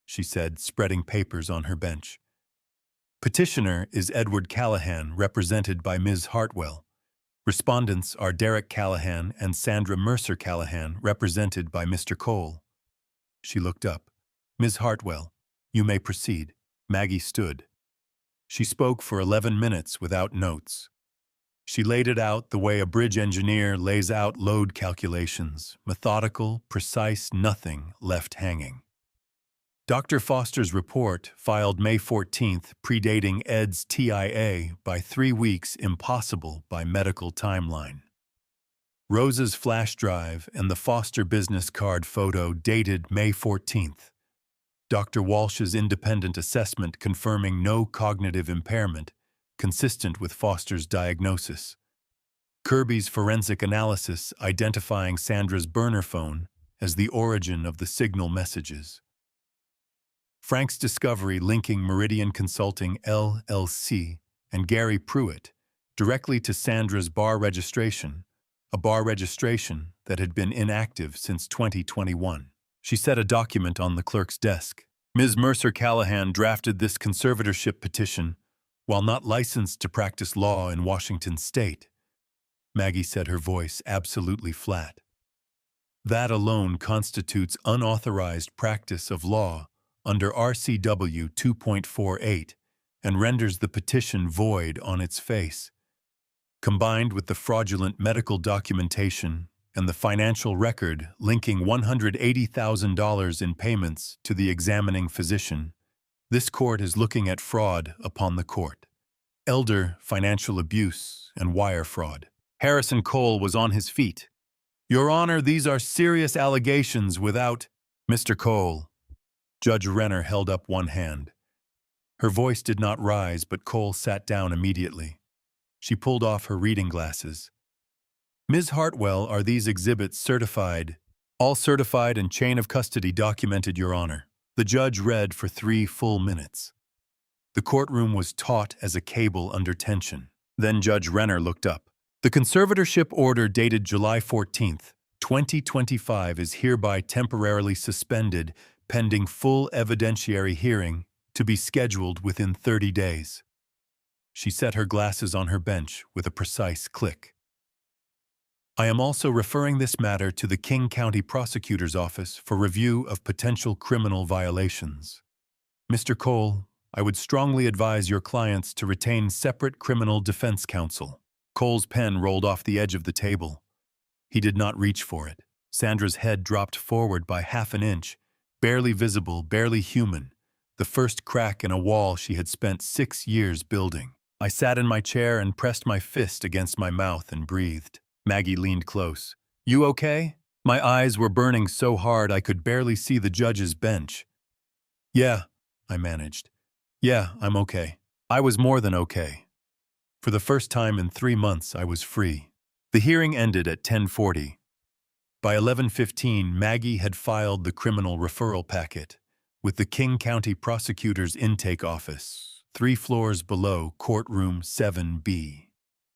she said, spreading papers on her bench. Petitioner is Edward Callahan, represented by Ms. Hartwell. Respondents are Derek Callahan and Sandra Mercer Callahan, represented by Mr. Cole. She looked up. Ms. Hartwell, you may proceed. Maggie stood. She spoke for 11 minutes without notes. She laid it out the way a bridge engineer lays out load calculations, methodical, precise, nothing left hanging. Dr. Foster's report, filed May 14th, predating Ed's TIA by 3 weeks, impossible by medical timeline. Rosa's flash drive and the Foster business card photo dated May 14th. Dr. Walsh's independent assessment confirming no cognitive impairment, consistent with Foster's diagnosis. Kirby's forensic analysis identifying Sandra's burner phone as the origin of the signal messages. Frank's discovery linking Meridian Consulting LLC and Gary Pruitt directly to Sandra's bar registration, a bar registration that had been inactive since 2021. She set a document on the clerk's desk. Ms. Mercer Callahan drafted this conservatorship petition while not licensed to practice law in Washington state. Maggie said, her voice absolutely flat. That alone constitutes unauthorized practice of law under RCW 2.48 and renders the petition void on its face. Combined with the fraudulent medical documentation and the financial record linking $180,000 in payments to the examining physician, this court is looking at fraud upon the court. Elder financial abuse and wire fraud. Harrison Cole was on his feet. Your Honor, these are serious allegations without... Mr. Cole. Judge Renner held up one hand. Her voice did not rise, but Cole sat down immediately. She pulled off her reading glasses. Ms. Hartwell, are these exhibits certified? All certified and chain of custody documented, Your Honor. The judge read for 3 full minutes. The courtroom was taut as a cable under tension. Then Judge Renner looked up. The conservatorship order dated July 14th, 2025 is hereby temporarily suspended pending full evidentiary hearing to be scheduled within 30 days. She set her glasses on her bench with a precise click. I am also referring this matter to the King County Prosecutor's Office for review of potential criminal violations. Mr. Cole, I would strongly advise your clients to retain separate criminal defense counsel. Cole's pen rolled off the edge of the table. He did not reach for it. Sandra's head dropped forward by half an inch, barely visible, barely human, the first crack in a wall she had spent 6 years building. I sat in my chair and pressed my fist against my mouth and breathed. Maggie leaned close. You okay? My eyes were burning so hard I could barely see the judge's bench. Yeah, I managed. Yeah, I'm okay. I was more than okay. For the first time in 3 months, I was free. The hearing ended at 10:40. By 11:15, Maggie had filed the criminal referral packet with the King County Prosecutor's Intake Office, 3 floors below courtroom 7B.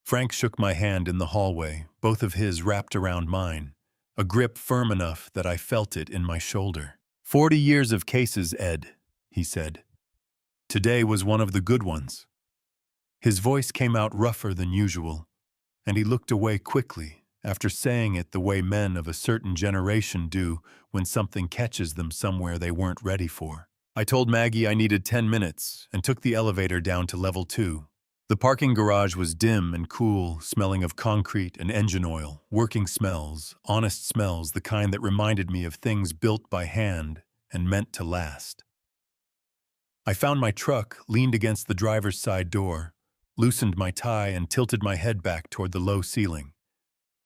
Frank shook my hand in the hallway, both of his wrapped around mine, a grip firm enough that I felt it in my shoulder. 40 years of cases, Ed, he said. Today was one of the good ones. His voice came out rougher than usual, and he looked away quickly after saying it the way men of a certain generation do when something catches them somewhere they weren't ready for. I told Maggie I needed 10 minutes and took the elevator down to level 2. The parking garage was dim and cool, smelling of concrete and engine oil, working smells, honest smells, the kind that reminded me of things built by hand and meant to last. I found my truck leaned against the driver's side door, loosened my tie and tilted my head back toward the low ceiling.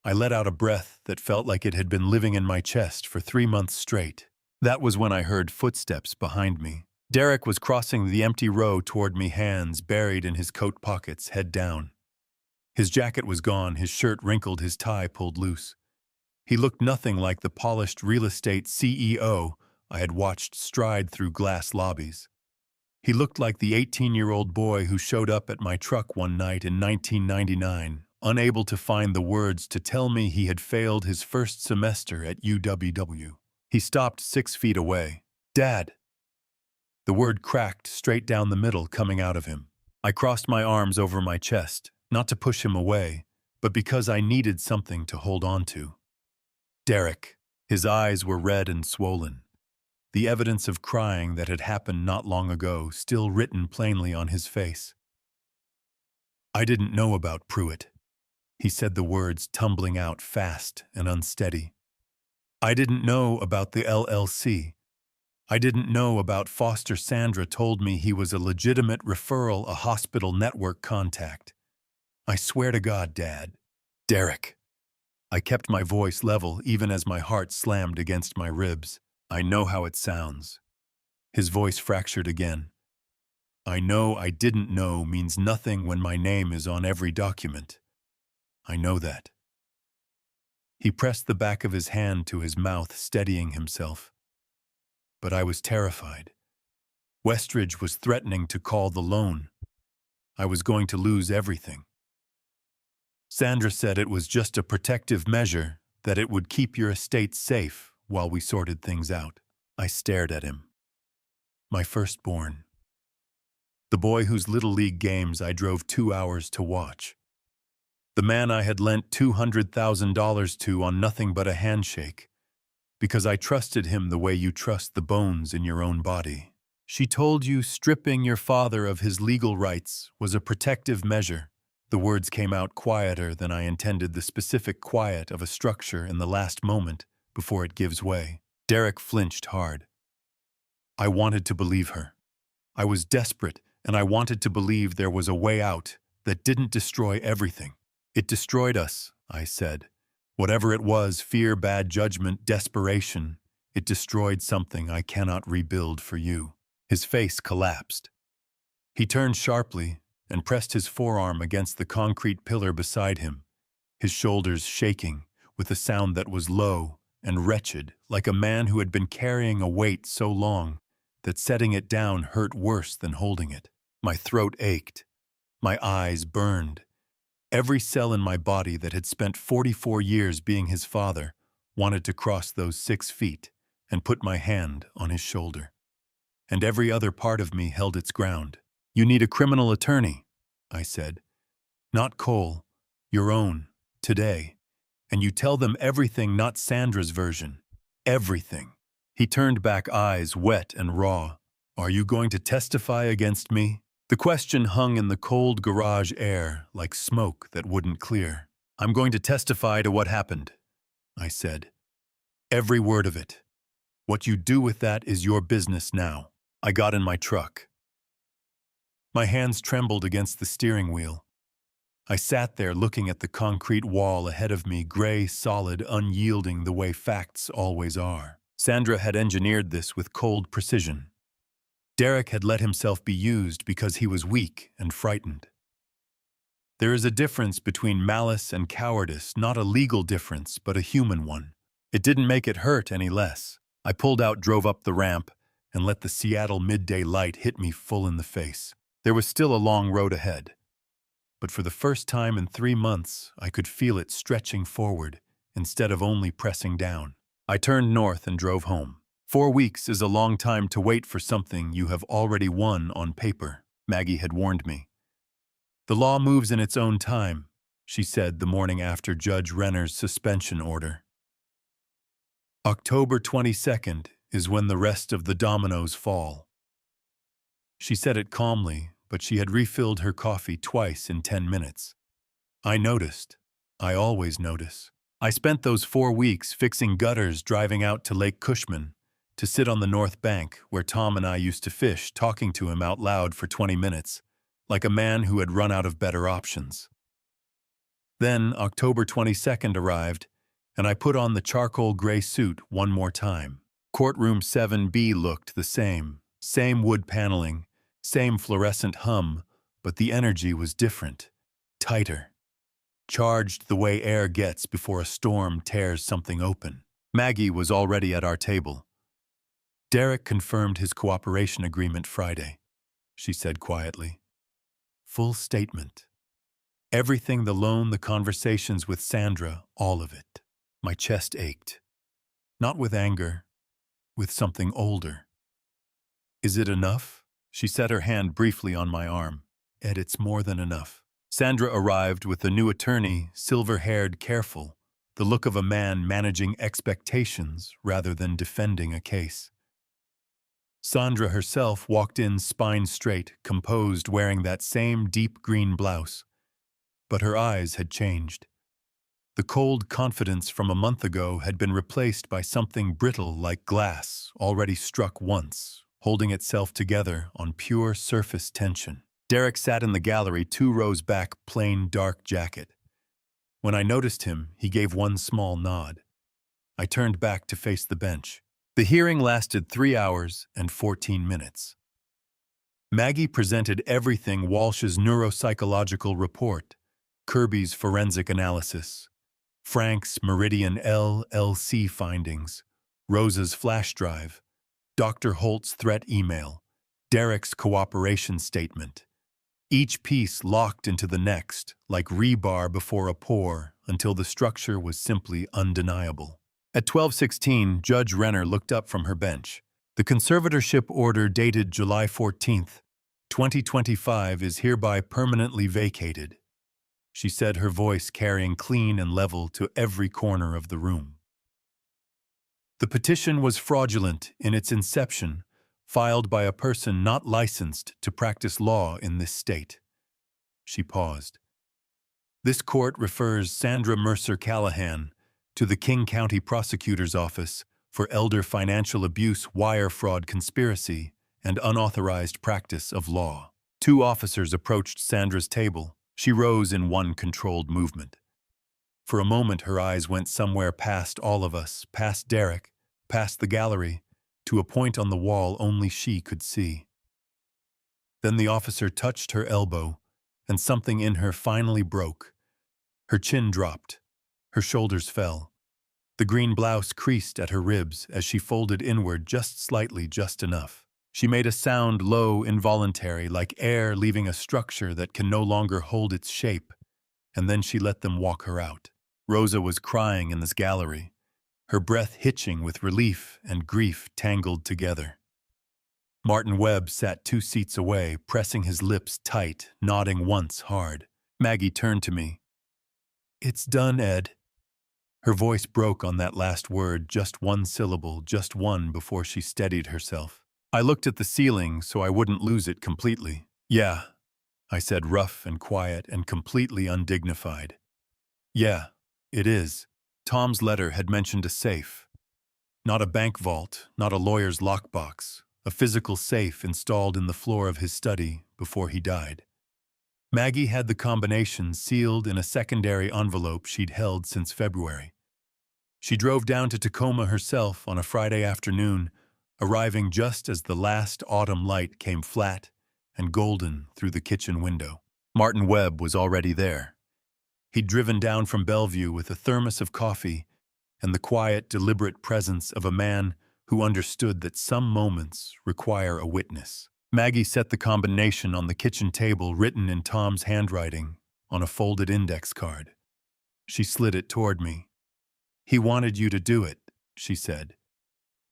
I let out a breath that felt like it had been living in my chest for 3 months straight. That was when I heard footsteps behind me. Derek was crossing the empty row toward me, hands buried in his coat pockets, head down. His jacket was gone, his shirt wrinkled, his tie pulled loose. He looked nothing like the polished real estate CEO I had watched stride through glass lobbies. He looked like the 18-year-old boy who showed up at my truck one night in 1999, unable to find the words to tell me he had failed his first semester at UWW. He stopped 6 feet away. Dad! The word cracked straight down the middle, coming out of him. I crossed my arms over my chest, not to push him away, but because I needed something to hold on to. Derek. His eyes were red and swollen. The evidence of crying that had happened not long ago still written plainly on his face. I didn't know about Pruitt. He said the words tumbling out fast and unsteady. I didn't know about the LLC. I didn't know about Foster. Sandra told me he was a legitimate referral, a hospital network contact. I swear to God, Dad. Derek. I kept my voice level even as my heart slammed against my ribs. I know how it sounds. His voice fractured again. I know I didn't know means nothing when my name is on every document. I know that. He pressed the back of his hand to his mouth, steadying himself. But I was terrified. Westridge was threatening to call the loan. I was going to lose everything. Sandra said it was just a protective measure, that it would keep your estate safe while we sorted things out. I stared at him. My firstborn. The boy whose Little League games I drove 2 hours to watch. The man I had lent $200,000 to on nothing but a handshake, because I trusted him the way you trust the bones in your own body. She told you stripping your father of his legal rights was a protective measure. The words came out quieter than I intended, the specific quiet of a structure in the last moment before it gives way. Derek flinched hard. I wanted to believe her. I was desperate, and I wanted to believe there was a way out that didn't destroy everything. It destroyed us, I said. Whatever it was, fear, bad judgment, desperation, it destroyed something I cannot rebuild for you. His face collapsed. He turned sharply and pressed his forearm against the concrete pillar beside him, his shoulders shaking with a sound that was low and wretched, like a man who had been carrying a weight so long that setting it down hurt worse than holding it. My throat ached. My eyes burned. Every cell in my body that had spent 44 years being his father wanted to cross those 6 feet and put my hand on his shoulder. And every other part of me held its ground. You need a criminal attorney, I said. Not Cole, your own, today. And you tell them everything, not Sandra's version. Everything. He turned back, eyes wet and raw. Are you going to testify against me? The question hung in the cold garage air like smoke that wouldn't clear. I'm going to testify to what happened, I said. Every word of it. What you do with that is your business now. I got in my truck. My hands trembled against the steering wheel. I sat there looking at the concrete wall ahead of me, gray, solid, unyielding the way facts always are. Sandra had engineered this with cold precision. Derek had let himself be used because he was weak and frightened. There is a difference between malice and cowardice, not a legal difference, but a human one. It didn't make it hurt any less. I pulled out, drove up the ramp, and let the Seattle midday light hit me full in the face. There was still a long road ahead. But for the first time in 3 months, I could feel it stretching forward instead of only pressing down. I turned north and drove home. 4 weeks is a long time to wait for something you have already won on paper, Maggie had warned me. The law moves in its own time, she said the morning after Judge Renner's suspension order. October 22nd is when the rest of the dominoes fall. She said it calmly, but she had refilled her coffee twice in 10 minutes. I noticed. I always notice. I spent those 4 weeks fixing gutters, driving out to Lake Cushman, to sit on the north bank where Tom and I used to fish, talking to him out loud for 20 minutes, like a man who had run out of better options. Then October 22nd arrived, and I put on the charcoal gray suit one more time. Courtroom 7B looked the same wood paneling, same fluorescent hum, but the energy was different, tighter, charged the way air gets before a storm tears something open. Maggie was already at our table. Derek confirmed his cooperation agreement Friday, she said quietly. Full statement. Everything, the loan, the conversations with Sandra, all of it. My chest ached. Not with anger, with something older. Is it enough? She set her hand briefly on my arm. Ed, it's more than enough. Sandra arrived with the new attorney, silver-haired, careful, the look of a man managing expectations rather than defending a case. Sandra herself walked in spine straight, composed, wearing that same deep green blouse. But her eyes had changed. The cold confidence from a month ago had been replaced by something brittle like glass, already struck once, holding itself together on pure surface tension. Derek sat in the gallery 2 rows back, plain dark jacket. When I noticed him, he gave one small nod. I turned back to face the bench. The hearing lasted 3 hours and 14 minutes. Maggie presented everything: Walsh's neuropsychological report, Kirby's forensic analysis, Frank's Meridian LLC findings, Rosa's flash drive, Dr. Holt's threat email, Derek's cooperation statement. Each piece locked into the next, like rebar before a pour, until the structure was simply undeniable. At 12:16, Judge Renner looked up from her bench. The conservatorship order dated July 14th, 2025 is hereby permanently vacated, she said, her voice carrying clean and level to every corner of the room. The petition was fraudulent in its inception, filed by a person not licensed to practice law in this state. She paused. This court refers Sandra Mercer Callahan to the King County Prosecutor's Office for elder financial abuse, wire fraud conspiracy, and unauthorized practice of law. Two officers approached Sandra's table. She rose in one controlled movement. For a moment, her eyes went somewhere past all of us, past Derek, past the gallery, to a point on the wall only she could see. Then the officer touched her elbow, and something in her finally broke. Her chin dropped. Her shoulders fell. The green blouse creased at her ribs as she folded inward just slightly, just enough. She made a sound low, involuntary, like air leaving a structure that can no longer hold its shape, and then she let them walk her out. Rosa was crying in this gallery, her breath hitching with relief and grief tangled together. Martin Webb sat 2 seats away, pressing his lips tight, nodding once hard. Maggie turned to me. "It's done, Ed." Her voice broke on that last word, just one syllable, just one, before she steadied herself. I looked at the ceiling so I wouldn't lose it completely. "Yeah," I said, rough and quiet and completely undignified. "Yeah, it is." Tom's letter had mentioned a safe. Not a bank vault, not a lawyer's lockbox, a physical safe installed in the floor of his study before he died. Maggie had the combination sealed in a secondary envelope she'd held since February. She drove down to Tacoma herself on a Friday afternoon, arriving just as the last autumn light came flat and golden through the kitchen window. Martin Webb was already there. He'd driven down from Bellevue with a thermos of coffee and the quiet, deliberate presence of a man who understood that some moments require a witness. Maggie set the combination on the kitchen table, written in Tom's handwriting on a folded index card. She slid it toward me. "He wanted you to do it," she said.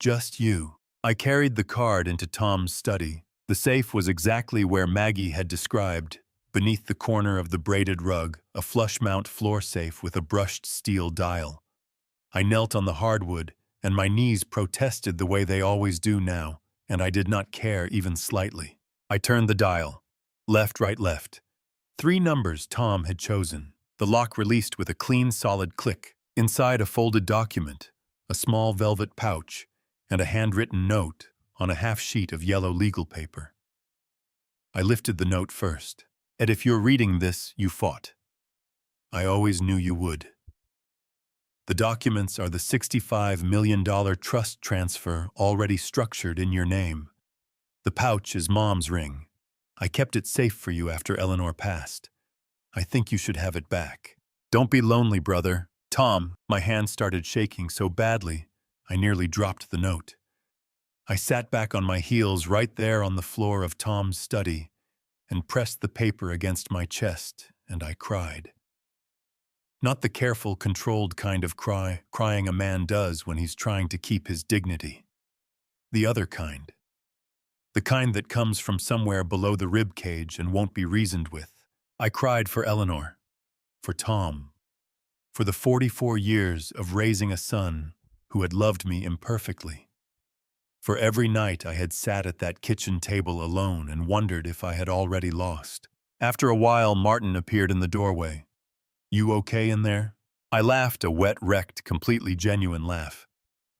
"Just you." I carried the card into Tom's study. The safe was exactly where Maggie had described, beneath the corner of the braided rug, a flush-mount floor safe with a brushed steel dial. I knelt on the hardwood, and my knees protested the way they always do now, and I did not care even slightly. I turned the dial. Left, right, left. 3 numbers Tom had chosen. The lock released with a clean, solid click. Inside, a folded document, a small velvet pouch, and a handwritten note on a half-sheet of yellow legal paper. I lifted the note first. "Ed, if you're reading this, you fought. I always knew you would. The documents are the $65 million trust transfer already structured in your name. The pouch is Mom's ring. I kept it safe for you after Eleanor passed. I think you should have it back. Don't be lonely, brother. Tom." My hand started shaking so badly, I nearly dropped the note. I sat back on my heels right there on the floor of Tom's study and pressed the paper against my chest, and I cried. Not the careful, controlled kind of crying a man does when he's trying to keep his dignity. The other kind. The kind that comes from somewhere below the rib cage and won't be reasoned with. I cried for Eleanor, for Tom, for the 44 years of raising a son who had loved me imperfectly. For every night I had sat at that kitchen table alone and wondered if I had already lost. After a while, Martin appeared in the doorway. "You okay in there?" I laughed, a wet, wrecked, completely genuine laugh.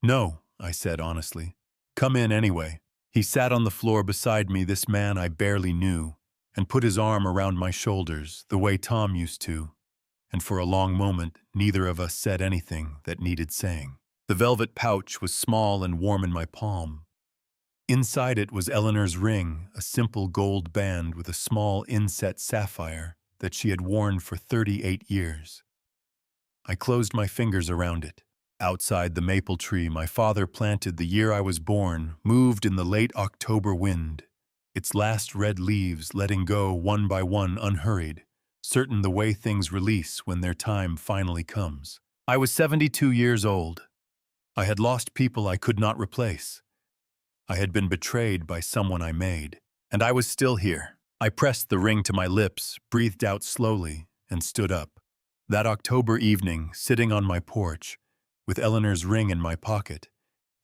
"No," I said honestly. "Come in anyway." He sat on the floor beside me, this man I barely knew, and put his arm around my shoulders, the way Tom used to, and for a long moment neither of us said anything that needed saying. The velvet pouch was small and warm in my palm. Inside it was Eleanor's ring, a simple gold band with a small inset sapphire that she had worn for 38 years. I closed my fingers around it. Outside, the maple tree my father planted the year I was born moved in the late October wind, its last red leaves letting go one by one unhurried, certain the way things release when their time finally comes. I was 72 years old. I had lost people I could not replace. I had been betrayed by someone I made. And I was still here. I pressed the ring to my lips, breathed out slowly, and stood up. That October evening, sitting on my porch, with Eleanor's ring in my pocket,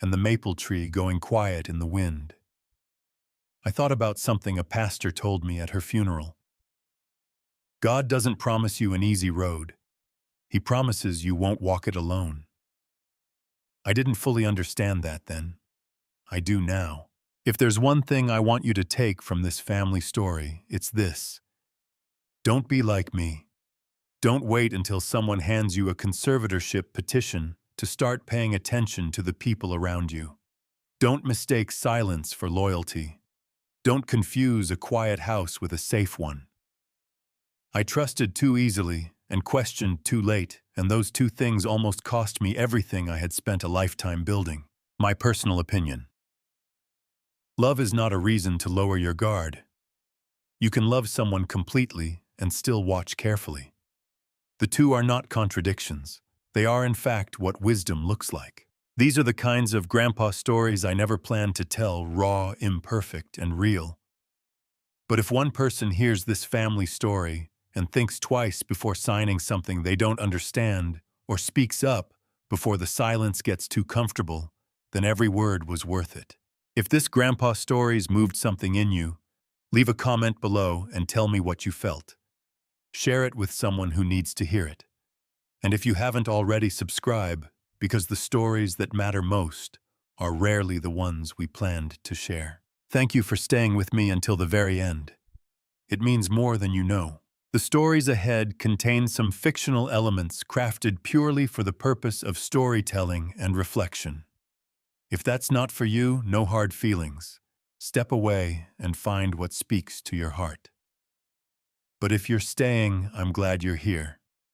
and the maple tree going quiet in the wind, I thought about something a pastor told me at her funeral. God doesn't promise you an easy road. He promises you won't walk it alone. I didn't fully understand that then. I do now. If there's one thing I want you to take from this family story, it's this. Don't be like me. Don't wait until someone hands you a conservatorship petition to start paying attention to the people around you. Don't mistake silence for loyalty. Don't confuse a quiet house with a safe one. I trusted too easily and questioned too late, and those two things almost cost me everything I had spent a lifetime building. My personal opinion. Love is not a reason to lower your guard. You can love someone completely and still watch carefully. The two are not contradictions. They are, in fact, what wisdom looks like. These are the kinds of grandpa stories I never planned to tell, raw, imperfect, and real. But if one person hears this family story and thinks twice before signing something they don't understand, or speaks up before the silence gets too comfortable, then every word was worth it. If this grandpa stories moved something in you, leave a comment below and tell me what you felt. Share it with someone who needs to hear it. And if you haven't already, subscribe, because the stories that matter most are rarely the ones we planned to share. Thank you for staying with me until the very end. It means more than you know. The stories ahead contain some fictional elements crafted purely for the purpose of storytelling and reflection. If that's not for you, no hard feelings. Step away and find what speaks to your heart. But if you're staying, I'm glad you're here.